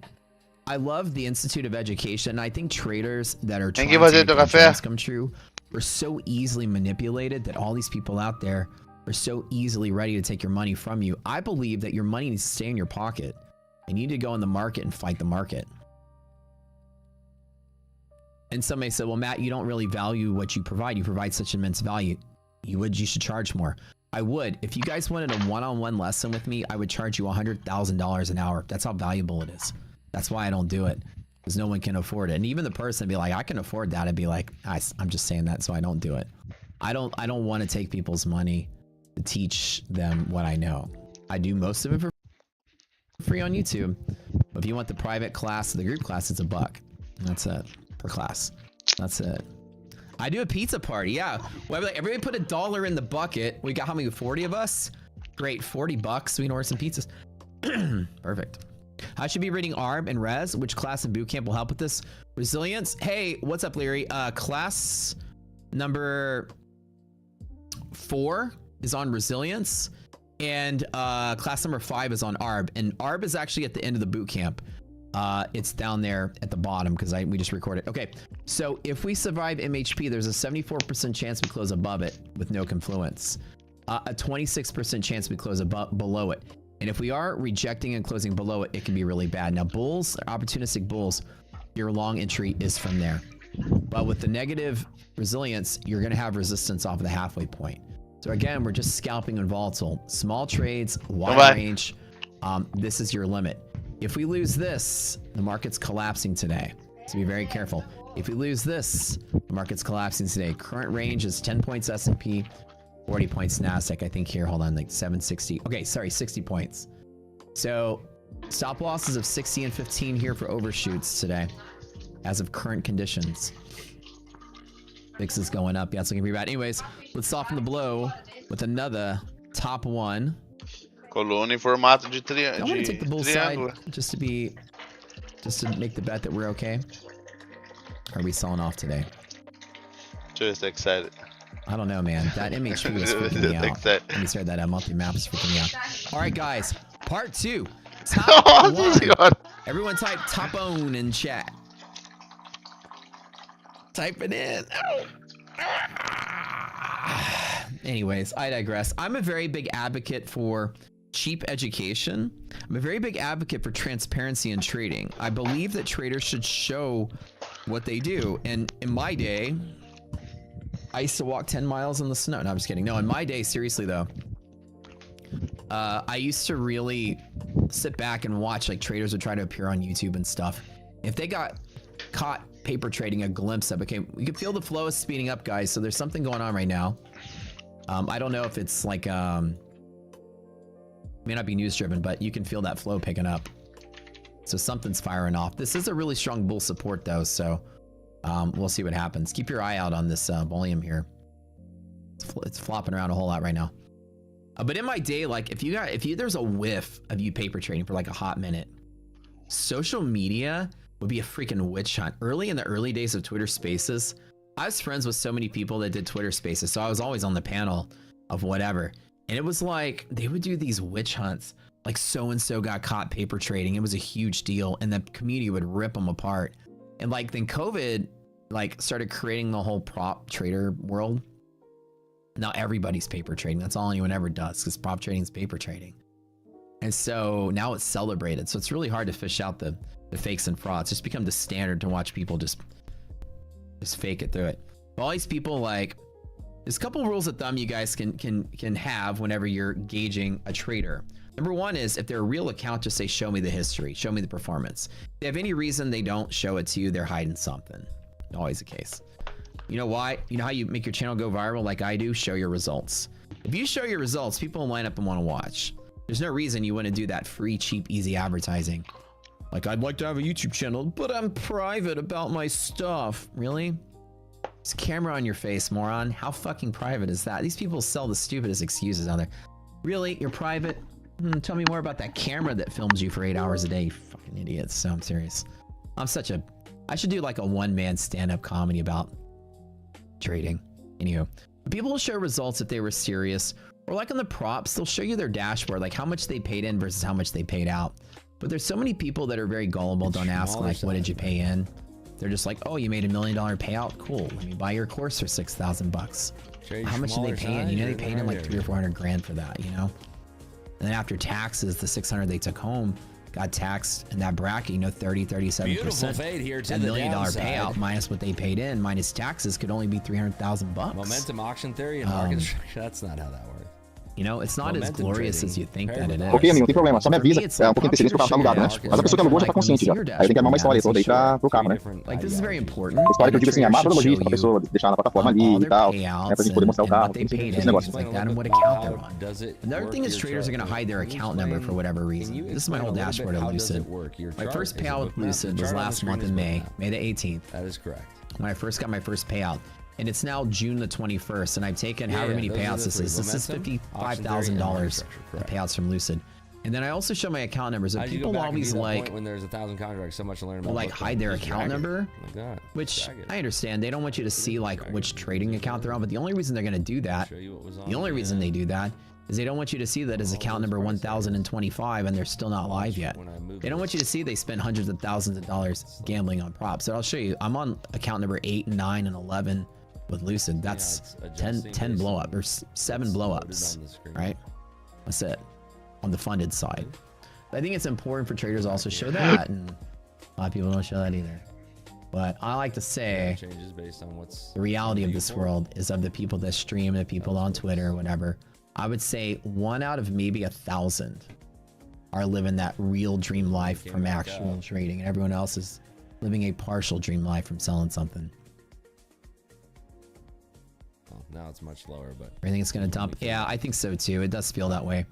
the Institute of Education. I think traders that are trying to make their dreams come true are so easily manipulated that all these people out there are so easily ready to take your money from you. I believe that your money needs to stay in your pocket and you need to go in the market and fight the market. And somebody said, well, Matt, you don't really value what you provide. You provide such immense value. You should charge more. I would. If you guys wanted a one-on-one lesson with me, I would charge you $100,000 an hour. That's how valuable it is. That's why I don't do it, because no one can afford it. And even the person would be like, I can afford that. I'd be like, I'm just saying that, so I don't do it. I don't want to take people's money to teach them what I know. I do most of it for free on YouTube. But if you want the private class, the group class, it's $1. That's it per class. That's it. I do a pizza party. Yeah. Well, everybody put $1 in the bucket. We got how many? 40 of us? Great. $40. We can order some pizzas. Perfect. I should be reading ARB and Res. Which class in bootcamp will help with this? Resilience. Hey, what's up, Larry? Class number 4 is on resilience, and class number 5 is on ARB. And ARB is actually at the end of the bootcamp. It's down there at the bottom because we just recorded. Okay, so if we survive MHP, there's a 74% chance we close above it with no confluence. A 26% chance we close below it. And if we are rejecting and closing below it, it can be really bad. Now, bulls, opportunistic bulls, your long entry is from there. But with the negative resilience, you're going to have resistance off of the halfway point. So again, we're just scalping on volatile. Small trades, wide range. This is your limit. If we lose this, the market's collapsing today. So be very careful. If we lose this, the market's collapsing today. Current range is 10 points S&P, 40 points NASDAQ. I think here, hold on, like 760. Okay, sorry, 60 points. So stop losses of 60 and 15 here for overshoots today, as of current conditions. VIX is going up. Yeah, it's looking pretty bad. Anyways, let's soften the blow with another top one. Coluna em formato de I want to take the bull side just to make the bet that we're okay. Are we selling off today? Just excited. I don't know, man. That MHP was freaking me out. Let me start that multi-map is freaking me out. All right, guys. Part 2. Top one. Everyone type top own in chat. Type it in. Anyways, I digress. I'm a very big advocate for cheap education. I'm a very big advocate for transparency in trading. I believe that traders should show what they do. And in my day, I used to walk 10 miles in the snow. No, I'm just kidding. No, in my day, seriously though, I used to really sit back and watch, like, traders would try to appear on YouTube and stuff. If they got caught paper trading a glimpse of it, we could feel the flow is speeding up, guys. So there's something going on right now. I don't know if it's like, may not be news driven, but you can feel that flow picking up. So something's firing off. This is a really strong bull support though. So we'll see what happens. Keep your eye out on this volume here. It's flopping around a whole lot right now. But in my day, like if there's a whiff of you paper trading for like a hot minute, social media would be a freaking witch hunt. Early in the early days of Twitter Spaces, I was friends with so many people that did Twitter Spaces, so I was always on the panel of whatever. And it was like they would do these witch hunts like so-and-so got caught paper trading. It was a huge deal, and the community would rip them apart. And like then COVID like started creating the whole prop trader world. Now everybody's paper trading. That's all anyone ever does, because prop trading is paper trading. And so now it's celebrated. So it's really hard to fish out the fakes and frauds. It's just become the standard to watch people just fake it through it. But all these people, like, there's a couple rules of thumb you guys can have whenever you're gauging a trader. Number one is, if they're a real account, just say, show me the history, show me the performance. If they have any reason they don't show it to you, they're hiding something. Always the case. You know why? You know how you make your channel go viral like I do? Show your results. If you show your results, people will line up and want to watch. There's no reason you wouldn't do that free, cheap, easy advertising. Like, I'd like to have a YouTube channel, but I'm private about my stuff. Really? There's a camera on your face, moron. How fucking private is that? These people sell the stupidest excuses out there. Really? You're private? Tell me more about that camera that films you for 8 hours a day, you fucking idiots. So I'm serious. I should do like a one-man stand-up comedy about trading. Anywho, people will show results if they were serious. Or like on the props, they'll show you their dashboard, like how much they paid in versus how much they paid out. But there's so many people that are very gullible, don't ask like, what did you pay in? They're just like, oh, you made $1 million payout? Cool, let me buy your course for 6,000 bucks. How much did they pay in? You know, they paid in like 300 or 400 grand for that, you know? And then after taxes, the 600 they took home got taxed in that bracket, you know, 37%. Fade here to $1 the million downside. payout minus what they paid in minus taxes could only be 300,000 bucks. Momentum auction theory and market structure. That's not how that works. You know, it's not as glorious as you think that it is. Ok, amigo, não tem problema. Só me avisa. É um pouquinho de antecedência pro carro tá alugado, né? Mas a pessoa que alugou já tá consciente já. Aí tem que armar uma história toda aí pro carro, né? Like, this is very important. História que eu digo assim, armar toda a logística pra pessoa deixar na plataforma ali e tal, né? Pra gente poder mostrar o carro. Esse negócio. Like that and what account they're on. Another thing is traders are going to hide their account number for whatever reason. This is my whole dashboard at Lucid. My first payout with Lucid was last month in May the 18th. That is correct. When I first got my first payout. And it's now June the 21st, and I've taken however many payouts this is. This is $55,000 payouts from Lucid. And then I also show my account numbers. And people always like, when there's 1,000 contracts, so much to learn about. Like hide their account number, which I understand. They don't want you to see like which trading account they're on, but the only reason they're going to do that, the only reason they do that is they don't want you to see that as account number 1025 and they're still not live yet. They don't want you to see they spend hundreds of thousands of dollars gambling on props. So I'll show you. I'm on account number 8, 9, and 11 with Lucid. That's 10 blow up or 7 blow ups, right? That's it on the funded side. But I think it's important for traders to also show that, and a lot of people don't show that either. But I like to say the reality of this world is of the people that stream, the people on Twitter or whatever. I would say 1 out of maybe 1,000 are living that real dream life from actual trading, and everyone else is living a partial dream life from selling something. Now it's much lower, but I think it's gonna dump. Yeah, I think so too. It does feel that way.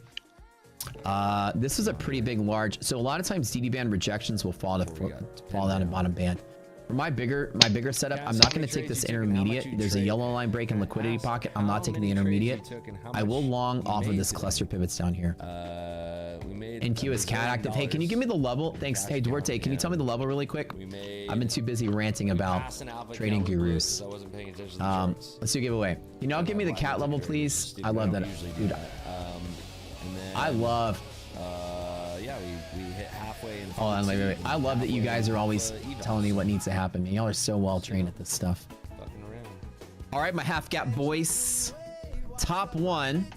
This is a pretty big, large. So a lot of times DD band rejections will fall down to bottom band. For my bigger setup, I'm not going to take this intermediate. There's a yellow line break and liquidity pocket. I'm not taking the intermediate. I will long off of this cluster pivots down here. NQ is cat active. Hey, can you give me the level? Thanks. Hey, Duarte, can you tell me the level really quick? I've been too busy ranting about trading gurus. Let's do a giveaway. You know, give me the cat level, please. I love that. Dude, I love... yeah, we hit halfway in. Hold on, wait. I love that you guys are always telling me what needs to happen. Y'all are so well trained at this stuff. All right, my half gap boys. Top 1.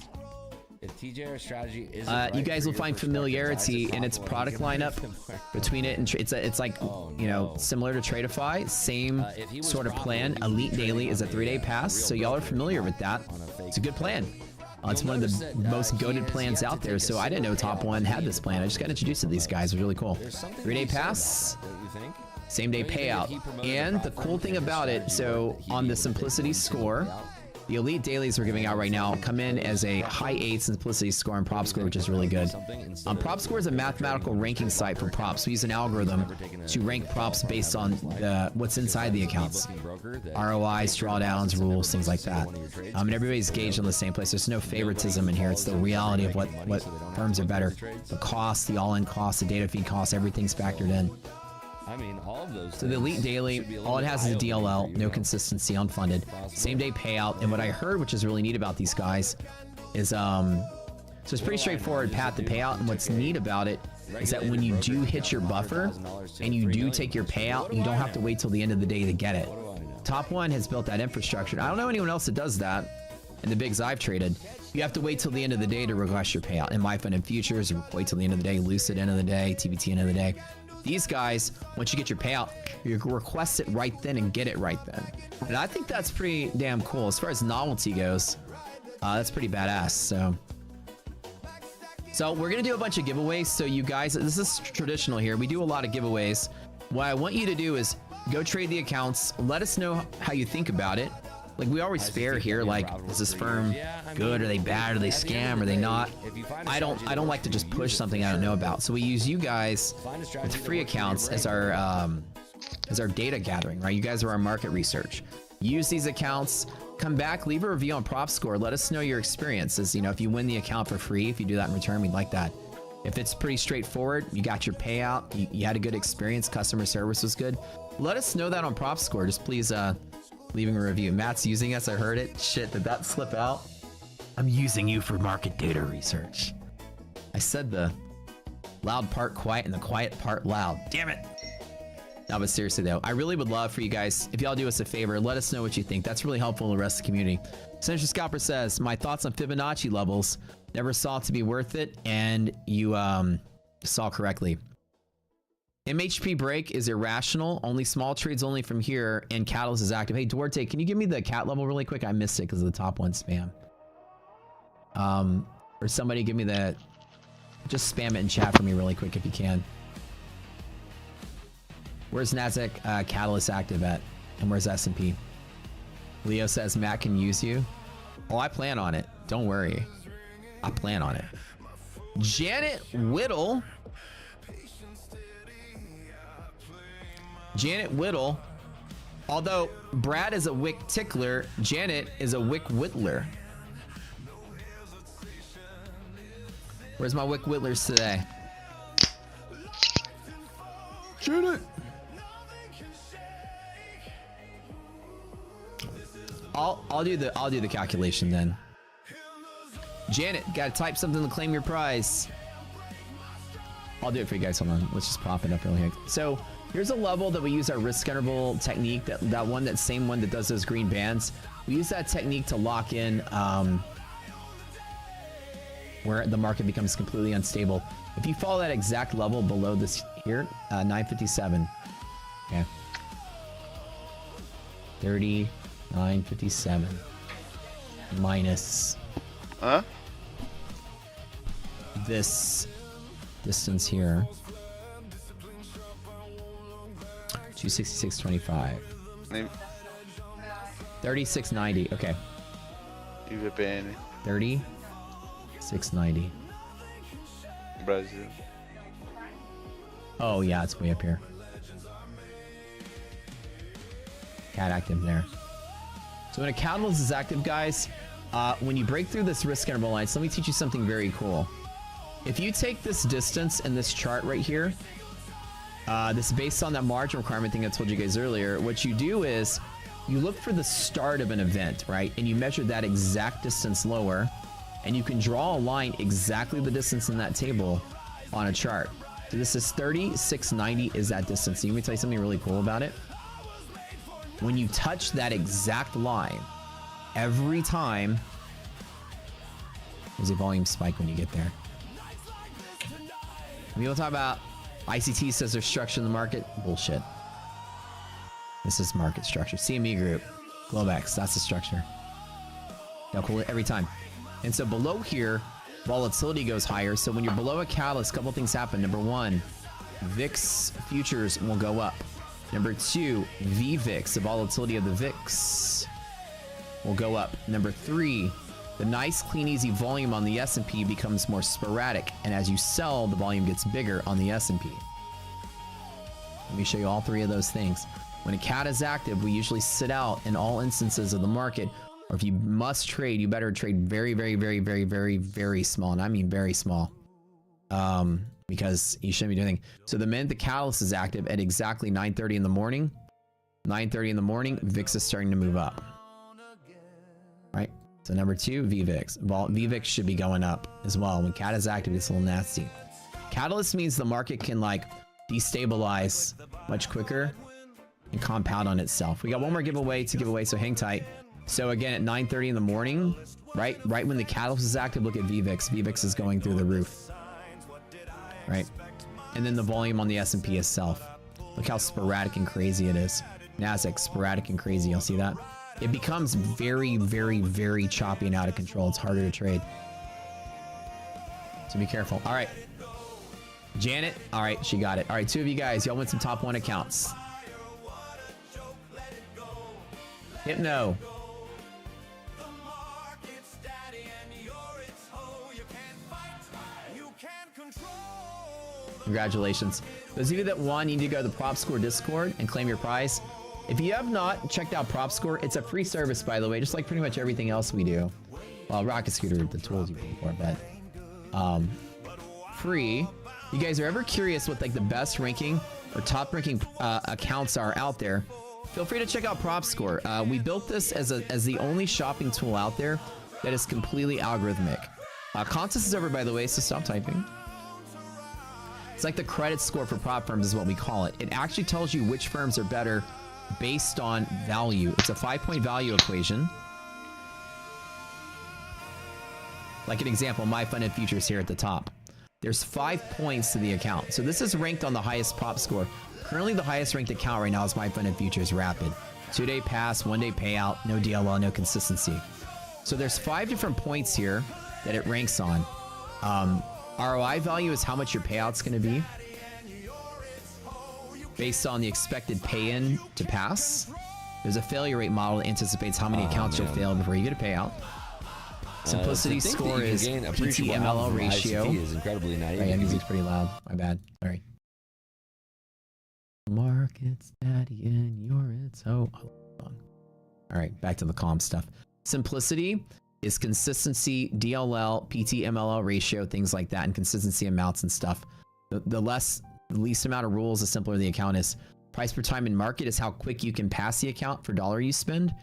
If TJR strategy is you guys will find familiarity in its product lineup between it and it's like you know, similar to Tradeify, same sort of plan. Elite Daily is a 3-day pass, so y'all are familiar with that. It's a good plan. It's one of the most goated plans out there, so I didn't know Top 1 had this plan. I just got introduced to these guys. It was really cool. 3-day pass, same day payout. And the cool thing about it, so on the Simplicity score, the Elite Dailies we're giving out right now come in as a high 8 Simplicity score and Prop Score, which is really good. Prop Score is a mathematical ranking site for props. We use an algorithm to rank props based on what's inside the accounts. ROIs, drawdowns, rules, things like that. And everybody's gauged on the same place. There's no favoritism in here. It's the reality of what firms are better. The cost, the all-in cost, the data feed cost, everything's factored in. I mean, all of those. So the Elite Daily, all it has is a DLL, no consistency, unfunded, same day payout. And what I heard, which is really neat about these guys, is So it's pretty straightforward path to payout. And what's neat about it is that when you do hit your buffer and you do take your payout, you don't have to wait till the end of the day to get it. Top One has built that infrastructure. I don't know anyone else that does that in the bigs I've traded. You have to wait till the end of the day to request your payout. In MyFund and Futures, wait till the end of the day. Lucid end of the day. TBT end of the day. These guys, once you get your payout, you request it right then and get it right then. And I think that's pretty damn cool. As far as novelty goes, that's pretty badass. So we're gonna do a bunch of giveaways. So you guys, this is traditional here. We do a lot of giveaways. What I want you to do is go trade the accounts. Let us know how you think about it. Like we always spare here, like, is this firm good? Are they bad? Are they scam? Are they not? I don't like to just push something I don't know about. So we use you guys with free accounts as our data gathering, right? You guys are our market research. Use these accounts, come back, leave a review on Prop Score. Let us know your experiences. You know, if you win the account for free, if you do that in return, we'd like that. If it's pretty straightforward, you got your payout, you had a good experience, customer service was good, let us know that on Prop Score. Just please leaving a review. Matt's using us, I heard it. Shit, did that slip out? I'm using you for market data research. I said the loud part quiet and the quiet part loud. Damn it. No, but seriously though, I really would love for you guys, if y'all do us a favor, let us know what you think. That's really helpful to the rest of the community. Senator Scalper says, my thoughts on Fibonacci levels. Never saw it to be worth it, and you saw correctly. MHP break is irrational. Only small trades only from here, and Catalyst is active. Hey, Duarte, can you give me the cat level really quick? I missed it because of the top one spam. Or somebody give me the... Just spam it in chat for me really quick if you can. Where's Nasdaq Catalyst active at? And where's S&P? Leo says Matt can use you. Oh, I plan on it. Don't worry. I plan on it. Janet Whittle. Janet Whittle. Although Brad is a wick tickler, Janet is a wick whittler. Where's my wick whittlers today? Janet. I'll do the calculation then. Janet, gotta type something to claim your prize. I'll do it for you guys. Hold on. Let's just pop it up really quick. So here's a level that we use our risk interval technique. That same one that does those green bands. We use that technique to lock in where the market becomes completely unstable. If you follow that exact level below this here, 957. Okay. 39.57 minus this distance here, 266.25. 36.90. Okay. 36.90. Brazil. Oh yeah, it's way up here. Cat active there. So when a catalyst is active, guys, when you break through this risk interval lines, let me teach you something very cool. If you take this distance in this chart right here, this is based on that margin requirement thing I told you guys earlier. What you do is you look for the start of an event, right? And you measure that exact distance lower, and you can draw a line exactly the distance in that table on a chart. So this is 36.90 is that distance. So let me tell you something really cool about it. When you touch that exact line, every time, there's a volume spike when you get there. People talk about ICT says there's structure in the market. Bullshit. This is market structure. CME Group, Globex, that's the structure. They'll cool it every time. And so below here, volatility goes higher. So when you're below a catalyst, a couple things happen. Number one, VIX futures will go up. Number two, VVIX, the volatility of the VIX, will go up. Number three, the nice, clean, easy volume on the S&P becomes more sporadic, and as you sell, the volume gets bigger on the S&P. Let me show you all three of those things. When a cat is active, we usually sit out in all instances of the market, or if you must trade, you better trade very, very, very, very, very, very small, and I mean very small, because you shouldn't be doing anything. So the minute the catalyst is active at exactly 9:30 in the morning, VIX is starting to move up, right? So number 2, VVIX. VVIX should be going up as well. When CAT is active, it's a little nasty. Catalyst means the market can like destabilize much quicker and compound on itself. We got one more giveaway to give away, so hang tight. So again, at 9:30 in the morning, right when the catalyst is active, look at VVIX. VVIX is going through the roof, right? And then the volume on the S&P itself. Look how sporadic and crazy it is. Nasdaq, sporadic and crazy. You'll see that. It becomes very, very, very choppy and out of control. It's harder to trade. So be careful. All right. Janet. All right, she got it. All right, 2 of you guys. Y'all win some top 1 accounts. Hypno. Congratulations. Those of you that won, you need to go to the Prop Score Discord and claim your prize. If you have not checked out Prop Score, it's a free service, by the way, just like pretty much everything else we do. Well, Rocket Scooter, the tools you pay for, but free. You guys are ever curious what like the best ranking or top ranking accounts are out there? Feel free to check out Prop Score. We built this as the only shopping tool out there that is completely algorithmic. Contest is over, by the way, so stop typing. It's like the credit score for prop firms is what we call it. It actually tells you which firms are better based on value. It's a 5-point value equation. Like an example, my funded futures here at the top. There's 5 points to the account. So this is ranked on the highest prop score. Currently the highest ranked account right now is my funded futures rapid. 2-day pass, 1-day payout, no DLL, no consistency. So there's 5 different points here that it ranks on. ROI value is how much your payout's going to be based on the expected pay-in to pass. There's a failure rate model that anticipates how many accounts you'll fail before you get a payout. Simplicity score is PT-MLL ratio. Is incredibly naive. Right, yeah, music's pretty loud. My bad. Sorry. Market's daddy and you're its oh. All right, back to the calm stuff. Simplicity is consistency, DLL, PT-MLL ratio, things like that, and consistency amounts and stuff. The least amount of rules, the simpler the account is. Price per time in market is how quick you can pass the account for dollar you spend.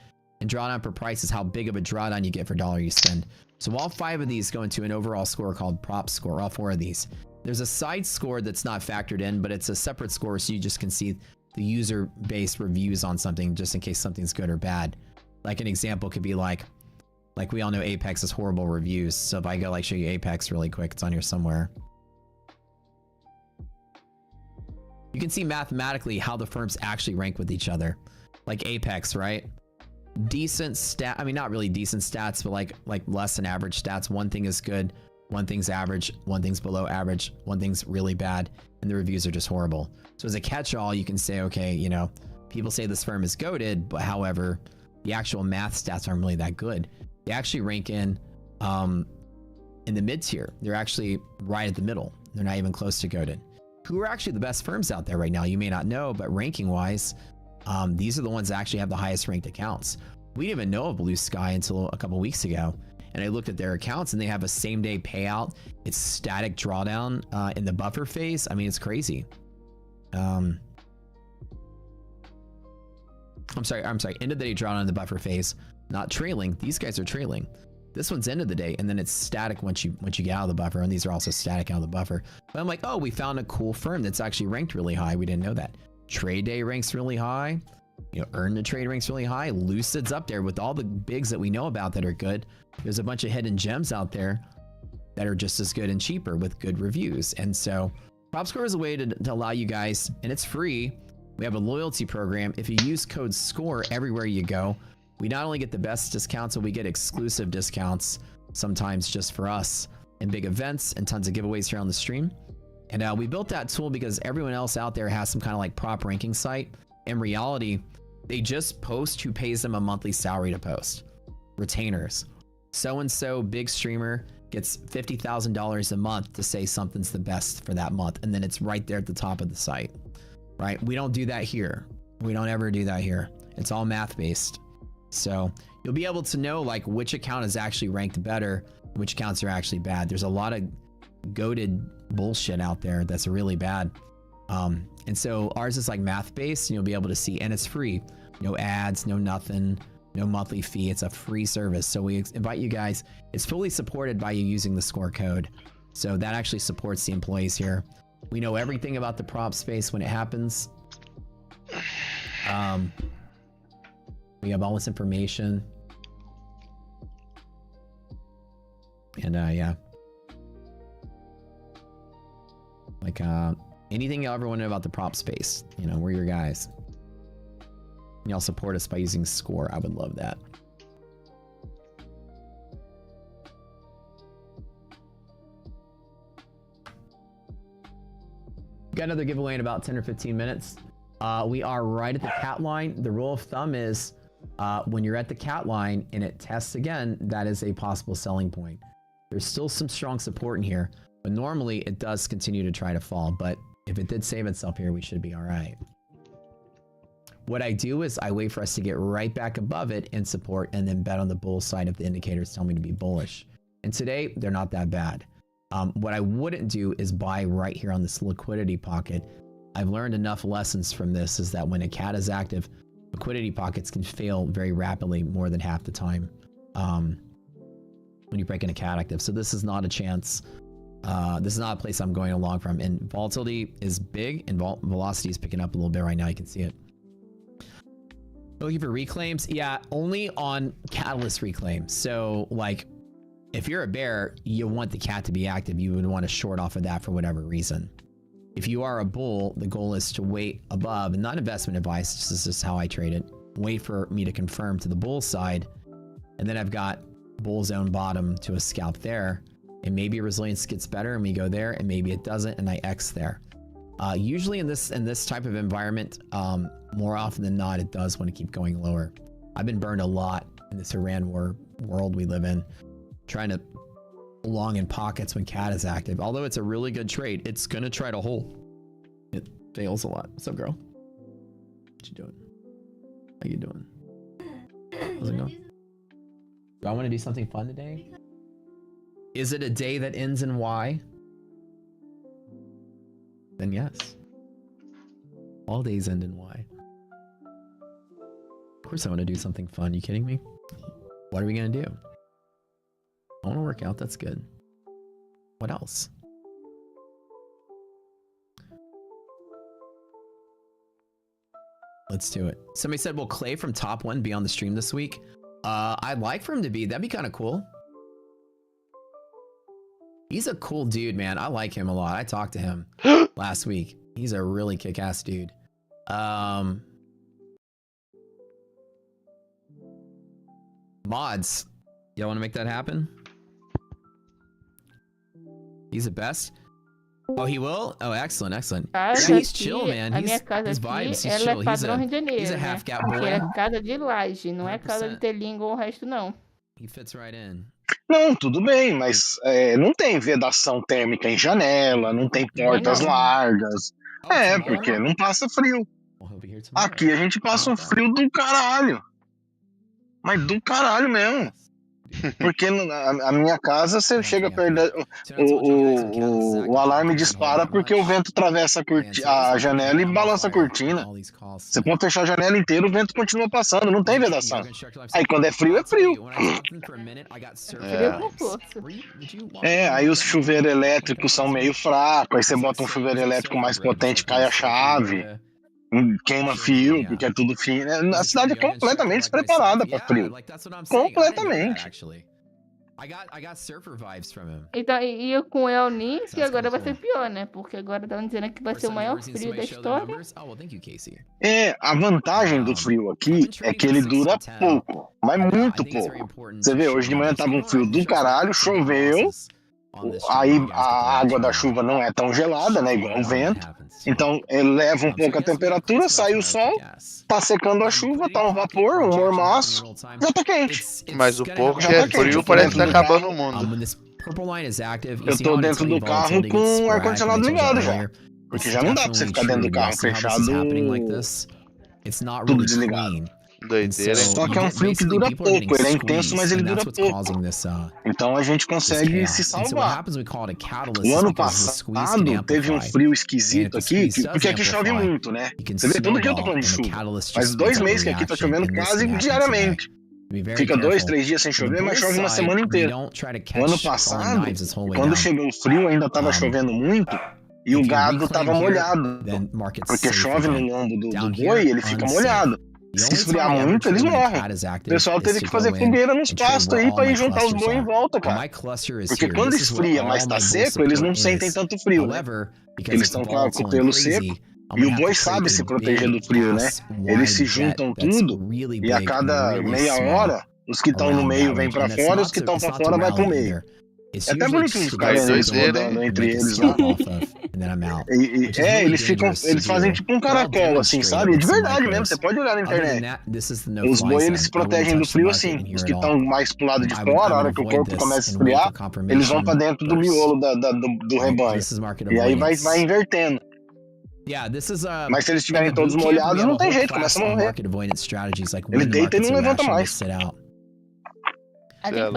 And drawdown per price is how big of a drawdown you get for dollar you spend. So all 5 of these go into an overall score called prop score, all 4 of these. There's a side score that's not factored in, but it's a separate score so you just can see the user-based reviews on something just in case something's good or bad. Like an example could be like we all know Apex has horrible reviews. So if I go like show you Apex really quick, it's on here somewhere. You can see mathematically how the firms actually rank with each other. Like Apex, right? Decent stat, I mean, not really decent stats, but like less than average stats. One thing is good, one thing's average, one thing's below average, one thing's really bad, and the reviews are just horrible. So as a catch-all, you can say, okay, you know, people say this firm is goated, but however, the actual math stats aren't really that good. They actually rank in the mid-tier. They're actually right at the middle. They're not even close to goated. Who are actually the best firms out there right now? You may not know, but ranking-wise, these are the ones that actually have the highest ranked accounts. We didn't even know of Blue Sky until a couple weeks ago. And I looked at their accounts and they have a same-day payout. It's static drawdown in the buffer phase. I mean, it's crazy. I'm sorry, end of the day drawdown in the buffer phase. Not trailing. These guys are trailing. This one's end of the day, and then it's static once you get out of the buffer, and these are also static out of the buffer. But I'm like, oh, we found a cool firm that's actually ranked really high. We didn't know that. Trade day ranks really high. You know, earn the trade ranks really high. Lucid's up there with all the bigs that we know about that are good. There's a bunch of hidden gems out there that are just as good and cheaper with good reviews. And so PropScore is a way to allow you guys, and it's free. We have a loyalty program. If you use code SCORE everywhere you go, we not only get the best discounts, but we get exclusive discounts, sometimes just for us, and big events and tons of giveaways here on the stream. And we built that tool because everyone else out there has some kind of like prop ranking site. In reality, they just post who pays them a monthly salary to post. Retainers. So-and-so big streamer gets $50,000 a month to say something's the best for that month. And then it's right there at the top of the site, right? We don't do that here. We don't ever do that here. It's all math-based. So you'll be able to know like which account is actually ranked better, which accounts are actually bad. There's a lot of goated bullshit out there that's really bad. And so ours is like math based, and you'll be able to see, and it's free. No ads, no nothing. No monthly fee. It's a free service. So we invite you guys. It's fully supported by you using the score code. So that actually supports the employees here. We know everything about the prop space when it happens. We have all this information. And yeah. Like anything y'all ever want to know about the prop space, you know, we're your guys. Y'all support us by using score. I would love that. Got another giveaway in about 10 or 15 minutes. We are right at the cat line. The rule of thumb is when you're at the cat line and it tests again, that is a possible selling point. There's still some strong support in here, but normally it does continue to try to fall. But if it did save itself here, we should be all right. What I do is I wait for us to get right back above it in support and then bet on the bull side if the indicators tell me to be bullish. And today, they're not that bad. What I wouldn't do is buy right here on this liquidity pocket. I've learned enough lessons from this is that when a cat is active, liquidity pockets can fail very rapidly more than half the time when you break in a cat active. So this is not a chance. This is not a place I'm going along from. And volatility is big and velocity is picking up a little bit right now. You can see it. Looking for reclaims? Yeah, only on catalyst reclaims. So like if you're a bear, you want the cat to be active. You would want to short off of that for whatever reason. If you are a bull, the goal is to wait above, and not investment advice, this is just how I trade it. Wait for me to confirm to the bull side, and then I've got bull zone bottom to a scalp there, and maybe resilience gets better and we go there, and maybe it doesn't and I X there. Usually in this type of environment, more often than not, it does want to keep going lower. I've been burned a lot in this Iran war world we live in, trying to long in pockets when cat is active. Although it's a really good trade, it's gonna try to hold. It fails a lot. What's up, girl? What you doing? How you doing? How's it going? Do I want to do something fun today? Is it a day that ends in Y? Then yes. All days end in Y. Of course I want to do something fun. You kidding me? What are we gonna do? I want to work out. That's good. What else? Let's do it. Somebody said, will Clay from Top 1 be on the stream this week? I'd like for him to be. That'd be kind of cool. He's a cool dude, man. I like him a lot. I talked to him last week. He's a really kick-ass dude. Mods. Y'all want to make that happen? He's the best. Oh, he will? Oh, excellent, excellent. Yeah, he's chill, man. A minha casa his aqui, vibes, he's ela chill. é padrão Rio de Janeiro, He's a né? half gap boy. Porque é casa de laje, não é casa de telinga ou o resto, não. He fits right in. Não, tudo bem, mas não tem vedação térmica em janela, não tem portas largas. Porque não passa frio. Aqui a gente passa um frio do caralho. Mas do caralho mesmo. Porque a minha casa, você chega perto o alarme dispara porque o vento atravessa a janela e balança a cortina. Você pode fechar a janela inteira, o vento continua passando, não tem vedação. Aí quando é frio, é frio. Aí os chuveiros elétricos são meio fracos, aí você bota um chuveiro elétrico mais potente, cai a chave. Queima fio, porque é tudo fio. A cidade é completamente despreparada para frio. Completamente. Então, e com o El Niño, que agora vai ser pior, né? Porque agora estão dizendo que vai ser o maior frio da história. A vantagem do frio aqui é que ele dura pouco, mas muito pouco. Você vê, hoje de manhã tava um frio do caralho, choveu. Aí a água da chuva não é tão gelada, né? Igual o vento. Então ele leva um pouco a temperatura, sai o sol, tá secando a chuva, tá um vapor, um mormaço, já tá quente. Mas o pouco que é frio parece que tá acabando o mundo. Eu tô dentro do carro com o ar-condicionado ligado já. Porque já não dá pra você ficar dentro do carro fechado, tudo desligado. Doideira, hein? Só que é um frio que dura pouco, ele é intenso, mas ele dura pouco. Então a gente consegue se salvar. O ano passado teve um frio esquisito aqui, porque aqui chove muito, né? Você vê, todo dia eu tô falando de chuva. Faz 2 meses que aqui tá chovendo quase diariamente. Fica 2, 3 dias sem chover, mas chove uma semana inteira. O ano passado, quando chegou o frio, ainda tava chovendo muito e o gado tava molhado. Porque chove no lombo do boi, ele fica molhado. Se esfriar muito, eles morrem. O pessoal teve que fazer fogueira nos pastos aí pra ir juntar os boi em volta, cara. Porque quando esfria, mas tá seco, eles não sentem tanto frio, né? Eles estão com o pelo seco. E o boi sabe se proteger do frio, né? Eles se juntam tudo e a cada meia hora, os que estão no meio vêm pra fora e os que estão pra fora vai pro meio. É até bonitinho ficar vendo eles rodando entre eles lá. Eles fazem tipo um caracol, assim, sabe? De verdade mesmo, você pode olhar na internet. Os boi, eles se protegem do frio assim. Os que estão mais pro lado de fora, a hora que o corpo começa a esfriar, eles vão pra dentro do miolo do rebanho. E aí vai invertendo. Mas se eles estiverem todos molhados, não tem jeito, começa a morrer. Ele deita e não levanta mais.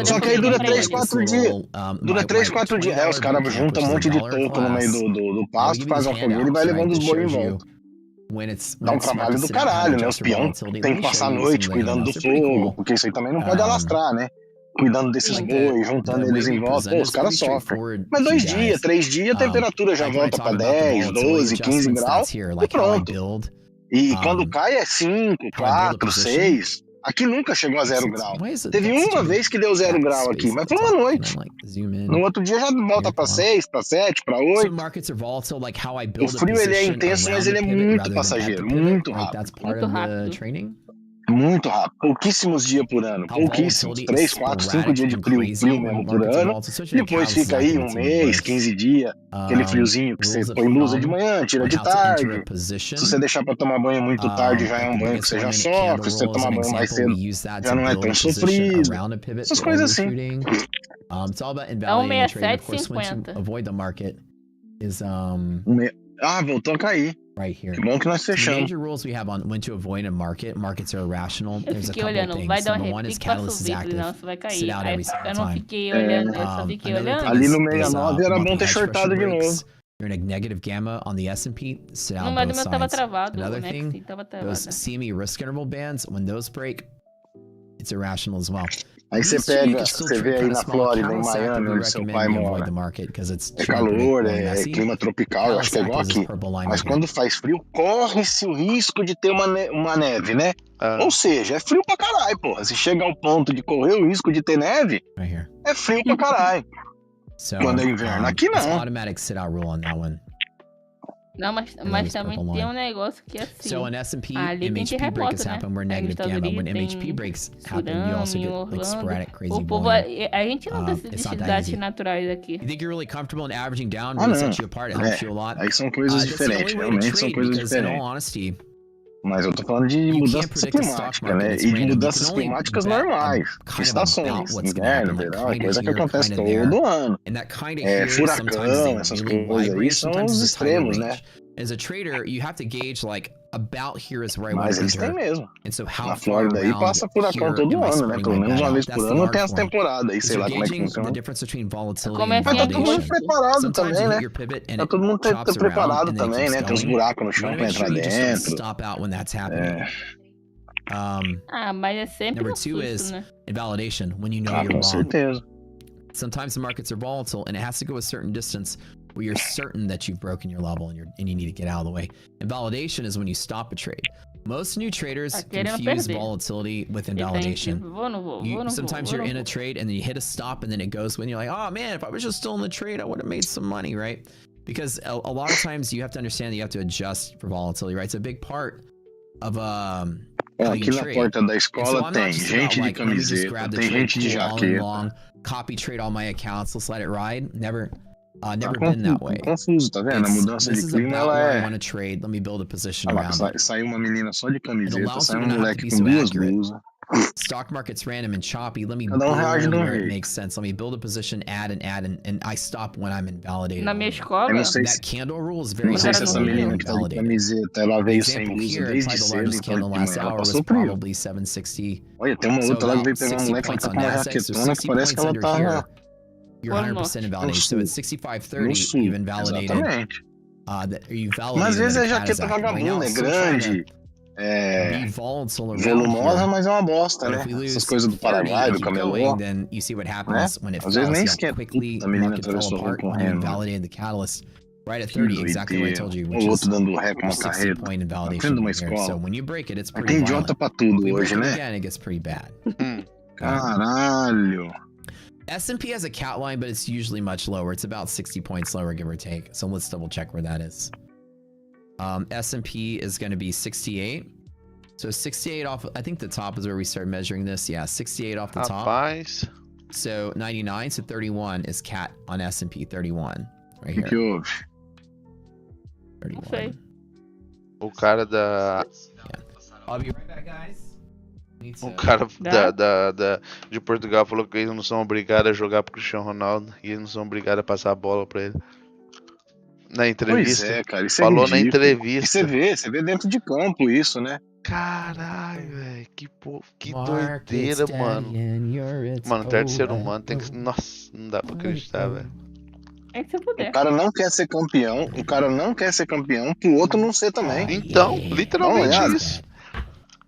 Só que aí dura 3, 4 dias. Dura 3, 4 dias. Os caras juntam um monte de toco no meio do pasto, fazem uma fogueira e vai levando os boi em volta. Dá um trabalho do caralho, né? Os peão tem que passar a noite cuidando do fogo, porque isso aí também não pode alastrar, né? Cuidando desses boi, juntando eles em volta. Pô, os caras sofrem. Mas 2 dias, 3 dias, a temperatura já volta pra 10, 12, 15 graus e pronto. E quando cai é 5, 4, 6. Aqui nunca chegou a 0 grau. Teve uma vez que deu 0 grau aqui, mas foi uma noite. No outro dia já volta pra 6, pra 7, pra 8. O frio ele é intenso, mas ele é muito passageiro, muito rápido. Muito rápido. Muito rápido. Pouquíssimos dias por ano. Pouquíssimos. 3, 4, 5 dias de frio mesmo por ano. Depois fica aí 1 mês, 15 dias. Aquele friozinho que você põe blusa de manhã, tira de tarde. Se você deixar pra tomar banho muito tarde, já é um banho que você já sofre. Se você tomar banho mais cedo, já não é tão sofrido. Essas coisas assim. É 167,50. Voltou a cair. Que bom que nós fechamos. Eu fiquei olhando, vai dar um repique pra subir, nossa, vai cair. Aí eu não fiquei olhando, eu só fiquei olhando. Ali no 69 era bom ter shortado de novo. Não, mas o meu tava travado, o Next tava travado. Aí você pega, você vê aí na Flórida, em Miami, onde seu pai mora. É calor, é clima tropical, eu acho que é igual aqui. Mas quando faz frio, corre-se o risco de ter uma neve, né? Ou seja, é frio pra caralho, porra. Se chega ao ponto de correr o risco de ter neve, é frio pra caralho. Quando é inverno. Aqui não. Não, mas também tem um negócio que é assim. Ali tem terremoto, né? O povo, a gente não tem desigualdades naturais aqui. Não. Aí são coisas diferentes, realmente são coisas diferentes. Mas eu tô falando de mudanças climáticas, né? E de mudanças climáticas normais. Estações, inverno, verão, é coisa que acontece todo ano. Furacão, essas coisas aí são os extremos, né? Mas eles têm mesmo. Na Flórida aí passa furacão todo ano, né? Pelo menos uma vez por ano tem as temporadas aí, sei lá como é que funciona. Mas tá todo mundo preparado também, né? Tá todo mundo preparado também, né? Tem uns buracos no chão pra entrar dentro. Mas é sempre um susto, né? Com certeza. Sometimes the markets are volatile and it has to go a certain distance where you're certain that you've broken your level and you need to get out of the way. Invalidation is when you stop a trade. Most new traders confuse volatility with invalidation. Sometimes you're in a trade and then you hit a stop and then it goes when you're like, oh man, if I was just still in the trade, I would have made some money, right? Because a lot of times you have to understand that you have to adjust for volatility, right? It's a big part of aqui na porta da escola tem gente de camiseta, tem gente de jaqueta. Copy trade all my accounts, let's let it ride. Never been that way. Confuso, tá vendo? A mudança de clima, ela é... I want to trade, let me build a position around it. Saiu uma menina só de camiseta, saiu um moleque com 2 blusas. Stock market's random and choppy. Let me build where it makes sense. Let me build a position, add, and I stop when I'm invalidated. Na minha escola, that candle rule is very não sei se essa menina que tá de camiseta, ela veio sem blusa desde cedo, então de manhã ela passou frio. Olha, tem uma outra lá que veio pegar um moleque que tá com uma jaquetona que parece que ela tá... You're 100% invalidated. So at 65.30, you've invalidated. Exatamente. Mas às vezes é jaqueta vagabunda, é grande. volumosa, mas é uma bosta, né? Essas coisas do Paraguai, do camelô, né? Às vezes nem esquenta a menina atravessou correndo. O outro dando ré com uma carreta. Na frente de uma escola. Mas tem idiota pra tudo hoje, né? Caralho. S&P has a cat line, but it's usually much lower. It's about 60 points lower, give or take. So let's double check where that is. S&P is going to be 68. So 68 off, I think the top is where we start measuring this. Yeah, 68 off the top. So 99, so 31 is cat on S&P, 31. Right here. 31. O cara da... I'll be right back, guys. O cara de Portugal falou que eles não são obrigados a jogar pro Cristiano Ronaldo e eles não são obrigados a passar a bola pra ele. Na entrevista. Pois é, cara, isso falou é ridículo. Na entrevista. E você vê dentro de campo isso, né? Caralho, velho, que doideira, mano. Mano, certo ser humano tem que... Nossa, não dá pra acreditar, velho. É que você puder. O cara não quer ser campeão, pro outro não ser também. Então, literalmente isso.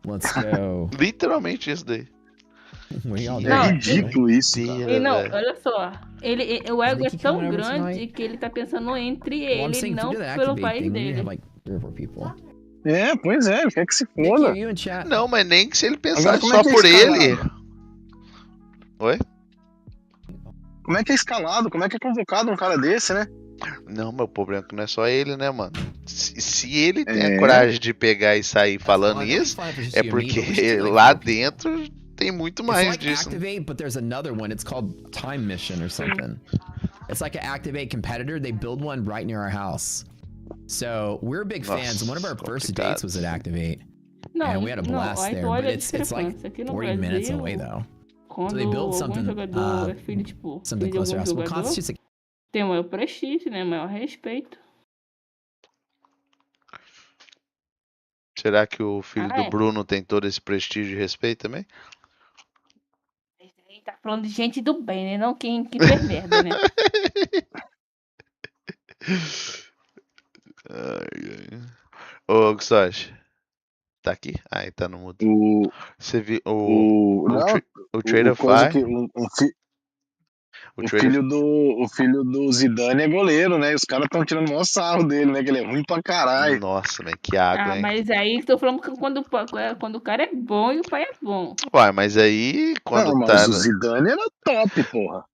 Let's go. Literalmente isso daí. É ridículo isso, cara. E não, olha só. O ego é tão grande que ele tá pensando entre ele e não pelo país dele. Pois é, ele quer que se foda. Não, mas nem que se ele pensasse só por ele. Oi? Como é que é escalado? Como é que é convocado um cara desse, né? Não, mas o problema é que não é só ele, né, mano? Se ele tem a coragem de pegar e sair falando isso, é porque lá dentro tem muito mais disso. Activate, but there's another one. It's called Time Mission or something. It's like an Activate competitor. They build one right near our house. So we're big fans. One of our first dates was at Activate. And we had a blast there. But it's like 40 minutes away though. So they build something closer to us. What constitutes a... Tem maior prestígio, né? Maior respeito. Será que o filho do Bruno tem todo esse prestígio e respeito também? Tá falando de gente do bem, né? Não quem fez merda, né? Ô, Gustavo, tá aqui? Ah, ele tá no mudo. Você viu o Trader O filho do Zidane é goleiro, né? E os caras estão tirando o maior sarro dele, né? Que ele é ruim pra caralho. Nossa, mas que água, hein? Mas aí tô falando que quando o cara é bom e o pai é bom. Uai, mas aí quando não, mas o Zidane era top, porra.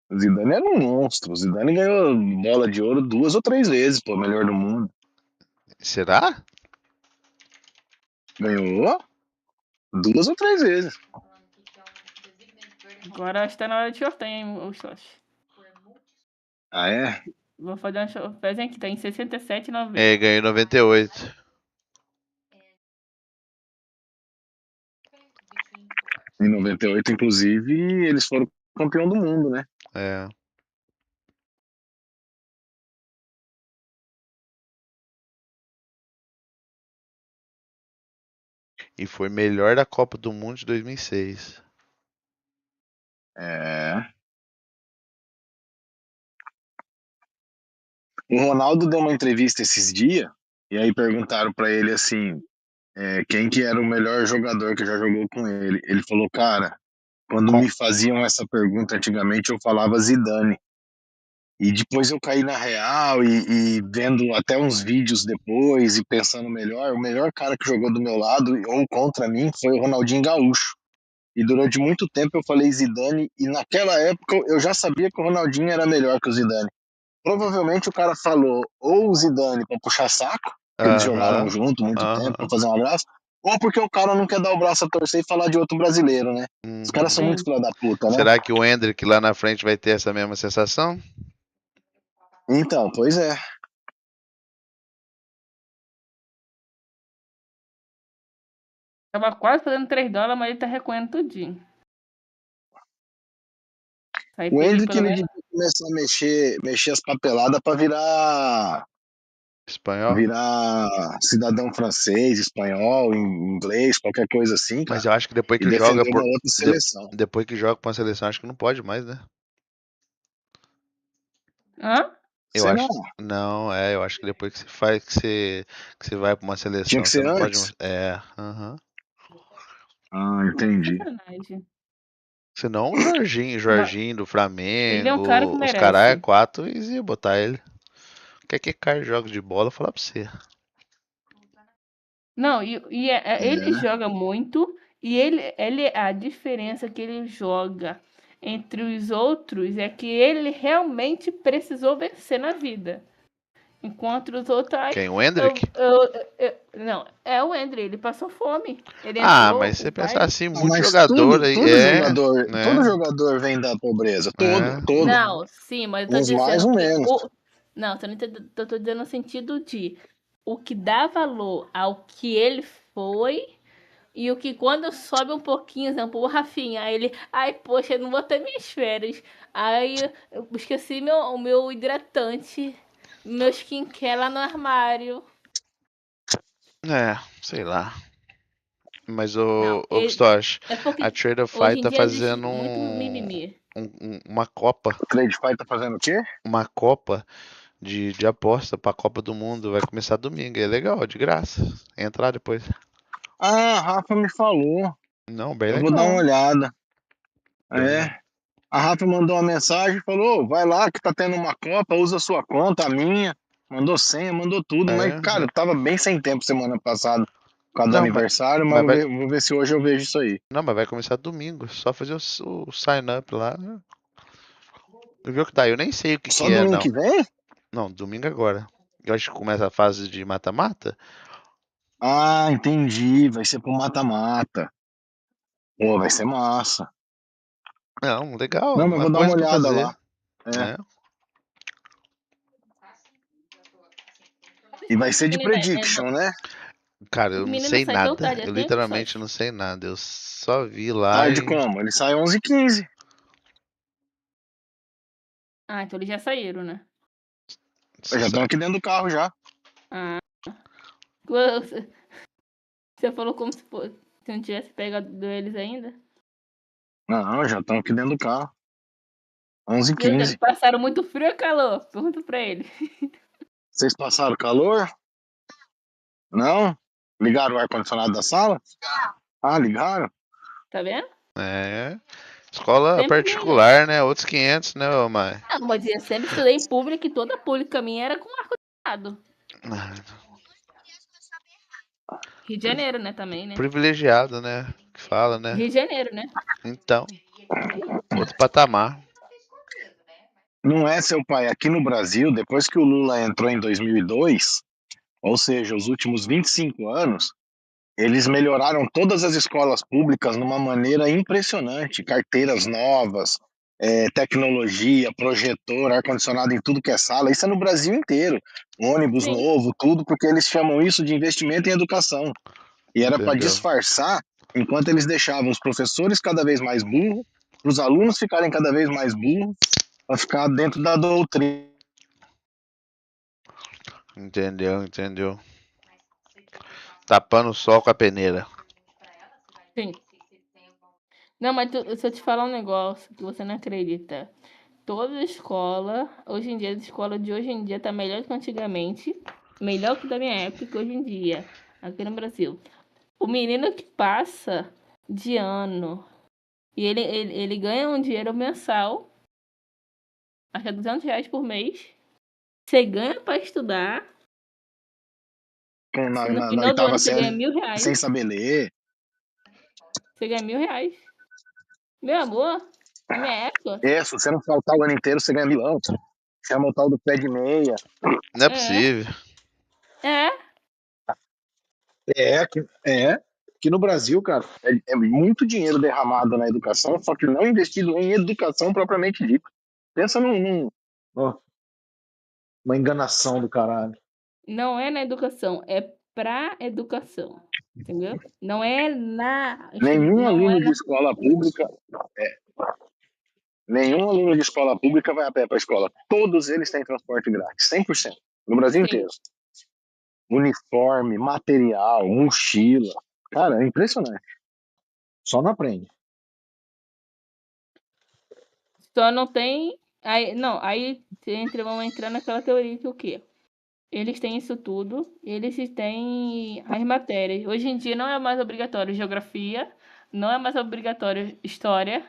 O Zidane era um monstro. O Zidane ganhou bola de ouro 2 ou 3 vezes, pô, melhor do mundo. Será? Ganhou 2 ou 3 vezes. Agora acho que tá na hora de sorteio, hein, os sócios. Ah, é? Vou fazer uma sorteio aqui, tá em 67,90. É, ganhei 98. Em 98, inclusive, eles foram campeão do mundo, né? É. E foi melhor da Copa do Mundo de 2006. O Ronaldo deu uma entrevista esses dias, e aí perguntaram pra ele assim, quem que era o melhor jogador que já jogou com ele. Ele falou, cara, quando me faziam essa pergunta antigamente, eu falava Zidane. E depois eu caí na real e vendo até uns vídeos depois e pensando melhor, o melhor cara que jogou do meu lado ou contra mim foi o Ronaldinho Gaúcho. E durante muito tempo eu falei Zidane e naquela época eu já sabia que o Ronaldinho era melhor que o Zidane. Provavelmente o cara falou ou o Zidane pra puxar saco, que eles jogaram junto muito tempo pra fazer um abraço, ou porque o cara não quer dar o braço a torcer e falar de outro brasileiro, né? Os caras são muito filha da puta, né? Será que o Hendrick lá na frente vai ter essa mesma sensação? Então, pois é. Tava quase fazendo $3, mas ele tá recolhendo tudinho. O Hendrick, ele devia começar a mexer as papeladas pra virar... espanhol? Virar cidadão francês, espanhol, inglês, qualquer coisa assim, cara. Mas eu acho que depois que joga por uma outra seleção. Depois que joga pra uma seleção, acho que não pode mais, né? Hã? Eu acho. Não, eu acho que depois que você faz, que você vai pra uma seleção, Tinha que você ser não antes? pode. É, aham. Ah, entendi. Sacanagem. Senão o Jorginho do Ele é um cara que Flamengo, os caras merece. 4 e ia botar ele. Quer que cara joga de bola, falar pra você. Não, ele É. joga muito e a diferença que ele joga entre os outros é que ele realmente precisou vencer na vida. Enquanto os outros, ai, Quem? O Hendrick? não, é o André, ele passou fome. Ele Ah, entrou, mas o você pensar pai. assim, Ah, muito mas jogador aí. todo Né? jogador vem da pobreza. É. Todo. Não, sim, mas eu tô Uns mais dizendo ou que menos. não, eu tô dizendo no sentido de o que dá valor ao que ele foi. E o que quando sobe um pouquinho, exemplo, o Rafinha, aí ele, ai, poxa, eu não vou ter minhas férias. Aí eu esqueci o meu hidratante, meu skincare lá no armário. Sei lá. Mas Não, o Gustosh, é a porque Traderfy hoje em tá dia existe fazendo muito mimimi. uma Copa. O Trade Fight tá fazendo o quê? Uma Copa de aposta pra Copa do Mundo. Vai começar domingo. É legal, de graça. Entrar depois. Ah, a Rafa me falou. Não, bem Eu vou dar uma legal. olhada. Bem legal. A Rafa mandou uma mensagem e falou: vai lá que tá tendo uma Copa, usa a sua conta, a minha. Mandou senha, mandou tudo. Mas, cara, eu tava bem sem tempo semana passada por causa do Não, aniversário, mas vou ver se hoje eu vejo isso aí. Não, mas vai começar domingo. Só fazer o sign up lá. Viu que tá? Eu nem sei o que Só que é, domingo que não. vem? Não, domingo agora. Eu acho que começa a fase de mata-mata. Ah, entendi. Vai ser pro mata-mata. Pô, vai ser massa. Não, legal. Não, mas Uma vou dar uma coisa pra olhada fazer. lá. É. Né? E vai ser de Menina, prediction, né? Cara, eu não menina sei sai tão nada. tarde Eu assim, literalmente Sochi? não sei nada. Eu só vi lá Tarde e. como? Ele sai 11h15. Ah, então eles já saíram, né? Eu já estão aqui dentro do carro já. Ah. Você falou como se não tivesse pegado eles ainda? Não, já estão aqui dentro do carro. Meu Deus, 11h15. passaram muito frio ou calor? Pergunta pra ele. Vocês passaram calor? Não? Ligaram o ar-condicionado da sala? Ah, ligaram? Tá vendo? É. Escola Sempre melhor. particular, né? Outros 500, né, ô mãe? Ah, mas eu sempre estudei em pública e toda pública minha era com ar-condicionado. Rio de Janeiro, né, também, né? Privilegiado, né? Que fala, né? Rio de Janeiro, né? Então, outro patamar. Não é, seu pai. Aqui no Brasil, depois que o Lula entrou em 2002, ou seja, os últimos 25 anos, eles melhoraram todas as escolas públicas numa maneira impressionante. Carteiras novas, tecnologia, projetor, ar-condicionado em tudo que é sala. Isso é no Brasil inteiro. Ônibus Sim. novo, tudo, porque eles chamam isso de investimento em educação. E era para Entendeu? disfarçar, enquanto eles deixavam os professores cada vez mais burros, os alunos ficarem cada vez mais burros, para ficar dentro da doutrina. Entendeu. Tapando o sol com a peneira. Sim. Não, mas se eu te falar um negócio que você não acredita. Toda escola, hoje em dia, a escola de hoje em dia tá melhor do que antigamente. Melhor que da minha época que hoje em dia, aqui no Brasil. O menino que passa de ano e ele ganha um dinheiro mensal, acho que é R$ 200 por mês. Você ganha pra estudar. Na, No na, na final do oitava ano você ganha série, R$ 1.000. sem saber ler. Você ganha R$ 1.000. Meu amor, na minha época. Se você não faltar o ano inteiro, você ganha milão. Chama o tal do pé de meia. Não é É. possível. É. Aqui no Brasil, cara, é muito dinheiro derramado na educação, só que não investido em educação propriamente dita. Pensa numa enganação do caralho. Não é na educação, é pra educação. Entendeu? Não é na. Nenhum Não é aluno de na. escola pública, nenhum aluno de escola pública vai a pé para a escola. Todos eles têm transporte grátis, 100%, no Brasil Sim. inteiro. Uniforme, material, mochila. Cara, é impressionante. Só não aprende. Só não tem Aí, não, aí vamos entrar naquela teoria que o quê? Eles têm isso tudo, eles têm as matérias. Hoje em dia não é mais obrigatório geografia, não é mais obrigatório história,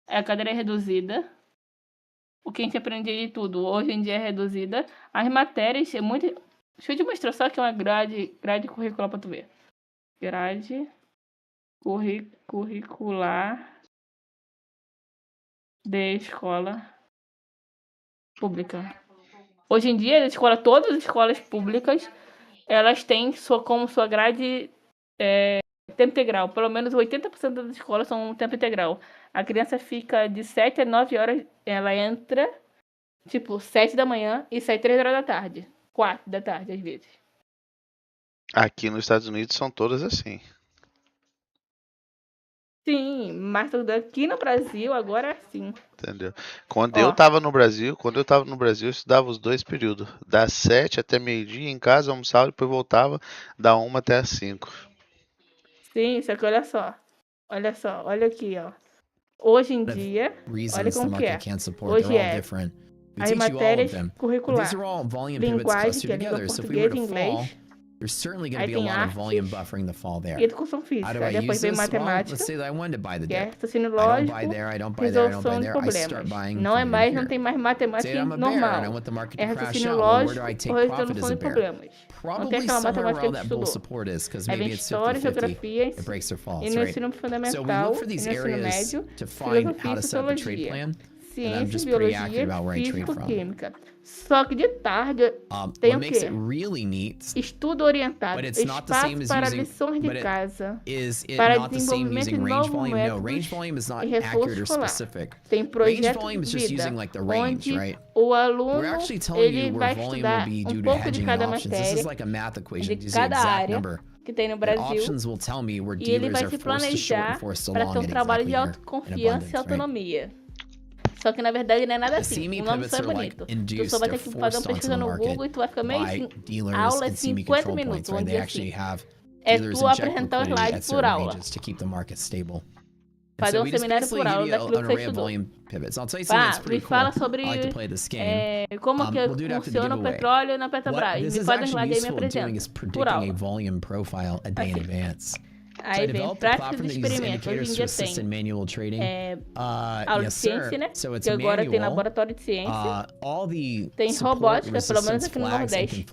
a cadeira é reduzida. O que a gente aprendia de tudo hoje em dia é reduzida. As matérias é muito. Deixa eu te mostrar só que é uma grade curricular pra tu ver. Grade curricular de escola pública. Hoje em dia, todas as escolas públicas, elas têm como sua grade tempo integral. Pelo menos 80% das escolas são tempo integral. A criança fica de 7 a 9 horas, ela entra, tipo, 7 da manhã e sai 3 horas da tarde. 4 da tarde, às vezes. Aqui nos Estados Unidos são todas assim. Sim, mas aqui no Brasil agora é assim. Entendeu? Quando eu tava no Brasil, eu estudava os 2 períodos. Das 7 até meio-dia em casa, almoçava, depois voltava, da 1 até as 5. Sim, só que olha só. Olha aqui, ó. Hoje em dia, olha como que é. Hoje é as matérias curriculares. Linguagem, que é língua portuguesa e inglês. Aí tem artes e educação física. Aí depois vem matemática, que é raciocínio lógico, resolução de problemas. Não tem mais matemática normal. É raciocínio lógico ou resolução de problemas. Não tem aquela matemática que a gente estudou. Aí vem história, geografia, e no ensino fundamental, e no ensino médio, filosofia e sociologia. Ciência, biologia, físico-química. Só que de tarde tem o quê? Estudo orientado, espaço para lições de casa, para desenvolvimento de novos métodos e reforço escolar. Tem projeto de vida, onde o aluno ele vai estudar um pouco de cada matéria, de cada área que tem no Brasil, e ele vai se planejar para ter um trabalho de autoconfiança e autonomia. Só que na verdade não é nada assim. O nome só é bonito. Tu só vai ter que fazer uma pesquisa no Google e tu vai ficar meio assim. Aula é 50 minutos, vamos dizer assim. É tu apresentar um slide por aula. Fazer um seminário por aula daquilo que você estudou. Me fala sobre como que funciona o petróleo na Petrobras. Me faz um slide aí e me apresenta. Por aula. Assim. Aí vem prática de experimento. Hoje em dia tem aula de ciência, né? Que agora tem laboratório de ciência. Tem robótica, pelo menos aqui no Nordeste.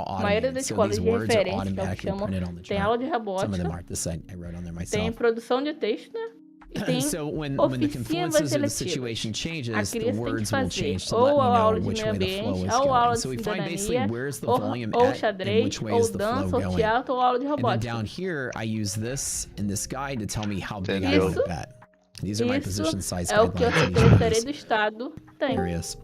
A maioria das escolas de referência, que é o que chamam, tem aula de robótica. Tem produção de texto, né? E tem oficinas seletivas. A criança tem que fazer ou a aula de meio ambiente, ou a aula de cidadania, ou xadrez, ou dança, ou teatro, ou aula de robótica. Isso é o que a Secretaria do Estado tem. IT,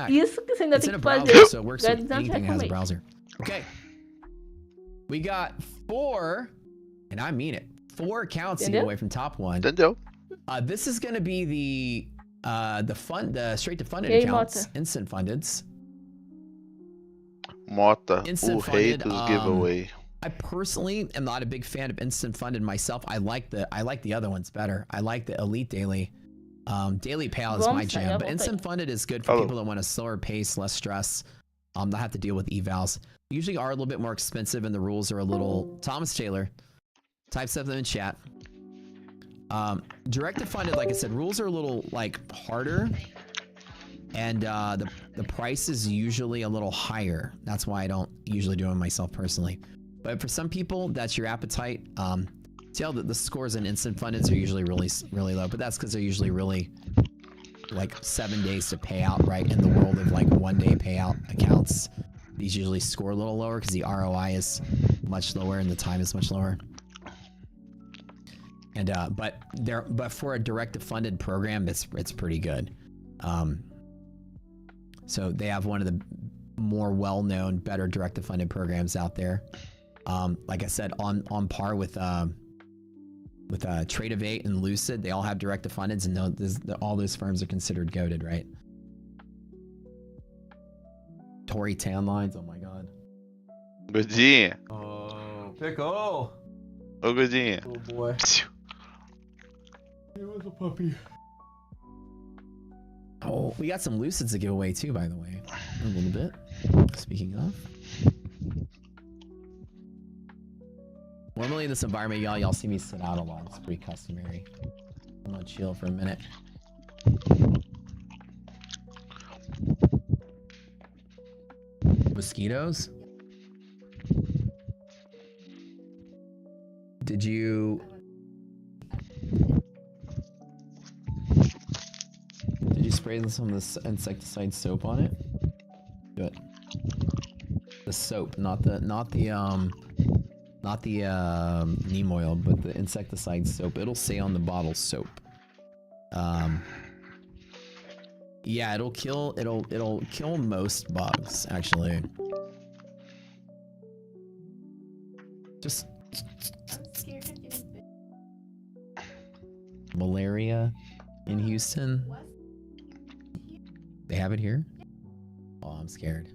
isso que você ainda tem que fazer. Okay. We got 4, and I mean it. 4 accounts to get away from top 1. Entendeu? This is going to be the straight to funded accounts, instant fundeds. Mota, o rei dos giveaway. I personally am not a big fan of instant funded myself. I like the other ones better. I like the elite daily. Daily payout is my jam, but instant funded is good for people that want a slower pace, less stress. Not have to deal with evals. Usually are a little bit more expensive, and the rules are a little. Thomas Taylor. Type stuff in chat. Direct to funded, like I said, rules are a little like harder, and the price is usually a little higher. That's why I don't usually do it myself personally. But for some people, that's your appetite. See how the scores in instant fundeds are usually really low, but that's because they're usually really like 7 days to pay out, right? In the world of like 1 day payout accounts, these usually score a little lower because the ROI is much lower and the time is much lower. And but for a direct funded program, it's pretty good. So they have one of the more well-known, better direct funded programs out there. Like I said, on par with Trade of 8 and Lucid, they all have direct fundeds, and all those firms are considered goated, right? Tory Tan lines, oh my god. Godinha. Oh, pickle. Oh, Godinha. Oh boy. He was a puppy. Oh, we got some Lucids to give away too, by the way. A little bit. Speaking of. Normally in this environment, y'all see me sit out a lot. It's pretty customary. I'm gonna chill for a minute. Mosquitoes? Did you spray some of this insecticide soap on it? Good. The soap, not the neem oil, but the insecticide soap. It'll say on the bottle soap. Yeah, it'll kill most bugs, actually. Just malaria in Houston. They have it here? Oh, I'm scared.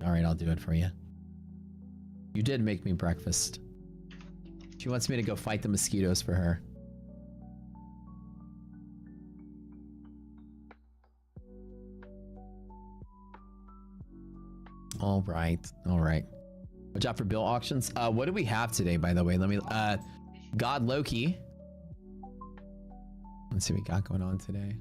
All right, I'll do it for you. You did make me breakfast. She wants me to go fight the mosquitoes for her. All right, all right. Watch out for bill auctions. What do we have today, by the way? Let me, God Loki. Let's see what we got going on today.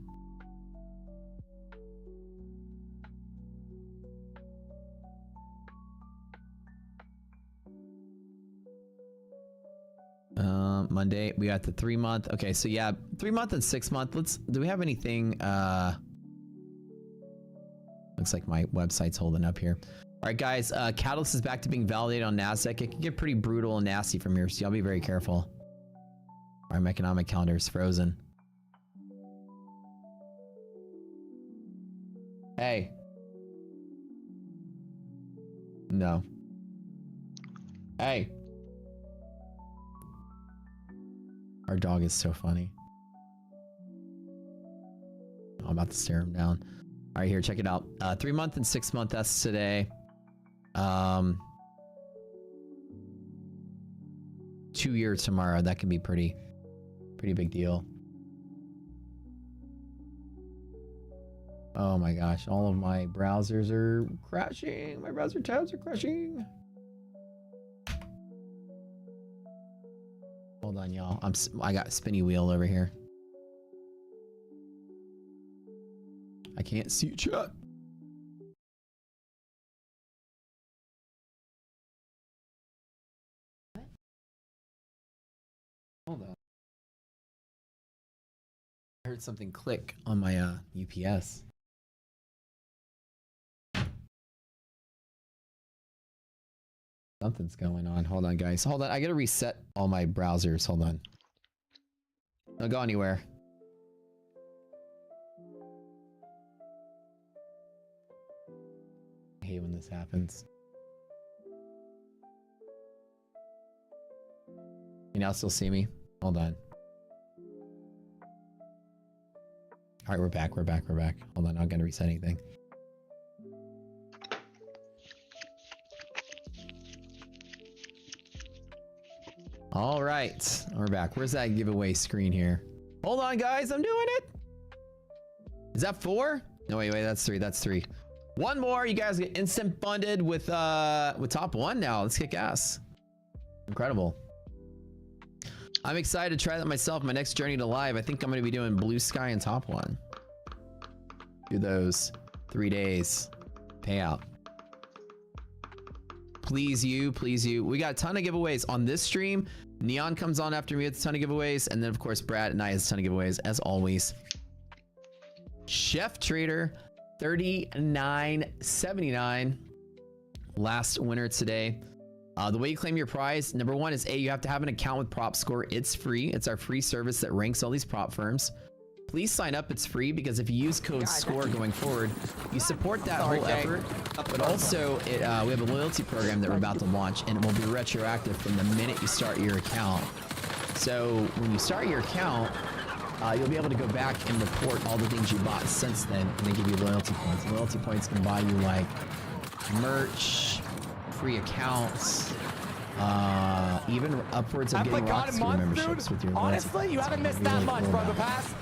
Monday, we got the 3 month. Okay, so yeah, 3 month and 6 month. Do we have anything? Looks like my website's holding up here. All right, guys, Catalyst is back to being validated on NASDAQ. It can get pretty brutal and nasty from here, so y'all be very careful. All right, my economic calendar is frozen. Hey. No. Hey. Our dog is so funny. I'm about to stare him down. All right, here, check it out. 3 month and 6 month, that's today. 2 years tomorrow. That can be pretty big deal. Oh my gosh, all of my browsers are crashing. My browser tabs are crashing. Hold on, y'all. I got a spinny wheel over here. I can't see chat. Hold on. I heard something click on my UPS. Something's going on. Hold on, guys. Hold on. I gotta reset all my browsers. Hold on. Don't go anywhere. I hate when this happens. You now still see me? Hold on. All right, we're back. We're back. We're back. Hold on. I'm gonna reset anything. All right, we're back. Where's that giveaway screen here? Hold on, guys. I'm doing it. Is that 4? No, wait. That's 3. That's 3. One more. You guys get instant funded with top 1 now. Let's kick ass. Incredible. I'm excited to try that myself. My next journey to live. I think I'm going to be doing Blue Sky and top 1. Do those 3 days. Payout. Please you. We got a ton of giveaways on this stream. Neon comes on after me with a ton of giveaways. And then, of course, Brad and I has a ton of giveaways, as always. Chef Trader, $39.79. Last winner today. The way you claim your prize, number 1 is you have to have an account with Prop Score. It's free. It's our free service that ranks all these prop firms. Please sign up. It's free because if you use code SCORE going forward, you support that whole effort. But also, we have a loyalty program that we're about to launch, and it will be retroactive from the minute you start your account. So when you start your account, you'll be able to go back and report all the things you bought since then, and they give you loyalty points. And loyalty points can buy you like merch, free accounts, Even upwards of getting rock screw memberships with your honestly, you haven't missed that much, bro. The past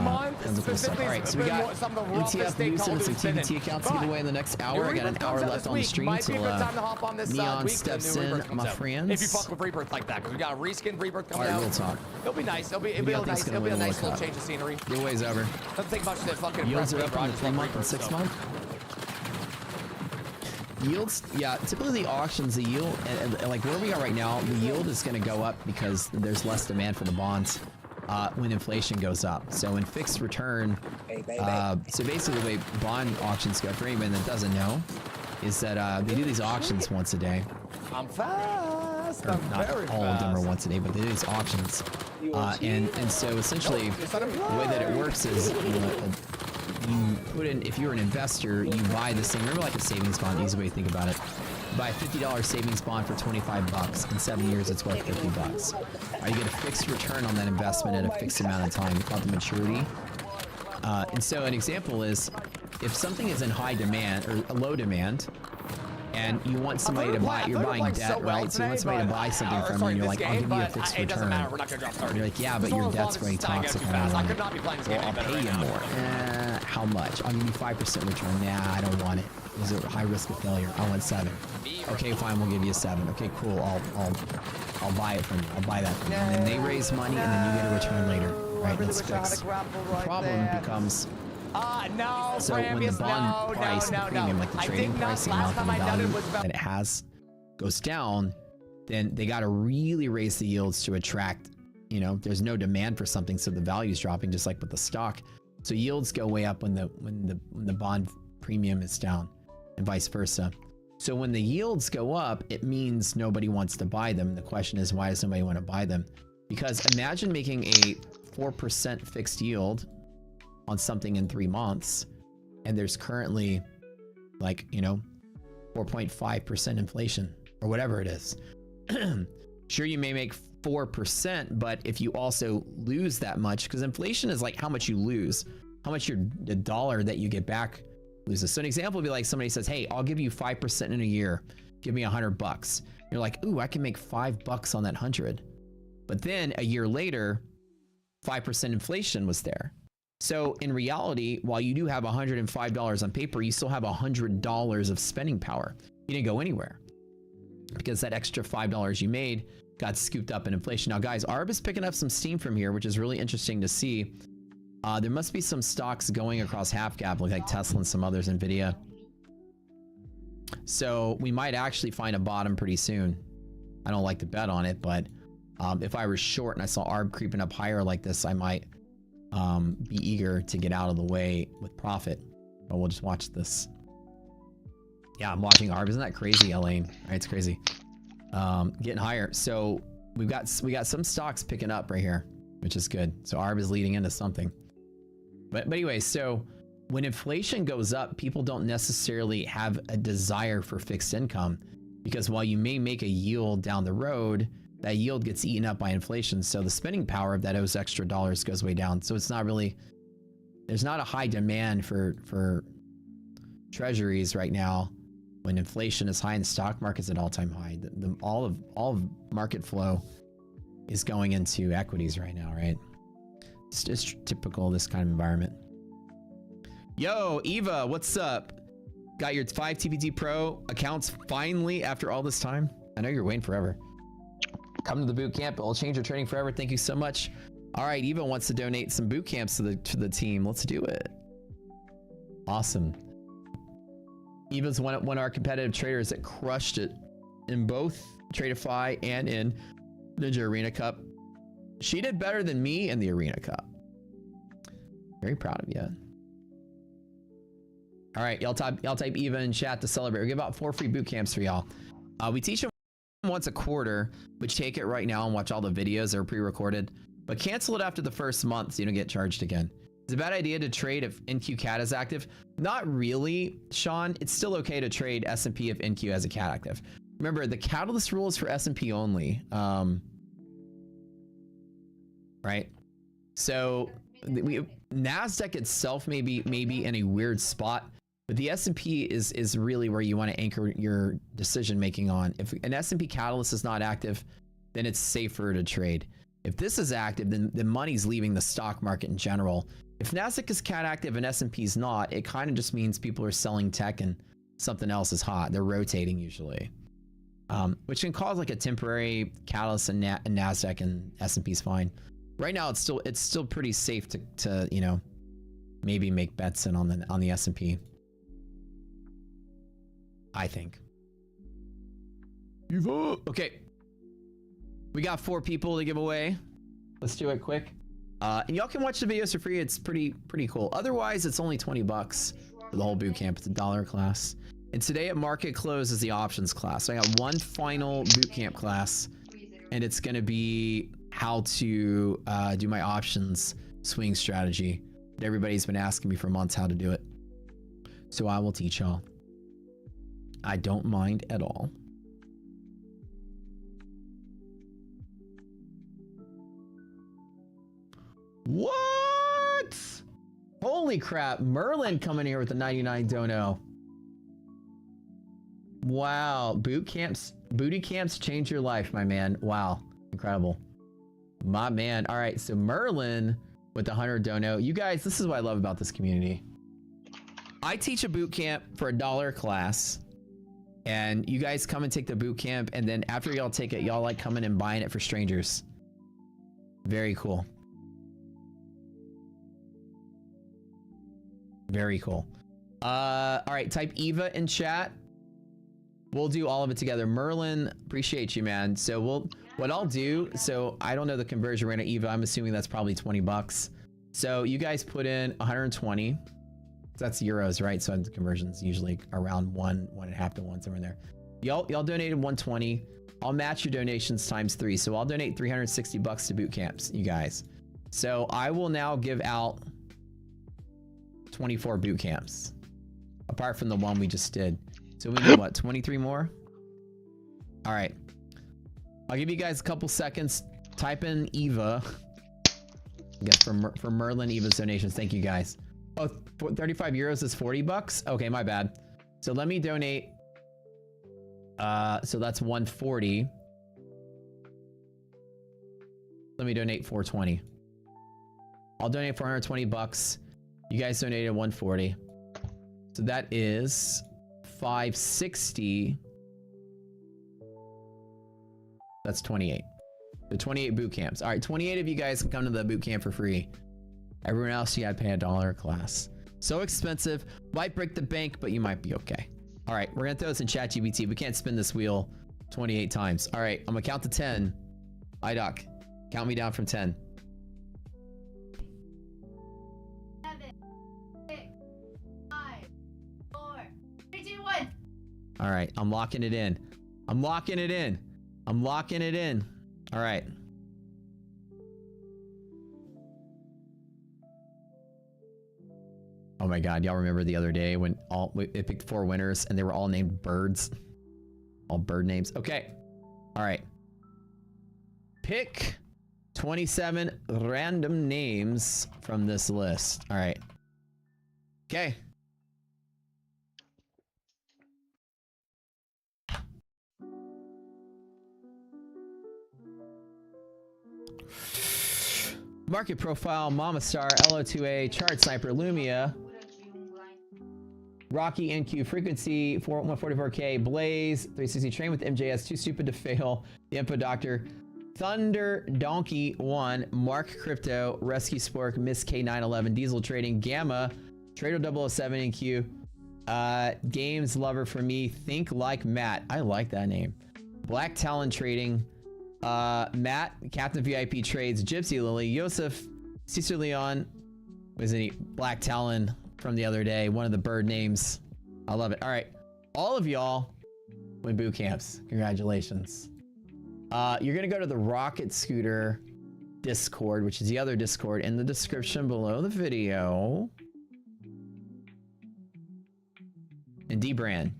month, specifically, all right, so we got NTF Lucid and some TBT accounts to give away in the next hour. I got an hour left on the stream till Neon steps in, my friends. If you fuck with Rebirth like that, because we got a reskin Rebirth coming out. All right, we'll talk. It'll be nice. It'll be nice. It'll be a nice little change of scenery. Giveaway's over. Doesn't take much to fucking yields are up on the 3-month and 6-month. Yields, yeah, typically the auctions, the yield, like where we are right now, the yield is going to go up because there's less demand for the bonds when inflation goes up. So in fixed return, so basically the way bond auctions go, for anyone that doesn't know, is that they do these auctions once a day. I'm fast. Or not all of them are once a day, but they do these auctions. And so essentially, the way that it works is, you put in, if you're an investor, you buy this thing. Remember, like a savings bond, easy way to think about it. You buy a $50 savings bond for 25 bucks. In 7 years, it's worth 50 bucks. You get a fixed return on that investment at a fixed amount of time called the maturity. And so an example is, if something is in high demand or a low demand, and you want somebody to buy, you're buying debt, right? So you want somebody to buy something from you, and you're like, I'll give you a fixed return. And you're like, yeah, but your debt's very toxic. Well, I'll pay you more. How much? I'll give you 5% return. Nah, I don't want it. Is it high risk of failure? I want 7. Okay, fine, we'll give you a 7. Okay, cool. I'll buy it from you. I'll buy that from you. And then they raise money, and then you get a return later, right? It's fixed. The problem becomes. So when the bond price, the premium, like the trading price, the amount of value that it has goes down, then they got to really raise the yields to attract, there's no demand for something, so the value's dropping, just like with the stock. So yields go way up when the bond premium is down, and vice versa. So when the yields go up, it means nobody wants to buy them. The question is, why does nobody want to buy them? Because imagine making a 4% fixed yield on something in 3 months, and there's currently like 4.5% inflation or whatever it is. Sure, you may make 4%, but if you also lose that much, because inflation is like how much you lose, how much the dollar that you get back loses. So an example would be like somebody says, hey, I'll give you 5% in a year, give me $100. You're like, ooh, I can make $5 on that 100. But then a year later, 5% inflation was there. So in reality, while you do have $105 on paper, you still have $100 of spending power. You didn't go anywhere because that extra $5 you made got scooped up in inflation. Now, guys, ARB is picking up some steam from here, which is really interesting to see. There must be some stocks going across half gap, like Tesla and some others, Nvidia. So we might actually find a bottom pretty soon. I don't like to bet on it, but if I was short and I saw ARB creeping up higher like this, I might be eager to get out of the way with profit. But we'll just watch this. Yeah, I'm watching ARB. Isn't that crazy, Elaine? Right, it's crazy. Getting higher. So we got some stocks picking up right here, which is good. So ARB is leading into something. But anyway, so when inflation goes up, people don't necessarily have a desire for fixed income, because while you may make a yield down the road, that yield gets eaten up by inflation. So the spending power of those extra dollars goes way down. So it's not really, there's not a high demand for treasuries right now when inflation is high and the stock market's at all-time high. All of market flow is going into equities right now, right? It's just typical of this kind of environment. Yo, Eva, what's up? Got your 5 TPT Pro accounts finally after all this time? I know you're waiting forever. Come to the boot camp. It'll change your trading forever. Thank you so much. All right, Eva wants to donate some boot camps to the team. Let's do it. Awesome. Eva's one of our competitive traders that crushed it in both Tradeify and in Ninja Arena Cup. She did better than me in the Arena Cup. Very proud of you. All right, y'all type Eva in chat to celebrate. We give out 4 free boot camps for y'all. We teach them once a quarter, which take it right now and watch all the videos that are pre-recorded, but cancel it after the first month so you don't get charged again. It's a bad idea to trade if NQ CAT is active. Not really, Sean. It's still okay to trade S&P if NQ has a CAT active. Remember, the Catalyst rule is for S&P only. Right? So NASDAQ itself may be in a weird spot But the S&P is really where you want to anchor your decision making on. If an S&P catalyst is not active, then it's safer to trade. If this is active, then the money's leaving the stock market in general. If Nasdaq is cat active and S&P is not, it kind of just means people are selling tech and something else is hot. They're rotating usually, which can cause like a temporary catalyst in Nasdaq, and S&P is fine. Right now, it's still pretty safe to you know, maybe make bets in on the S&P. I think. Vivo. Okay. We got 4 people to give away. Let's do it quick. And y'all can watch the videos for free. It's pretty cool. Otherwise, it's only 20 bucks for the whole boot camp. It's a $1 class. And today at market close is the options class. So I got one final boot camp class, and it's going to be how to do my options swing strategy. Everybody's been asking me for months how to do it. So I will teach y'all. I don't mind at all. What? Holy crap. Merlin coming here with the 99 dono. Wow. Booty camps change your life, my man. Wow. Incredible. My man. All right. So Merlin with the 100 dono. You guys, this is what I love about this community. I teach a boot camp for a $1 class. And you guys come and take the boot camp, and then after y'all take it, y'all like coming and buying it for strangers. Very cool. Very cool. All right, type Eva in chat. We'll do all of it together. Merlin, appreciate you, man. So what I'll do, so I don't know the conversion rate of Eva. I'm assuming that's probably 20 bucks. So you guys put in 120. That's euros, right? So the conversion's usually around 1.5 to 1, somewhere in there. Y'all donated 120. I'll match your donations times 3. So I'll donate 360 bucks to boot camps, you guys. So I will now give out 24 boot camps, apart from the one we just did. So we need what, 23 more? All right. I'll give you guys a couple seconds. Type in Eva. I guess for Merlin, Eva's donations. Thank you guys. Oh, 35 euros is 40 bucks. Okay, my bad. So let me donate. So that's 140. Let me donate 420. I'll donate 420 bucks. You guys donated 140. So that is 560. That's 28. The 28 boot camps. All right, 28 of you guys can come to the boot camp for free. Everyone else, you gotta pay $1 class. So expensive. Might break the bank, but you might be okay. All right, we're gonna throw this in ChatGPT. We can't spin this wheel 28 times. All right, I'm gonna count to 10. iDoc, count me down from 10. 7, 6, 5, 4, 3, 2, 1. All right, I'm locking it in. I'm locking it in. I'm locking it in. All right. Oh my God, y'all remember the other day when it picked 4 winners and they were all named birds? All bird names. Okay. All right. Pick 27 random names from this list. All right. Okay. Market Profile, Mama Star, LO2A, Chart Sniper, Lumia, Rocky NQ, Frequency, 144K, Blaze, 360 Train with MJS, Too Stupid to Fail, The Info Doctor, Thunder Donkey 1, Mark Crypto, Rescue Spork, Miss K911, Diesel Trading, Gamma, Trado 007 NQ, Games Lover for Me, Think Like Matt. I like that name. Black Talon Trading, Matt, Captain VIP Trades, Gypsy Lily, Yosef, Cesar Leon, was it Black Talon from the other day, one of the bird names. I love it. All right, all of y'all win boot camps. Congratulations. You're gonna go to the Rocket Scooter Discord, which is the other Discord, in the description below the video. And D-Brand.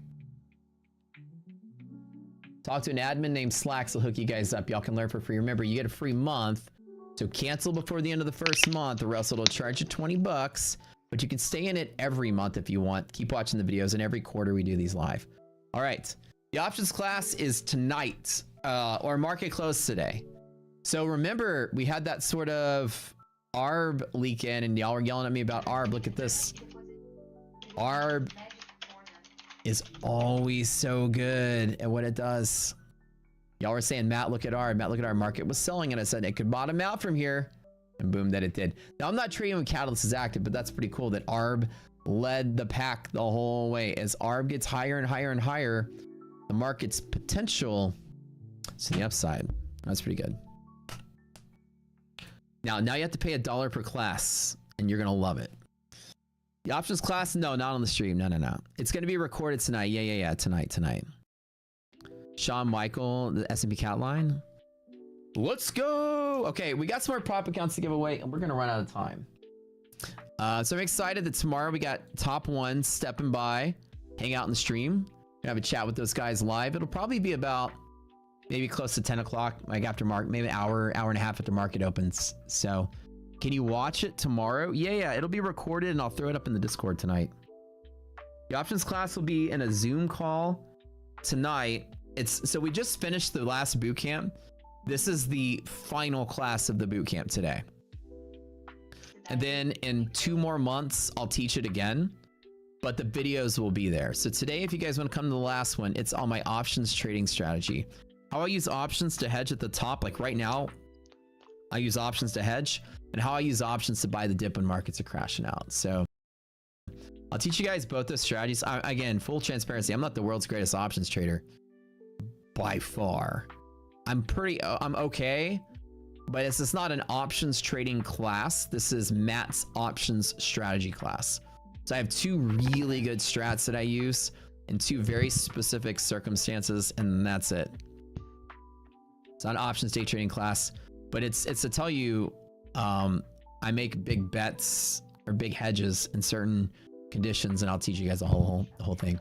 Talk to an admin named Slacks. Will hook you guys up. Y'all can learn for free. Remember, you get a free month. So cancel before the end of the first month, or else it'll charge you 20 bucks. but you can stay in it every month if you want. Keep watching the videos, and every quarter we do these live. All right. The options class is tonight, or market close today. So remember, we had that sort of ARB leak in, and y'all were yelling at me about ARB. Look at this. ARB is always so good at what it does. Y'all were saying, Matt, look at ARB. Matt, look at our market was selling, and I said it could bottom out from here, and boom, that it did. Now, I'm not trading when Catalyst is active, but that's pretty cool that ARB led the pack the whole way. As ARB gets higher and higher and higher, the market's potential is to the upside. That's pretty good. Now you have to pay $1 per class, and you're gonna love it. The options class, no, not on the stream. No. It's gonna be recorded tonight. Yeah. Tonight. Shawn Michael, the S&P cat line. Let's go. Okay, we got some more prop accounts to give away, and we're gonna run out of time. So I'm excited that tomorrow we got top one stepping by, hang out in the stream. Have a chat with those guys live. It'll probably be about maybe close to 10 o'clock, like after maybe an hour and a half after market opens. So can you watch it tomorrow? Yeah, it'll be recorded, and I'll throw it up in the Discord tonight. The options class will be in a Zoom call tonight. So we just finished the last boot camp. This is the final class of the boot camp today. And then in 2 more months, I'll teach it again. But the videos will be there. So today, if you guys want to come to the last one, it's on my options trading strategy. How I use options to hedge at the top, like right now, I use options to hedge, and how I use options to buy the dip when markets are crashing out. So I'll teach you guys both those strategies. Again, full transparency, I'm not the world's greatest options trader by far. I'm okay, but it's just not an options trading class. This is Matt's options strategy class. So I have 2 really good strats that I use in 2 very specific circumstances, and that's it. It's not an options day trading class, but it's to tell you I make big bets or big hedges in certain conditions, and I'll teach you guys the whole thing.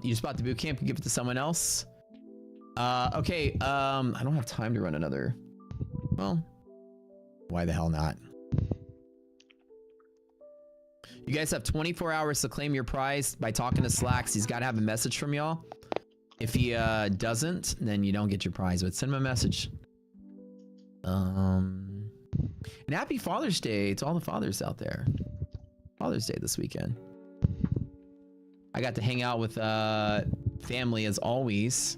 You just bought the boot camp, you give it to someone else. Okay, I don't have time to run another. Well, why the hell not? You guys have 24 hours to claim your prize by talking to Slacks. He's got to have a message from y'all. If he doesn't, then you don't get your prize, but send him a message. And happy Father's Day to all the fathers out there. Father's Day this weekend. I got to hang out with family as always.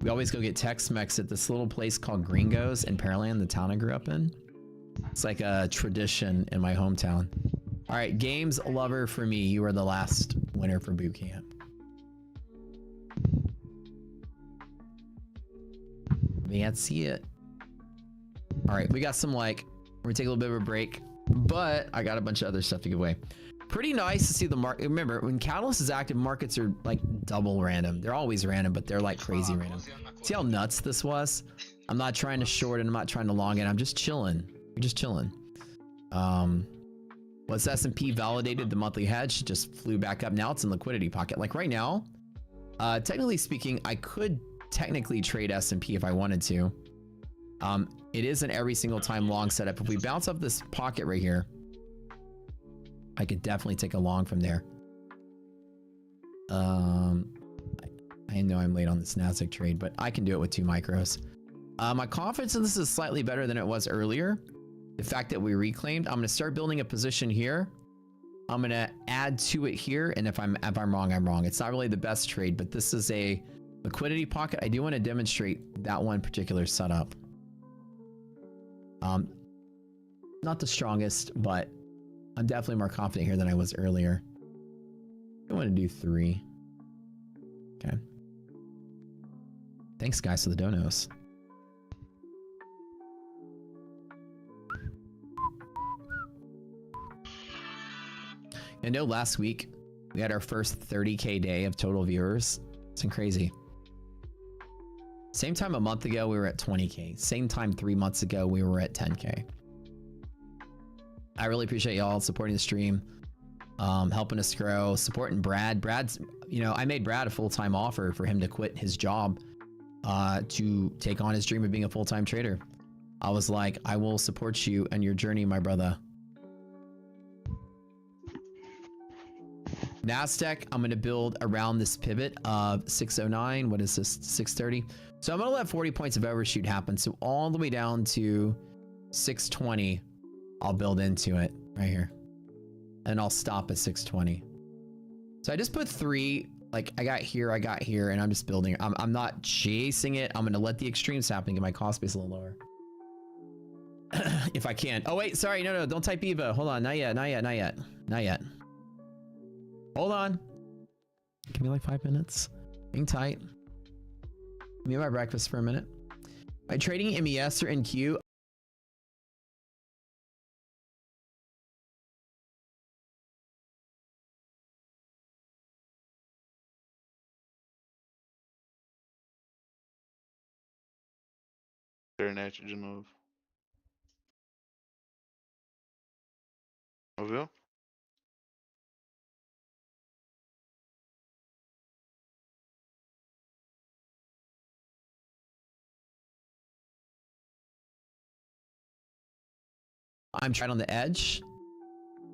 We always go get Tex-Mex at this little place called Gringos in Pearland, the town I grew up in. It's like a tradition in my hometown. All right, games lover for me. You are the last winner for boot camp. Can't see it. All right, we got some we're gonna take a little bit of a break, but I got a bunch of other stuff to give away. Pretty nice to see the market. Remember, when Catalyst is active, markets are like double random. They're always random, but they're like crazy random. See how nuts this was? I'm not trying to short it. I'm not trying to long it. I'm just chilling. We're just chilling. Once S&P validated the monthly hedge, just flew back up. Now it's in liquidity pocket. Like right now, technically speaking, I could technically trade S&P if I wanted to. It isn't every single time long setup. If we bounce up this pocket right here, I could definitely take a long from there. I know I'm late on this Nasdaq trade, but I can do it with 2 micros. My confidence in this is slightly better than it was earlier. The fact that we reclaimed, I'm going to start building a position here. I'm going to add to it here, and if I'm wrong, I'm wrong. It's not really the best trade, but this is a liquidity pocket. I do want to demonstrate that one particular setup. Not the strongest, but I'm definitely more confident here than I was earlier. I want to do 3. Okay. Thanks, guys, for the donos. I know last week we had our first 30K day of total viewers. It's been crazy. Same time a month ago, we were at 20K. Same time 3 months ago, we were at 10K. I really appreciate y'all supporting the stream, helping us grow, supporting Brad. Brad's, you know, I made Brad a full-time offer for him to quit his job to take on his dream of being a full-time trader. I was like, I will support you and your journey, my brother. NASDAQ, I'm going to build around this pivot of 609. What is this? 630. So I'm going to let 40 points of overshoot happen. So all the way down to 620, I'll build into it right here. And I'll stop at 620. So I just put 3, like I got here, and I'm just building. I'm not chasing it. I'm going to let the extremes happen, get my cost base a little lower. If I can. Oh, wait, sorry. No, don't type Vivo. Hold on. Not yet. Hold on. Give me like 5 minutes. Being tight. Give me my breakfast for a minute. Am I trading MES or NQ? Internet de novo. Ouviu? I'm trying on the edge.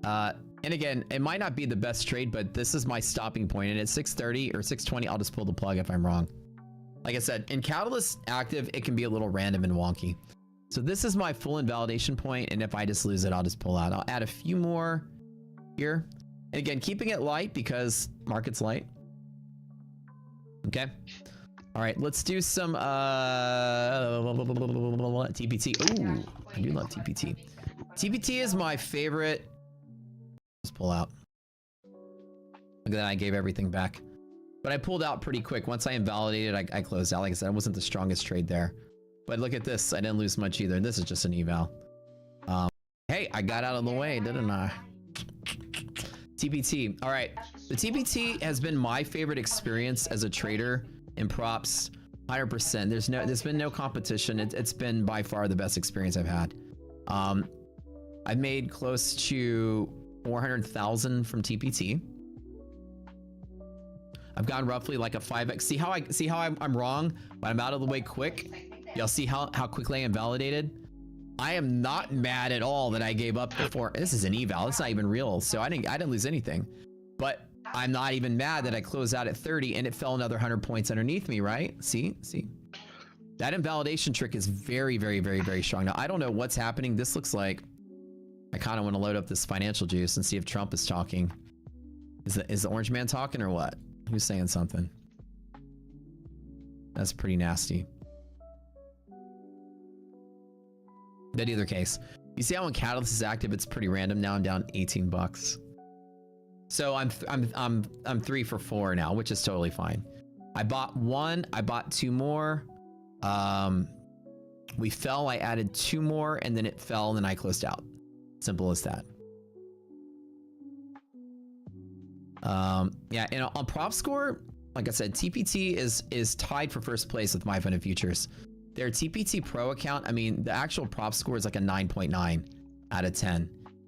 And again, it might not be the best trade, but this is my stopping point. And at 630 or 620, I'll just pull the plug if I'm wrong. Like I said, in Catalyst active, it can be a little random and wonky. So this is my full invalidation point, and if I just lose it, I'll just pull out. I'll add a few more here. And again, keeping it light because market's light. Okay. All right, let's do some TPT. Ooh, I do love TPT. TPT is my favorite. Just pull out. Look at that, I gave everything back. But I pulled out pretty quick. Once I invalidated, I closed out. Like I said, it wasn't the strongest trade there. But look at this. I didn't lose much either. This is just an eval. Hey, I got out of the way, didn't I? TPT. All right. The TPT has been my favorite experience as a trader in props. 100%. There's been no competition. It's been by far the best experience I've had. I've made close to 400,000 from TPT. I've gone roughly like a 5x. See how I'm wrong, but I'm out of the way quick. Y'all see how quickly I invalidated? I am not mad at all that I gave up before. This is an eval. It's not even real, so I didn't lose anything. But I'm not even mad that I closed out at 30 and it fell another 100 points underneath me, right? See? That invalidation trick is very, very, very, very strong. Now, I don't know what's happening. This looks like I kind of want to load up this financial juice and see if Trump is talking. Is the orange man talking or what? Who's saying something? That's pretty nasty. In either case, you see how when Catalyst is active, it's pretty random. Now I'm down 18 bucks. So I'm 3 for 4 now, which is totally fine. I bought 1. I bought 2 more. We fell. I added 2 more, and then it fell, and then I closed out. Simple as that. Yeah, and on prop score, like I said, TPT is tied for first place with MyFunded Futures. Their TPT Pro account, I mean, the actual prop score is like a 9.9 out of 10.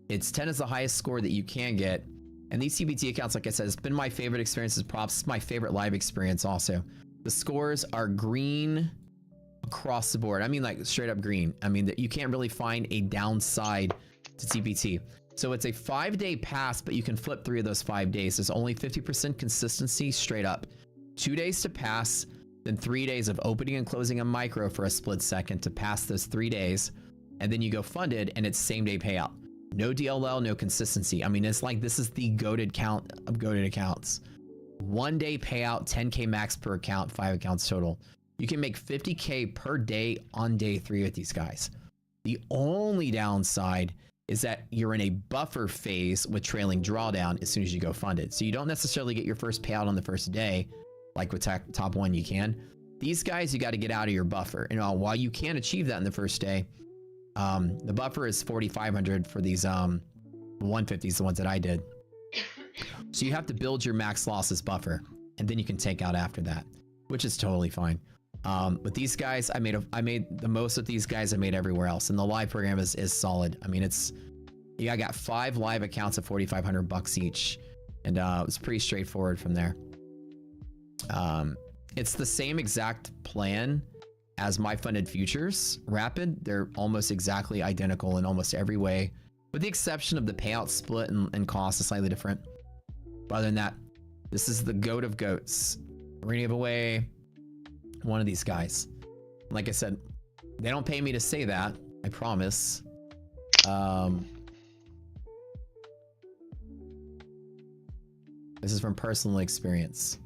10 is the highest score that you can get. And these TPT accounts, like I said, it's been my favorite experience as props. It's my favorite live experience also. The scores are green across the board. I mean, like straight up green. I mean, that you can't really find a downside to TPT. So it's a 5-day pass, but you can flip 3 of those 5 days. There's only 50% consistency straight up. 2 days to pass, then 3 days of opening and closing a micro for a split second to pass those 3 days. And then you go funded and it's same day payout. No DLL, no consistency. I mean, it's like this is the goated count of goated accounts. 1 day payout, 10K max per account, 5 accounts total. You can make 50K per day on day 3 with these guys. The only downside is that you're in a buffer phase with trailing drawdown as soon as you go funded. So you don't necessarily get your first payout on the first day, like with top 1 you can. These guys, you got to get out of your buffer. And while you can achieve that in the first day, the buffer is 4,500 for these 150s, the ones that I did. So you have to build your max losses buffer, and then you can take out after that, which is totally fine. With these guys, I made the most of these guys I made everywhere else, and the live program is solid. I mean, I got 5 live accounts at 4,500 bucks each, and it was pretty straightforward from there. It's the same exact plan as MyFunded Futures Rapid. They're almost exactly identical in almost every way, with the exception of the payout split and cost is slightly different. But other than that, this is the goat of goats. We're gonna give away one of these guys. Like I said, they don't pay me to say that, I promise. This is from personal experience.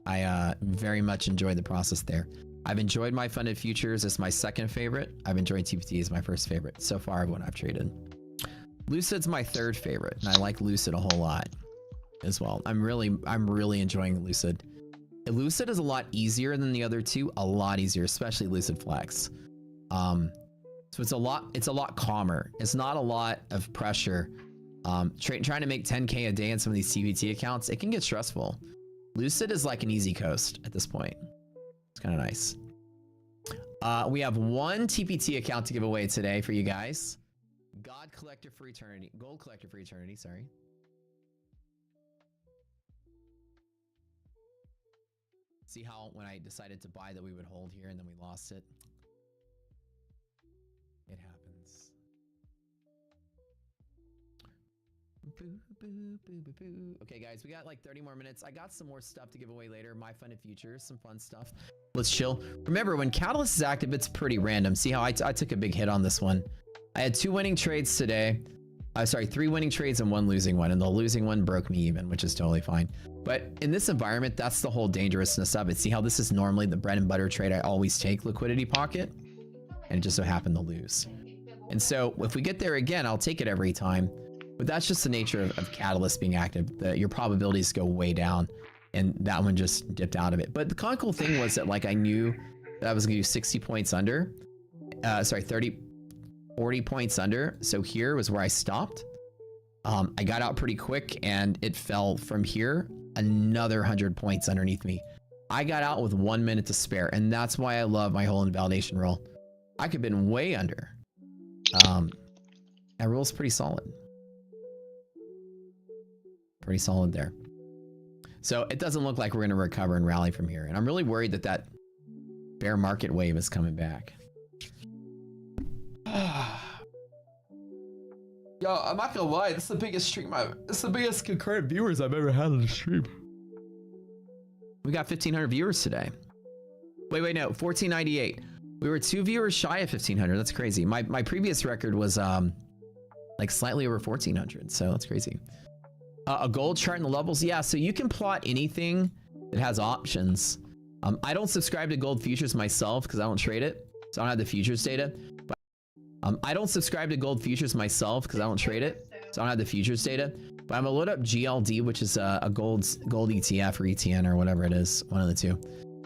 I very much enjoyed the process there. I've enjoyed my funded futures as my second favorite. I've enjoyed TPT as my first favorite so far of what I've traded. Lucid's my third favorite, and I like Lucid a whole lot as well. I'm really enjoying Lucid. Lucid is a lot easier than the other two, a lot easier, especially Lucid Flex. So it's a lot calmer. It's not a lot of pressure. Trying to make 10K a day in some of these TPT accounts, it can get stressful. Lucid is like an easy coast at this point. It's kind of nice. We have one TPT account to give away today for you guys. God Collector for Eternity. Gold Collector for Eternity, sorry. See how when I decided to buy that we would hold here and then we lost it? It happens. Okay, guys, we got like 30 more minutes. I got some more stuff to give away later. My funded futures, some fun stuff. Let's chill. Remember, when Catalyst is active, it's pretty random. See how I took a big hit on this one. I had 2 winning trades today. Sorry, 3 winning trades and 1 losing one. And the losing one broke me even, which is totally fine. But in this environment, that's the whole dangerousness of it. See how this is normally the bread and butter trade I always take, liquidity pocket? And it just so happened to lose. And so if we get there again, I'll take it every time. But that's just the nature of Catalyst being active. Your probabilities go way down. And that one just dipped out of it. But the kind of cool thing was that like I knew that I was going to do 60 points under. Sorry, 40 points under. So here was where I stopped. I got out pretty quick and it fell from here another 100 points underneath me. I got out with 1 minute to spare. And that's why I love my whole invalidation rule. I could have been way under. That rule's pretty solid. Pretty solid there. So it doesn't look like we're going to recover and rally from here. And I'm really worried that that bear market wave is coming back. Yo, I'm not gonna lie, this is the biggest stream it's the biggest concurrent viewers I've ever had on the stream. We got 1,500 viewers today. Wait, no, 1,498. We were 2 viewers shy of 1,500. That's crazy. My previous record was like slightly over 1,400, so that's crazy. A gold chart in the levels, yeah. So you can plot anything that has options. I don't subscribe to gold futures myself because I don't trade it, so I don't have the futures data. But I don't subscribe to gold futures myself because I don't trade it, so I don't have the futures data. But I'm gonna load up GLD, which is a gold ETF or ETN or whatever it is, one of the two.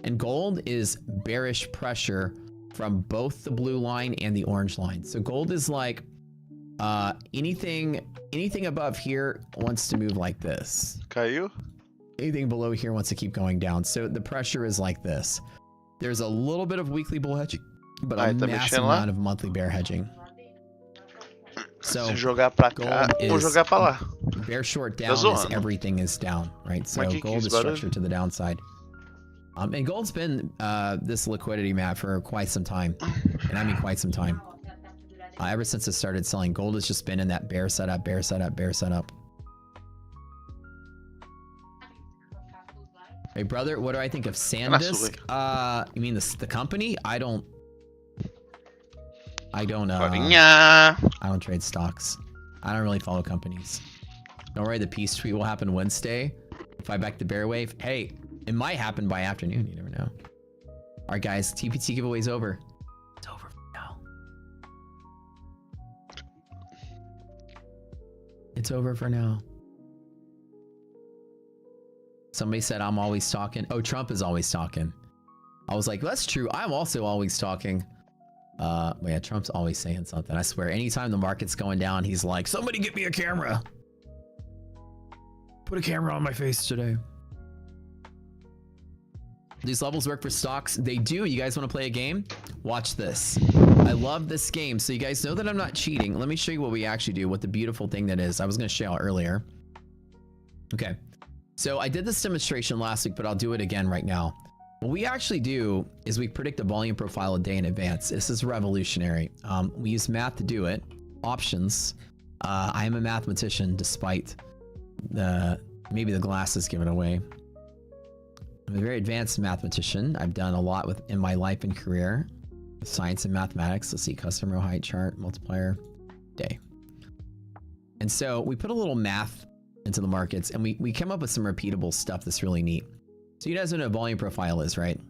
And gold is bearish pressure from both the blue line and the orange line. So gold is like anything above here wants to move like this. Caiu? Anything below here wants to keep going down. So the pressure is like this. There's a little bit of weekly bull hedging, but a massive amount of monthly bear hedging. So se jogar pra cá, vou jogar pra lá. Bear short down is everything is down, right? So gold is structured to the downside. And gold's been this liquidity map for quite some time, and I mean quite some time. Ever since it started selling, gold has just been in that bear setup, bear setup, bear setup. Hey brother, what do I think of SanDisk? You mean the company? I don't trade stocks. I don't really follow companies. Don't worry, the peace tweet will happen Wednesday. If I back the bear wave, hey, it might happen by afternoon. You never know. All right, guys, TPT giveaway's over. It's over for now. It's over for now. Somebody said I'm always talking. Oh, Trump is always talking. I was like, that's true. I'm also always talking. But yeah, Trump's always saying something. I swear, anytime the market's going down, he's like, somebody get me a camera. Put a camera on my face today. These levels work for stocks. They do. You guys want to play a game? Watch this. I love this game. So you guys know that I'm not cheating. Let me show you what we actually do. What the beautiful thing that is. I was going to show you earlier. Okay. So I did this demonstration last week, but I'll do it again right now. What we actually do is we predict a volume profile a day in advance. This is revolutionary. We use math to do it. options. I am a mathematician, despite maybe the glasses give it away. I'm a very advanced mathematician. I've done a lot in my life and career. Science and mathematics. Let's see, customer height chart, multiplier, day. And so we put a little math into the markets, and we come up with some repeatable stuff that's really neat. So you guys know what a volume profile is, right?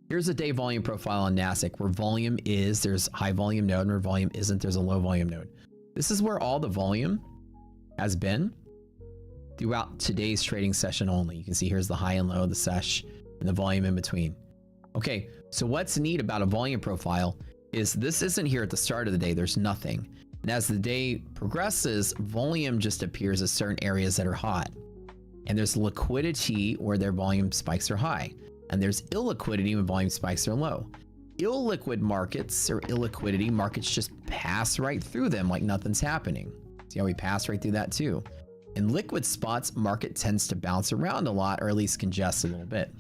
Here's a day volume profile on NASDAQ. Where volume is, there's high volume node, and where volume isn't, there's a low volume node. This is where all the volume has been throughout today's trading session only. You can see here's the high and low, the sesh, and the volume in between. Okay, so what's neat about a volume profile is this isn't here at the start of the day. There's nothing. And as the day progresses, volume just appears as certain areas that are hot. And there's liquidity where their volume spikes are high. And there's illiquidity when volume spikes are low. Illiquid markets or illiquidity markets just pass right through them like nothing's happening. See how we pass right through that too. In liquid spots, market tends to bounce around a lot, or at least congest a little bit.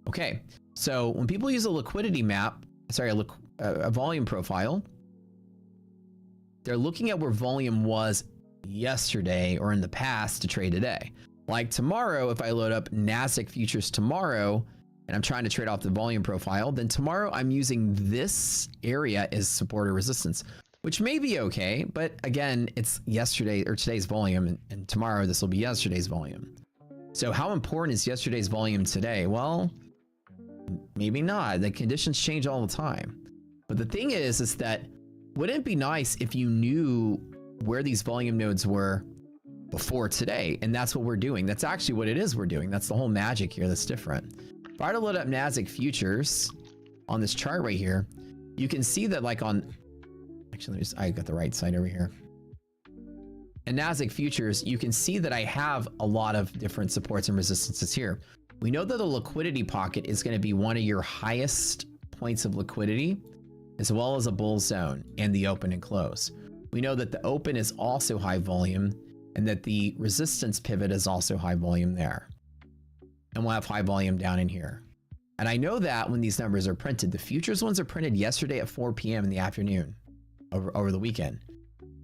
Okay, so when people use a liquidity map, a volume profile, they're looking at where volume was yesterday or in the past to trade today. Like tomorrow, if I load up NASDAQ futures tomorrow, and I'm trying to trade off the volume profile, then tomorrow I'm using this area as support or resistance, which may be okay, but again, it's yesterday or today's volume, and tomorrow this will be yesterday's volume. So how important is yesterday's volume today? Well, maybe not. The conditions change all the time. But the thing is that wouldn't it be nice if you knew where these volume nodes were before today? And that's what we're doing. That's actually what it is we're doing. That's the whole magic here that's different. If I were to load up NASDAQ futures on this chart right here, you can see that like on, actually, I got the right side over here. In NASDAQ futures, you can see that I have a lot of different supports and resistances here. We know that the liquidity pocket is going to be one of your highest points of liquidity, as well as a bull zone and the open and close. We know that the open is also high volume, and that the resistance pivot is also high volume there. And we'll have high volume down in here. And I know that when these numbers are printed, the futures ones are printed yesterday at 4 p.m. in the afternoon over the weekend.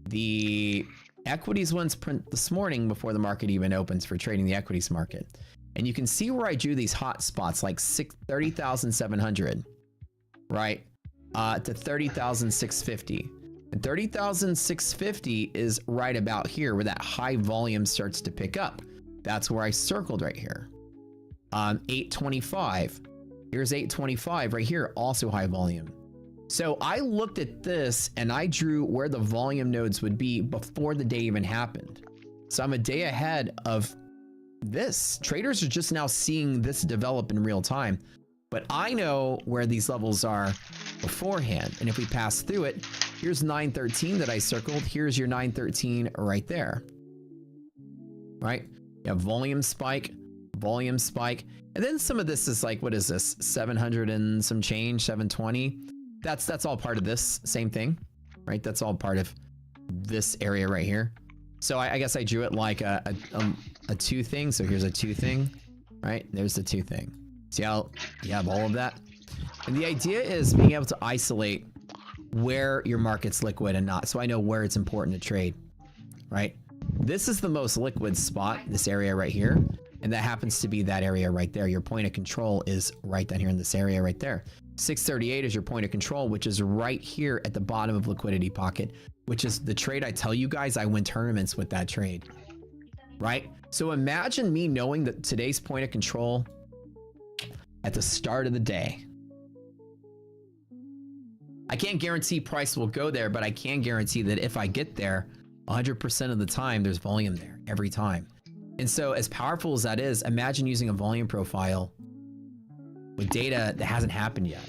The equities ones print this morning before the market even opens for trading the equities market. And you can see where I drew these hot spots like 30,700, right? To 30,650. And 30,650 is right about here where that high volume starts to pick up. That's where I circled right here. 825. Here's 825 right here, also high volume. So I looked at this and I drew where the volume nodes would be before the day even happened. So I'm a day ahead of this. Traders are just now seeing this develop in real time, but I know where these levels are beforehand. And if we pass through it, here's 913 that I circled. Here's your 913 right there, right? You have volume spike, and then some of this is like, what is this? 700 and some change, 720. That's all part of this same thing, right? That's all part of this area right here. So I guess I drew it like a two thing. So here's a two thing, right? There's the two thing. See how you have all of that? And the idea is being able to isolate where your market's liquid and not. So I know where it's important to trade, right? This is the most liquid spot, this area right here. And that happens to be that area right there. Your point of control is right down here in this area right there. 638 is your point of control, which is right here at the bottom of liquidity pocket, which is the trade I tell you guys I win tournaments with that trade, right? So imagine me knowing that today's point of control at the start of the day. I can't guarantee price will go there, but I can guarantee that if I get there, 100% of the time, there's volume there every time. And so as powerful as that is, imagine using a volume profile with data that hasn't happened yet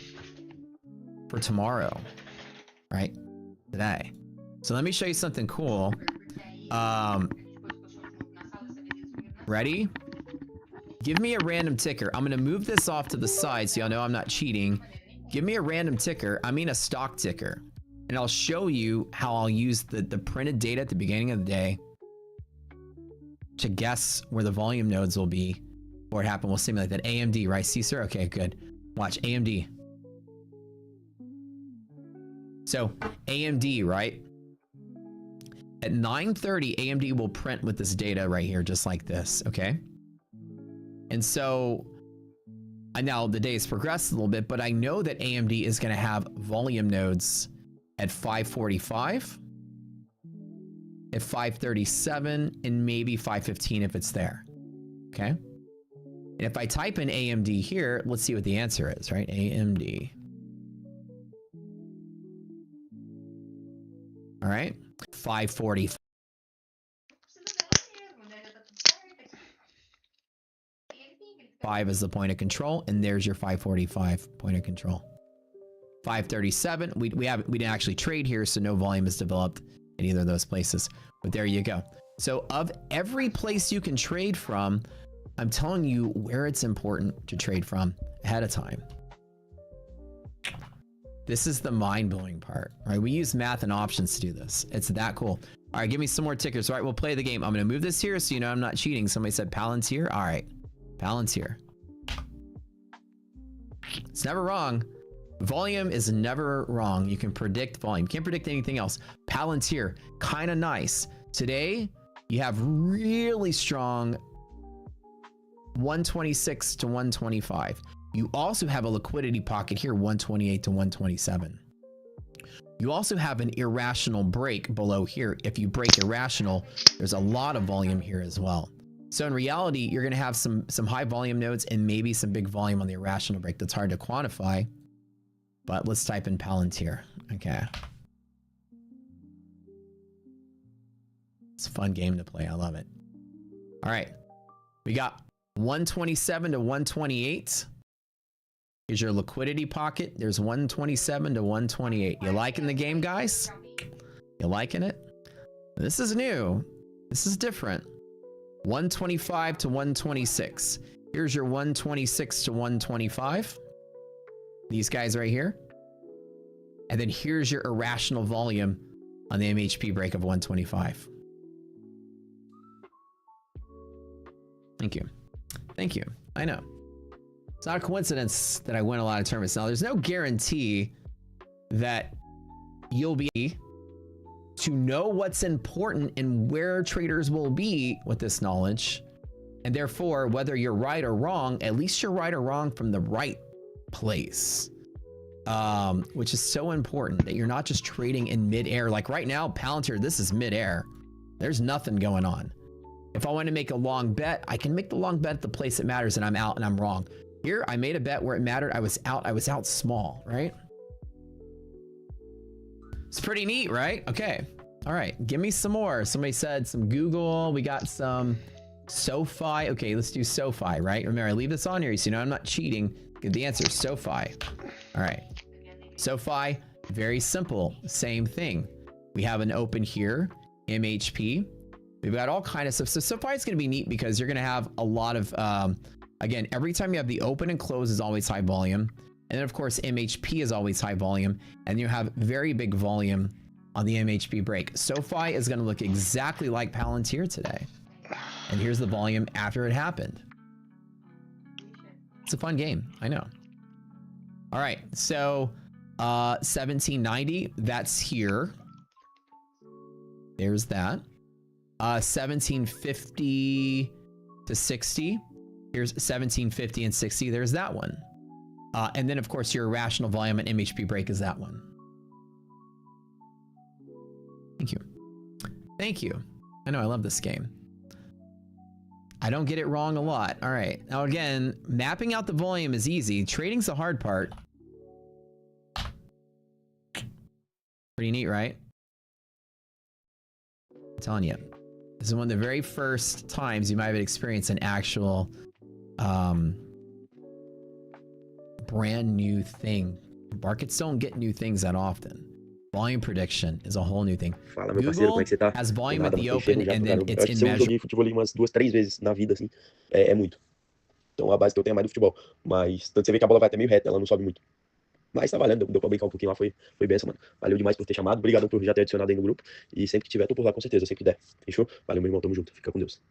for tomorrow, right? Today. So let me show you something cool. Ready? Give me a random ticker. I'm going to move this off to the side so y'all know I'm not cheating. Give me a random ticker. I mean a stock ticker. And I'll show you how I'll use the printed data at the beginning of the day to guess where the volume nodes will be or it happened. We'll simulate that. AMD, right? CSIR? Okay, good. Watch AMD. So AMD, right? At 9:30, AMD will print with this data right here, just like this, okay? And so, now the days progressed a little bit, but I know that AMD is going to have volume nodes at 545, at 537, and maybe 515 if it's there, okay? And if I type in AMD here, let's see what the answer is, right? AMD. All right, 540. Five is the point of control, and there's your 545 point of control. 537. We didn't actually trade here, so no volume is developed in either of those places. But there you go. So of every place you can trade from, I'm telling you where it's important to trade from ahead of time. This is the mind-blowing part, right? We use math and options to do this. It's that cool. All right, give me some more tickers. All right, we'll play the game. I'm going to move this here so you know I'm not cheating. Somebody said Palantir. All right, Palantir. It's never wrong. Volume is never wrong. You can predict volume. You can't predict anything else. Palantir, kind of nice. Today, you have really strong 126 to 125. You also have a liquidity pocket here, 128 to 127. You also have an irrational break below here. If you break irrational, there's a lot of volume here as well. So in reality, you're going to have some high volume nodes and maybe some big volume on the irrational break. That's hard to quantify. But let's type in Palantir. Okay. It's a fun game to play. I love it. All right. We got 127 to 128. Here's your liquidity pocket. There's 127 to 128. You liking the game, guys? You liking it? This is new. This is different. 125 to 126. Here's your 126 to 125. These guys right here. And then here's your irrational volume on the MHP break of 125. Thank you. Thank you. I know. It's not a coincidence that I win a lot of tournaments. Now, there's no guarantee that you'll be to know what's important and where traders will be with this knowledge. And therefore, whether you're right or wrong, at least you're right or wrong from the right place. Which is so important that you're not just trading in midair. Like right now, Palantir, this is midair. There's nothing going on. If I want to make a long bet, I can make the long bet at the place that matters and I'm out and I'm wrong. Here, I made a bet where it mattered. I was out small, right? It's pretty neat, right? Okay. All right. Give me some more. Somebody said some Google. We got some SeuPaaai. Okay, let's do SeuPaaai, right? Remember, I leave this on here so you know I'm not cheating. Get the answer, SeuPaaai. All right. SeuPaaai, very simple. Same thing. We have an open here, MHP. We've got all kind of stuff. So SeuPaaai is going to be neat because you're going to have a lot of, again, every time you have the open and close is always high volume. And then of course, MHP is always high volume. And you have very big volume on the MHP break. SeuPaaai is going to look exactly like Palantir today. And here's the volume after it happened. It's a fun game. I know. All right. So 1790, that's here. There's that. 1750 to 60. Here's 1750 and 60. There's that one. And then, of course, your irrational volume and MHP break is that one. Thank you. Thank you. I know I love this game. I don't get it wrong a lot. All right. Now, again, mapping out the volume is easy. Trading's the hard part. Pretty neat, right? I'm telling you. This is one of the very first times you might have experienced an actual brand new thing. Markets don't get new things that often. Volume prediction is a whole new thing. Fala, meu parceiro, como é que você tá? Has volume Nada, at the mano, open chego já, and cara. then Eu it's acho que se eu joguei futebol ali umas 2, 3 vezes na vida, assim, é muito. Então a base que eu tenho é mais do futebol. Mas tanto você vê que a bola vai até meio reta, ela não sobe muito. Mas tá valendo, deu pra brincar um pouquinho lá, foi benção, mano. Valeu demais por ter chamado, obrigado por já ter adicionado aí no grupo. E sempre que tiver, tô por lá com certeza, sempre que der. Fechou? Valeu, meu irmão, tamo junto. Fica com Deus.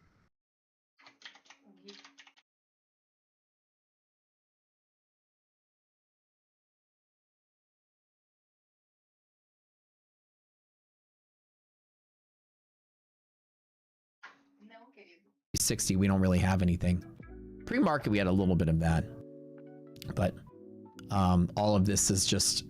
60, we don't really have anything. Pre-market, we had a little bit of that. But all of this is just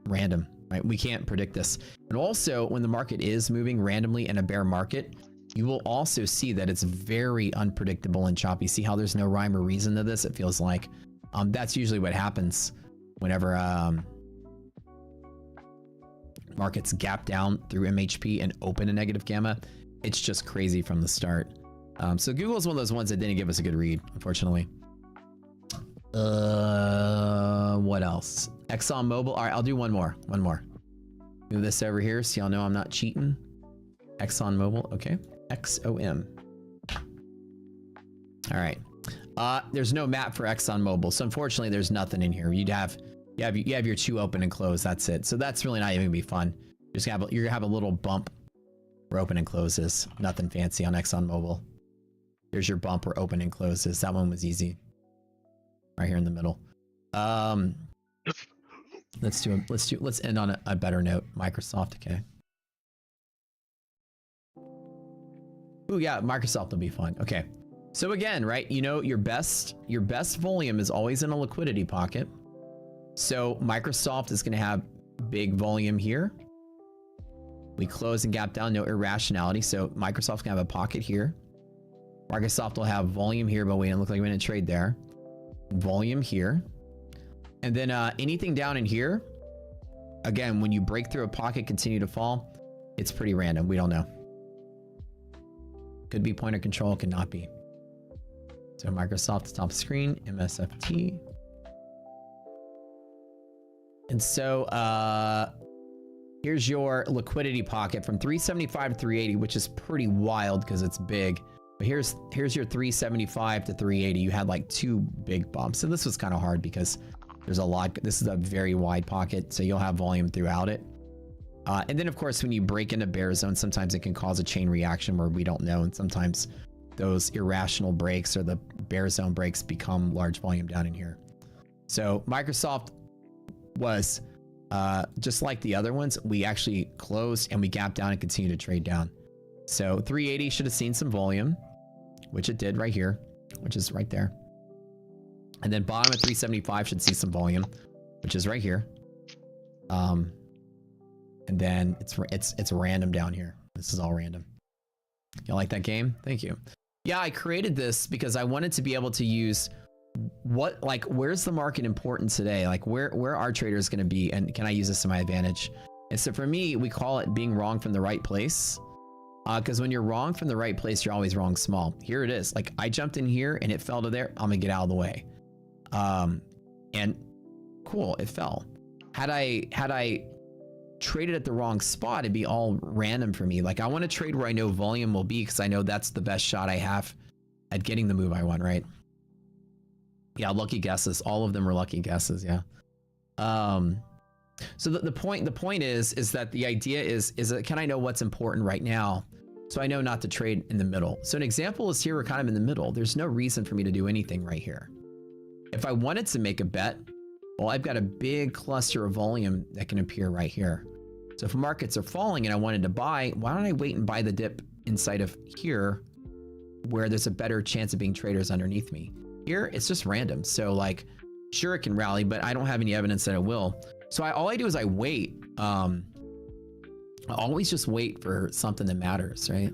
random, right? We can't predict this. And also, when the market is moving randomly in a bear market, you will also see that it's very unpredictable and choppy. See how there's no rhyme or reason to this? It feels like that's usually what happens whenever markets gap down through MHP and open a negative gamma. It's just crazy from the start. So Google is one of those ones that didn't give us a good read, unfortunately. What else? ExxonMobil. All right, I'll do one more. Move this over here so y'all know I'm not cheating. ExxonMobil. Okay. XOM. All right. There's no map for ExxonMobil, so unfortunately there's nothing in here. You have your 2 open and close. That's it. So that's really not even gonna be fun. You're gonna have a little bump where open and closes. Nothing fancy on ExxonMobil. Here's your bump where open and closes. That one was easy. Right here in the middle. Let's end on a better note. Microsoft. Okay. Oh yeah, Microsoft will be fun. Okay. So again, right, you know, your best volume is always in a liquidity pocket. So Microsoft is going to have big volume here. We close and gap down, no irrationality. So Microsoft's going to have a pocket here. Microsoft will have volume here, but we didn't look like we're going to trade there. Volume here. And then anything down in here, again, when you break through a pocket, continue to fall, it's pretty random. We don't know. Could be pointer control, could not be. So Microsoft top screen, MSFT. And so here's your liquidity pocket from 375 to 380, which is pretty wild because it's big. But here's your 375 to 380. You had like 2 big bumps. So this was kind of hard because there's a lot. This is a very wide pocket, so you'll have volume throughout it. And then, of course, when you break into bear zone, sometimes it can cause a chain reaction where we don't know. And sometimes those irrational breaks or the bear zone breaks become large volume down in here. So Microsoft was just like the other ones. We actually closed and we gapped down and continued to trade down. So 380 should have seen some volume, which it did right here, which is right there. And then bottom at 375 should see some volume, which is right here. And then it's random down here. This is all random. You like that game? Thank you. Yeah, I created this because I wanted to be able to use where's the market important today? Like where are traders going to be? And can I use this to my advantage? And so for me, we call it being wrong from the right place. Because when you're wrong from the right place, you're always wrong small. Here it is. Like I jumped in here and it fell to there. I'm gonna get out of the way. And cool, it fell. Had I traded at the wrong spot, it'd be all random for me. Like I want to trade where I know volume will be because I know that's the best shot I have at getting the move I want, right? Yeah, lucky guesses. All of them were lucky guesses, yeah. So the point is that the idea is that can I know what's important right now? So I know not to trade in the middle. So an example is here, we're kind of in the middle. There's no reason for me to do anything right here. If I wanted to make a bet, well, I've got a big cluster of volume that can appear right here. So if markets are falling and I wanted to buy, why don't I wait and buy the dip inside of here where there's a better chance of being traders underneath me? Here, it's just random. So like, sure, it can rally, but I don't have any evidence that it will. So all I do is I wait. I always just wait for something that matters, right?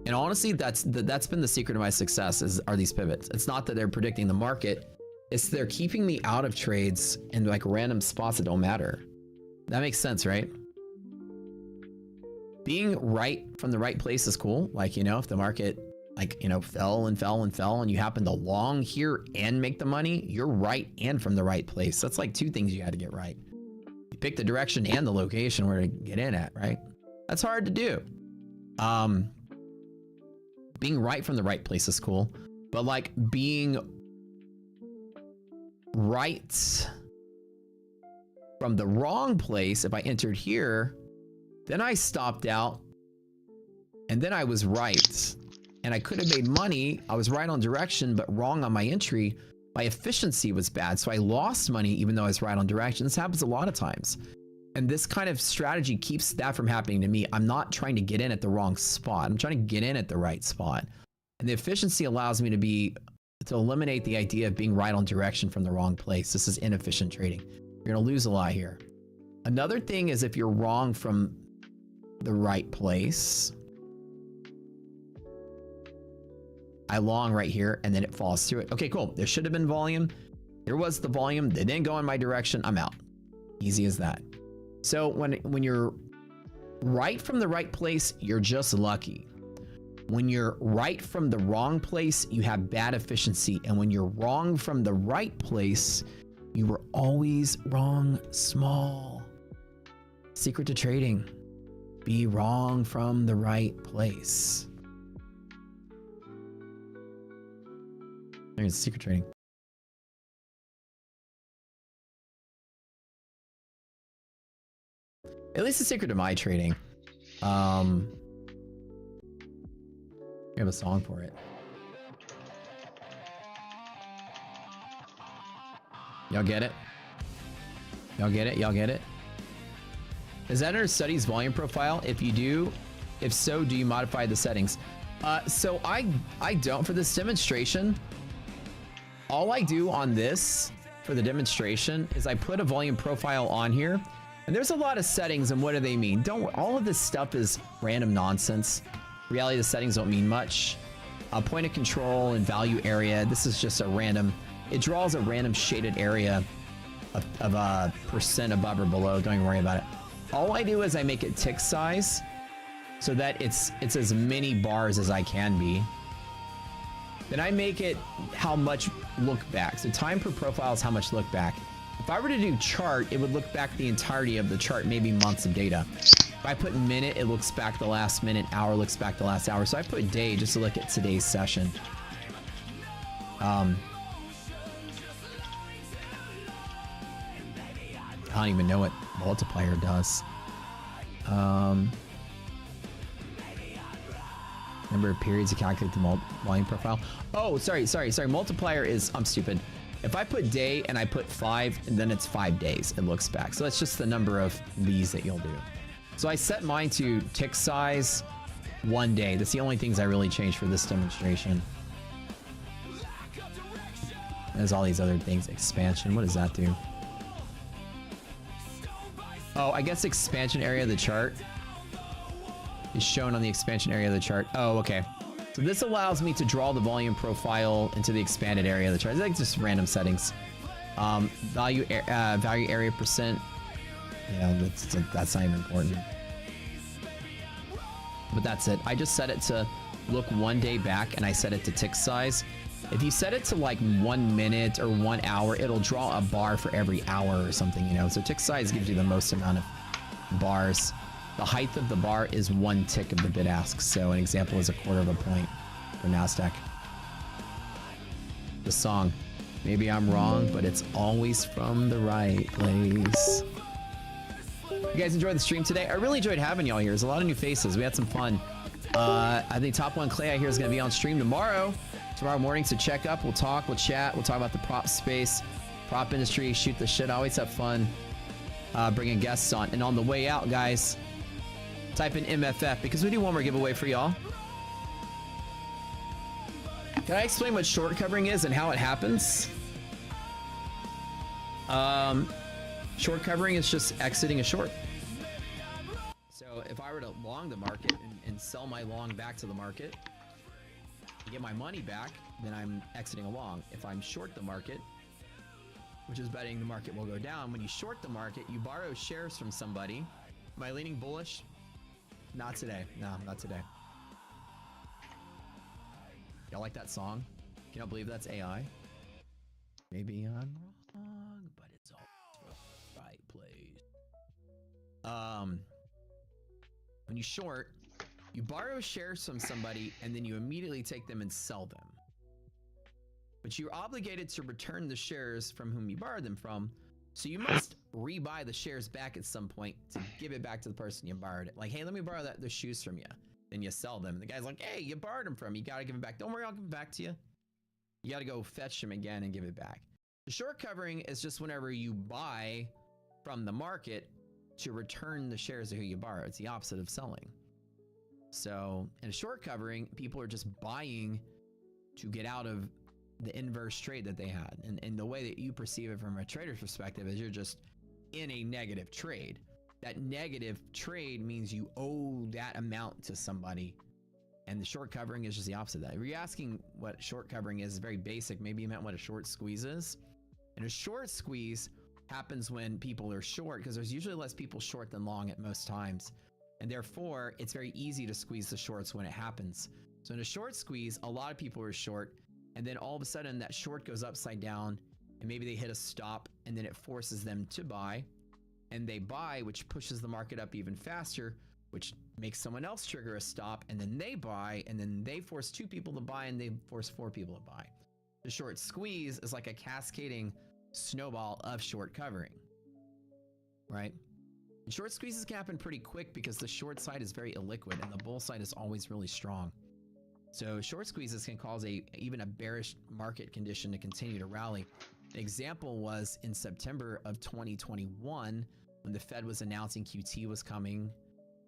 And honestly, that's been the secret of my success are these pivots. It's not that they're predicting the market. It's they're keeping me out of trades in like random spots that don't matter. That makes sense, right? Being right from the right place is cool. Like, you know, if the market fell and fell and fell and you happen to long here and make the money, you're right and from the right place. That's like 2 things you had to get right. You pick the direction and the location where to get in at, right? That's hard to do. Being right from the right place is cool, but like being right from the wrong place, if I entered here, then I stopped out and then I was right. And I could have made money. I was right on direction, but wrong on my entry. My efficiency was bad. So I lost money even though I was right on direction. This happens a lot of times. And this kind of strategy keeps that from happening to me. I'm not trying to get in at the wrong spot. I'm trying to get in at the right spot. And the efficiency allows me to eliminate the idea of being right on direction from the wrong place. This is inefficient trading. You're going to lose a lot here. Another thing is if you're wrong from the right place. I long right here and then it falls through it. Okay, cool. There should have been volume. There was the volume. They didn't go in my direction. I'm out. Easy as that. So when you're right from the right place, you're just lucky. When you're right from the wrong place, you have bad efficiency. And when you're wrong from the right place, you were always wrong small. Secret to trading. Be wrong from the right place. There's secret trading. At least the secret to my trading. We have a song for it. Y'all get it? Y'all get it? Y'all get it? Is that under studies volume profile? If you do, if so, do you modify the settings? So I don't for this demonstration. All I do on this for the demonstration is I put a volume profile on here, and there's a lot of settings, and what do they mean? All of this stuff is random nonsense. Reality, the settings don't mean much. Point of control and value area. This is just a random. It draws a random shaded area of a percent above or below. Don't even worry about it. All I do is I make it tick size so that it's as many bars as I can be. Then I make it how much look back. So time per profile is how much look back. If I were to do chart, it would look back the entirety of the chart, maybe months of data. If I put minute, it looks back the last minute. Hour looks back the last hour. So I put day just to look at today's session. I don't even know what multiplier does. Number of periods to calculate the volume profile. Oh, sorry. Multiplier is, I'm stupid. If I put day and I put 5, and then it's 5 days, it looks back. So that's just the number of these that you'll do. So I set mine to tick size 1 day. That's the only things I really changed for this demonstration. There's all these other things. Expansion, what does that do? Oh, I guess expansion area of the chart is shown on the expansion area of the chart. Oh, okay. So this allows me to draw the volume profile into the expanded area of the chart. It's like just random settings. Value area percent. Yeah, that's not even important. But that's it. I just set it to look 1 day back, and I set it to tick size. If you set it to like 1 minute or 1 hour, it'll draw a bar for every hour or something, you know. So tick size gives you the most amount of bars. The height of the bar is 1 tick of the bid ask. So an example is 1/4 of a point for NASDAQ. The song. Maybe I'm wrong, but it's always from the right place. You guys enjoyed the stream today? I really enjoyed having y'all here. There's a lot of new faces. We had some fun. I think Top 1 Clay I hear is going to be on stream tomorrow morning, so check up. We'll talk, we'll chat, we'll talk about the prop space, prop industry, shoot the shit. I always have fun bringing guests on. And on the way out, guys, type in MFF because we do one more giveaway for y'all. Can I explain what short covering is and how it happens? Short covering is just exiting a short. So if I were to long the market and sell my long back to the market, get my money back, then I'm exiting a long. If I'm short the market, which is betting the market will go down, when you short the market, you borrow shares from somebody. Am I leaning bullish? Not today. No, not today. Y'all like that song? Can y'all believe that's AI? Maybe I'm wrong, but it's all the right place. When you short, you borrow shares from somebody and then you immediately take them and sell them. But you're obligated to return the shares from whom you borrowed them from, so you must rebuy the shares back at some point to give it back to the person you borrowed it. Like, hey, let me borrow the shoes from you. Then you sell them. And the guy's like, hey, you borrowed them from me. You gotta give them back. Don't worry, I'll give them back to you. You gotta go fetch them again and give it back. The short covering is just whenever you buy from the market to return the shares of who you borrow. It's the opposite of selling. So in a short covering, people are just buying to get out of the inverse trade that they had. And the way that you perceive it from a trader's perspective is you're just in a negative trade. That negative trade means you owe that amount to somebody. And the short covering is just the opposite of that. If you're asking what short covering is, very basic. Maybe you meant what a short squeeze is. And a short squeeze happens when people are short, because there's usually less people short than long at most times. And therefore, it's very easy to squeeze the shorts when it happens. So in a short squeeze, a lot of people are short. And then all of a sudden that short goes upside down and maybe they hit a stop and then it forces them to buy. And they buy, which pushes the market up even faster, which makes someone else trigger a stop, and then they buy, and then they force 2 people to buy, and they force 4 people to buy. The short squeeze is like a cascading snowball of short covering, right? And short squeezes can happen pretty quick because the short side is very illiquid and the bull side is always really strong. So short squeezes can cause even a bearish market condition to continue to rally. An example was in September of 2021 when the Fed was announcing QT was coming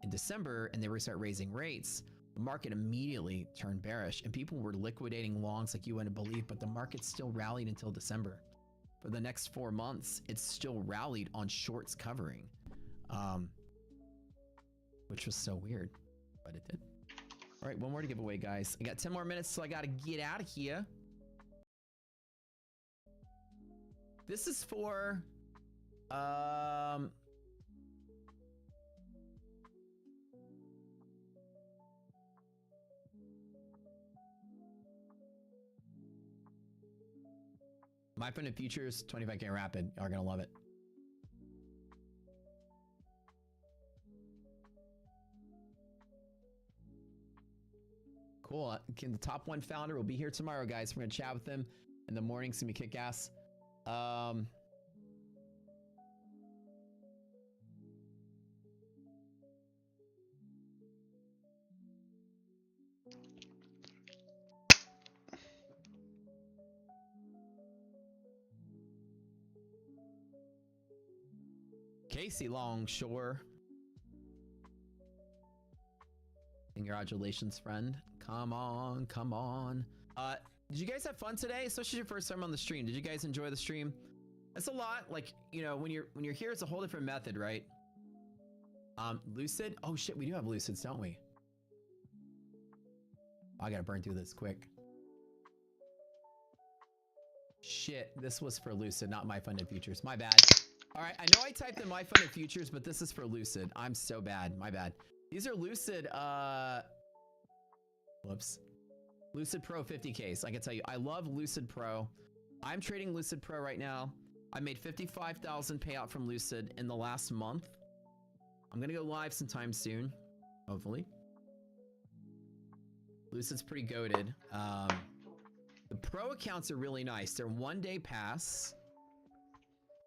in December and they were start raising rates. The market immediately turned bearish and people were liquidating longs like you wouldn't believe, but the market still rallied until December. For the next 4 months, it's still rallied on shorts covering, which was so weird, but it did. All right, one more to give away, guys. I got 10 more minutes, so I gotta get out of here. This is for, My Fund and Futures 25K Rapid. Y'all are gonna love it. Cool. The top 1 founder will be here tomorrow, guys. We're gonna chat with him in the morning. It's gonna be kick ass. Casey Longshore. Congratulations, friend. Come on, come on. Did you guys have fun today? Especially your first time on the stream. Did you guys enjoy the stream? It's a lot. Like, you know, when you're here, it's a whole different method, right? Lucid. Oh shit, we do have Lucids, don't we? I gotta burn through this quick. Shit, this was for Lucid, not My Fund and Futures. My bad. All right, I know I typed in My Fund and Futures, but this is for Lucid. I'm so bad. My bad. These are Lucid, whoops. Lucid Pro 50Ks. I can tell you, I love Lucid Pro. I'm trading Lucid Pro right now. I made 55,000 payout from Lucid in the last month. I'm gonna go live sometime soon, hopefully. Lucid's pretty goated. The Pro accounts are really nice. They're 1-day pass.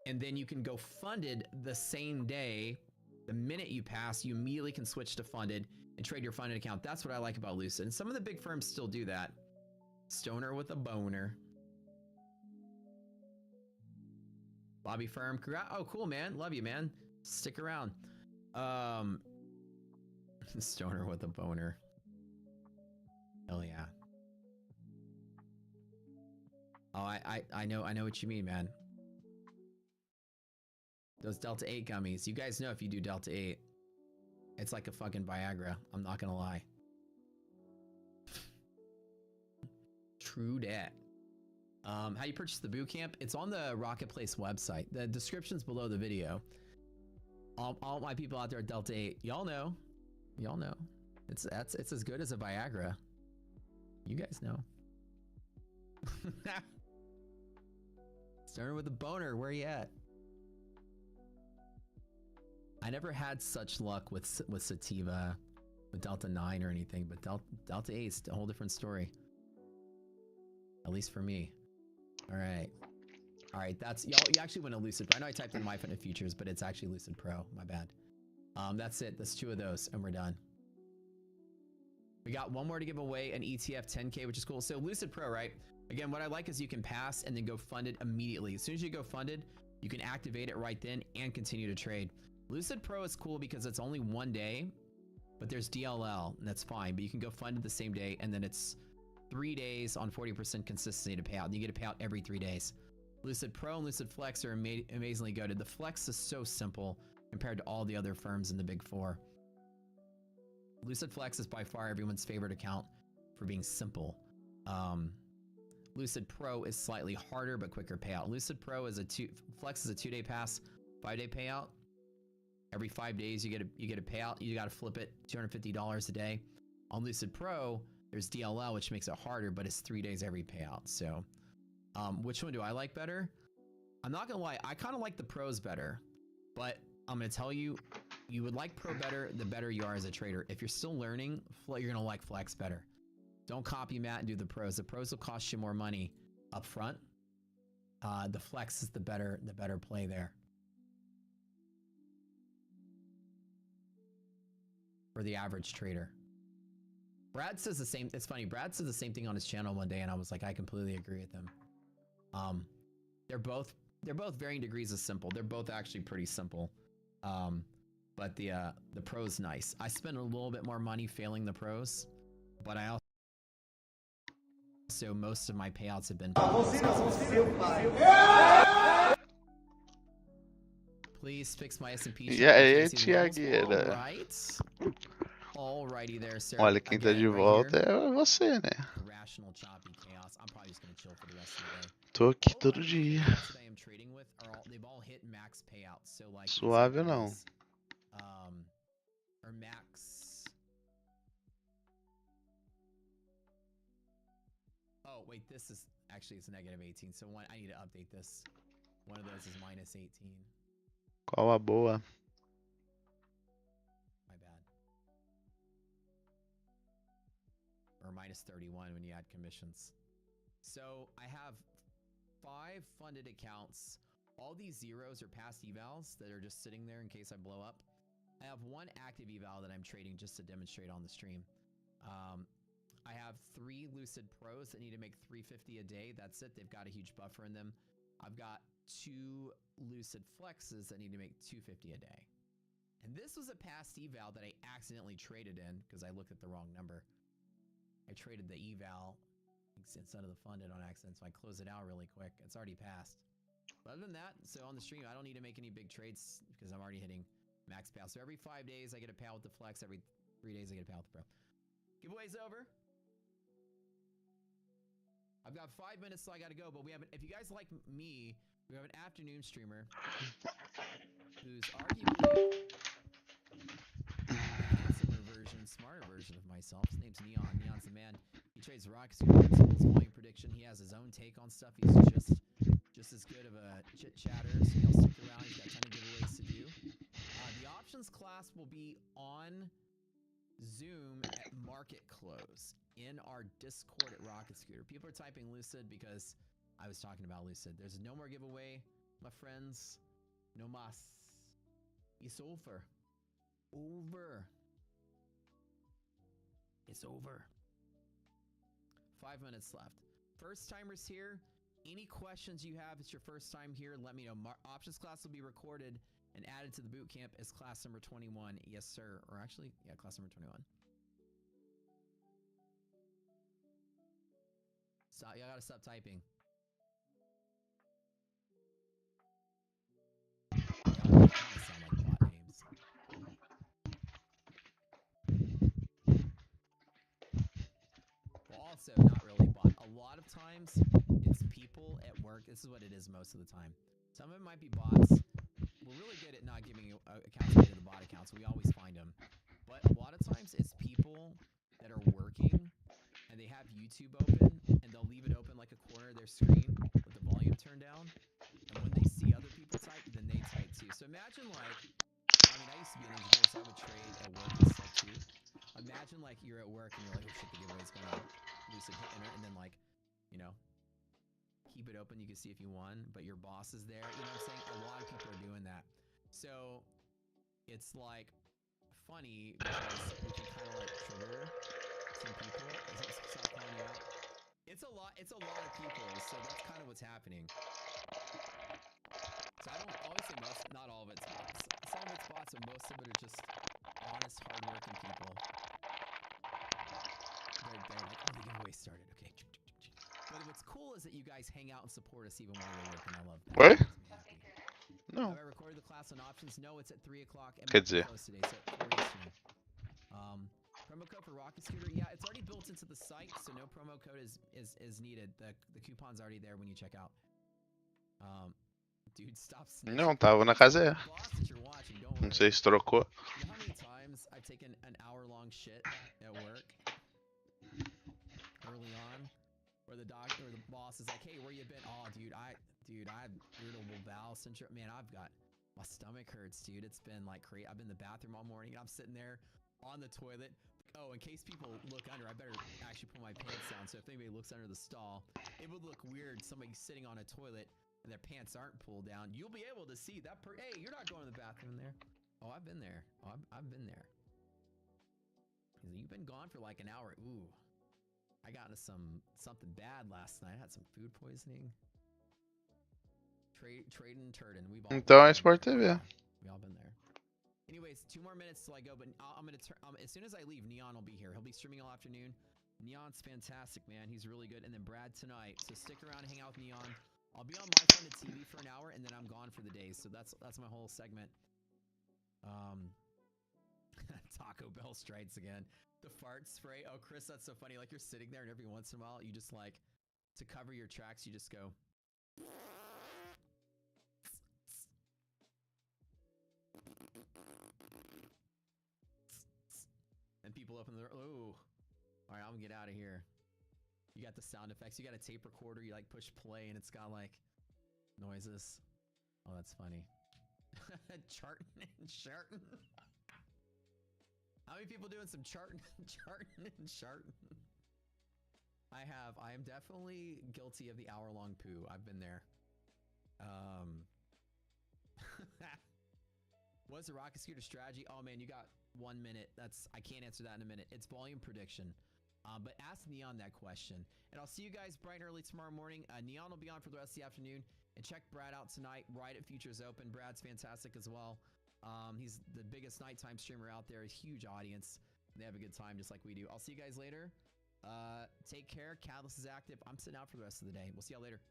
And then you can go funded the same day. The minute you pass, you immediately can switch to funded and trade your funded account. That's what I like about Lucid. And some of the big firms still do that. Stoner with a boner. Bobby Firm. Oh, cool, man. Love you, man. Stick around. Stoner with a boner. Hell yeah. Oh, I know what you mean, man. Those Delta 8 gummies. You guys know if you do Delta 8, it's like a fucking Viagra. I'm not gonna lie. True dat. How you purchase the boot camp? It's on the Rocket Place website. The description's below the video. All my people out there at Delta 8, y'all know. Y'all know. It's as good as a Viagra. You guys know. Starting with a boner, where you at? I never had such luck with Sativa, with Delta 9 or anything, but Delta 8 is a whole different story. At least for me. All right, that's y'all. You actually went to Lucid. I know I typed in My Fund and Futures, but it's actually Lucid Pro. My bad. That's it. That's 2 of those, and we're done. We got 1 more to give away, an ETF 10K, which is cool. So Lucid Pro, right? Again, what I like is you can pass and then go funded immediately. As soon as you go funded, you can activate it right then and continue to trade. Lucid Pro is cool because it's only 1 day, But there's DLL, and that's fine. But you can go fund it the same day, and then it's 3 days on 40% consistency to pay out. And you get to pay out every 3 days. Lucid Pro and Lucid Flex are amazingly goated. The Flex is so simple compared to all the other firms in the Big Four. Lucid Flex is by far everyone's favorite account for being simple. Lucid Pro is slightly harder but quicker payout. Lucid Pro is Flex is a 2-day pass, 5-day payout. Every 5 days you get a payout. You got to flip it $250 a day. On Lucid Pro, there's DLL, which makes it harder, but it's 3 days every payout. So, which one do I like better? I'm not gonna lie, I kind of like the Pros better, but I'm gonna tell you, you would like Pro better the better you are as a trader. If you're still learning, you're gonna like Flex better. Don't copy Matt and do the Pros. The Pros will cost you more money up front. The Flex is the better play there. For the average trader. Brad says the same. It's funny. Brad says the same thing on his channel one day, and I was like, I completely agree with him. They're both varying degrees of simple. They're both actually pretty simple. But the Pro's nice. I spend a little bit more money failing the Pros, but I also most of my payouts have been. Please fix my S&P. E aí, Tiagueira? Alrighty there, sir. Olha, quem tá de volta é você, né? Rational choppy chaos. I'm probably just gonna chill for the rest of the day. Tô aqui todo dia. I'm trading with they've all hit max payouts. So like Suave ou não? Or max. Oh wait, this is actually it's negative 18. So I need to update this. One of those is minus 18. Qual a boa? Or minus 31 when you add commissions. So I have 5 funded accounts. All these zeros are past evals that are just sitting there in case I blow up. I have 1 active eval that I'm trading just to demonstrate on the stream. I have 3 Lucid Pros that need to make $350 a day. That's it. They've got a huge buffer in them. I've got 2 Lucid Flexes that need to make $250 a day. And this was a past eval that I accidentally traded in because I looked at the wrong number. I traded the eval instead of the funded on accident, so I closed it out really quick. It's already passed. But other than that, so on the stream, I don't need to make any big trades because I'm already hitting max payout. So every 5 days, I get a payout with the Flex. Every 3 days, I get a payout with the Pro. Giveaway's over. I've got 5 minutes, so I got to go. But we have, if you guys like me, we have an afternoon streamer who's arguably smarter version of myself. His name's Neon. Neon's the man. He trades rockets, principles, volume prediction. He has his own take on stuff. He's just as good of a chit chatter. So he'll stick around. He's got a ton of giveaways to do. The options class will be on Zoom at market close in our Discord at Rocket Scooter. People are typing Lucid because I was talking about Lucid. There's no more giveaway, my friends. No mas. It's over. It's over. 5 minutes left. First timers here. Any questions you have, it's your first time here, let me know. Options class will be recorded and added to the boot camp as class number 21. Yes, sir. Or actually, yeah, class number 21. Stop. Y'all gotta stop typing. Y'all sound like bot names. Well, also, not really bot. A lot of times, it's people at work. This is what it is most of the time. Some of it might be bots. We're really good at not giving accounts away to the bot accounts. We always find them. But a lot of times, it's people that are working, and they have YouTube open, and they'll leave it open like a corner of their screen with the volume turned down. And when they see other people type, then they type too. So imagine like, I mean, I used to be an engineer, so I would trade at work and stuff too. Imagine like you're at work and you're like, oh shit, the giveaway's going on. Lucid hit enter, and then like, you know, keep it open. You can see if you won, but your boss is there. You know what I'm saying? A lot of people are doing that. So it's like funny because we can kind of like trigger some people. Stop calling you out. It's a lot of people, so that's kind of what's happening. So I don't always say most, not all of it's bots. Some of it's bots, and most of it are just honest honest, hardworking people. They're like, oh, the giveaway started. Okay. But what's cool is that you guys hang out and support us even while you're working. I love that. What? Não. Have I recorded the class on options? No, it's at 3 o'clock. Quer dizer. Today, so at 4 Eastern. Promo code for Rocket Scooter. Yeah, it's already built into the site, so no promo code is needed. The coupon's already there when you check out. Dude, stop snitching. Não, tava na casa é. Não sei se trocou. You know how many times I've taken an hour-long shit at work early on, where the doctor or the boss is like, "Hey, where you been?" Oh, dude, I had irritable bowel syndrome. Man, my stomach hurts, dude. It's been like crazy. I've been in the bathroom all morning, and I'm sitting there on the toilet. Oh, in case people look under, I better actually pull my pants down. So if anybody looks under the stall, it would look weird. Somebody sitting on a toilet and their pants aren't pulled down. You'll be able to see that. Hey, you're not going to the bathroom there. Oh, I've been there. Oh, I've been there. You've been gone for like an hour. Ooh, I got into something bad last night. I had some food poisoning. Trading turd, and we've all. Então é Sport TV. We all been there. Anyways, 2 more minutes till I go, but I'm gonna turn. As soon as I leave, Neon will be here. He'll be streaming all afternoon. Neon's fantastic, man. He's really good. And then Brad tonight. So stick around and hang out with Neon. I'll be on my phone to TV for an hour, and then I'm gone for the day. So that's my whole segment. Taco Bell strikes again. The fart spray. Oh, Chris, that's so funny. Like you're sitting there, and every once in a while, you just like to cover your tracks. You just go. And people open the door. Oh, all right, I'm gonna get out of here. You got the sound effects. You got a tape recorder. You like push play, and it's got like noises. Oh, that's funny. Charting. How many people doing some charting? I am definitely guilty of the hour-long poo. I've been there. What's the Rocket Scooter strategy? Oh man, you got 1 minute. I can't answer that in a minute. It's volume prediction. But ask Neon that question. And I'll see you guys bright and early tomorrow morning. Neon will be on for the rest of the afternoon. And check Brad out tonight, right at Futuros Open. Brad's fantastic as well. He's the biggest nighttime streamer out there. A huge audience. They have a good time just like we do. I'll see you guys later. Take care. Catalyst is active. I'm sitting out for the rest of the day. We'll see y'all later.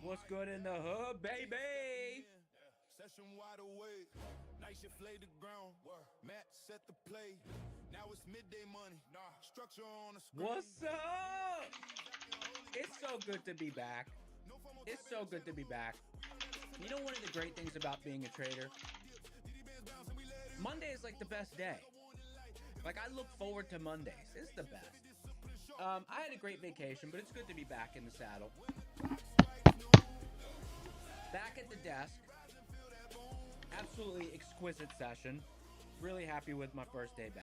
What's good in the hood, baby? Session wide awake. Night shift laid the ground. Matt set the play. Now it's midday money. Structure on the screen. What's up? It's so good to be back. It's so good to be back. You know one of the great things about being a trader? Monday is like the best day. Like I look forward to Mondays. It's the best. I had a great vacation, but it's good to be back in the saddle. Back at the desk. Absolutely exquisite session. Really happy with my first day back.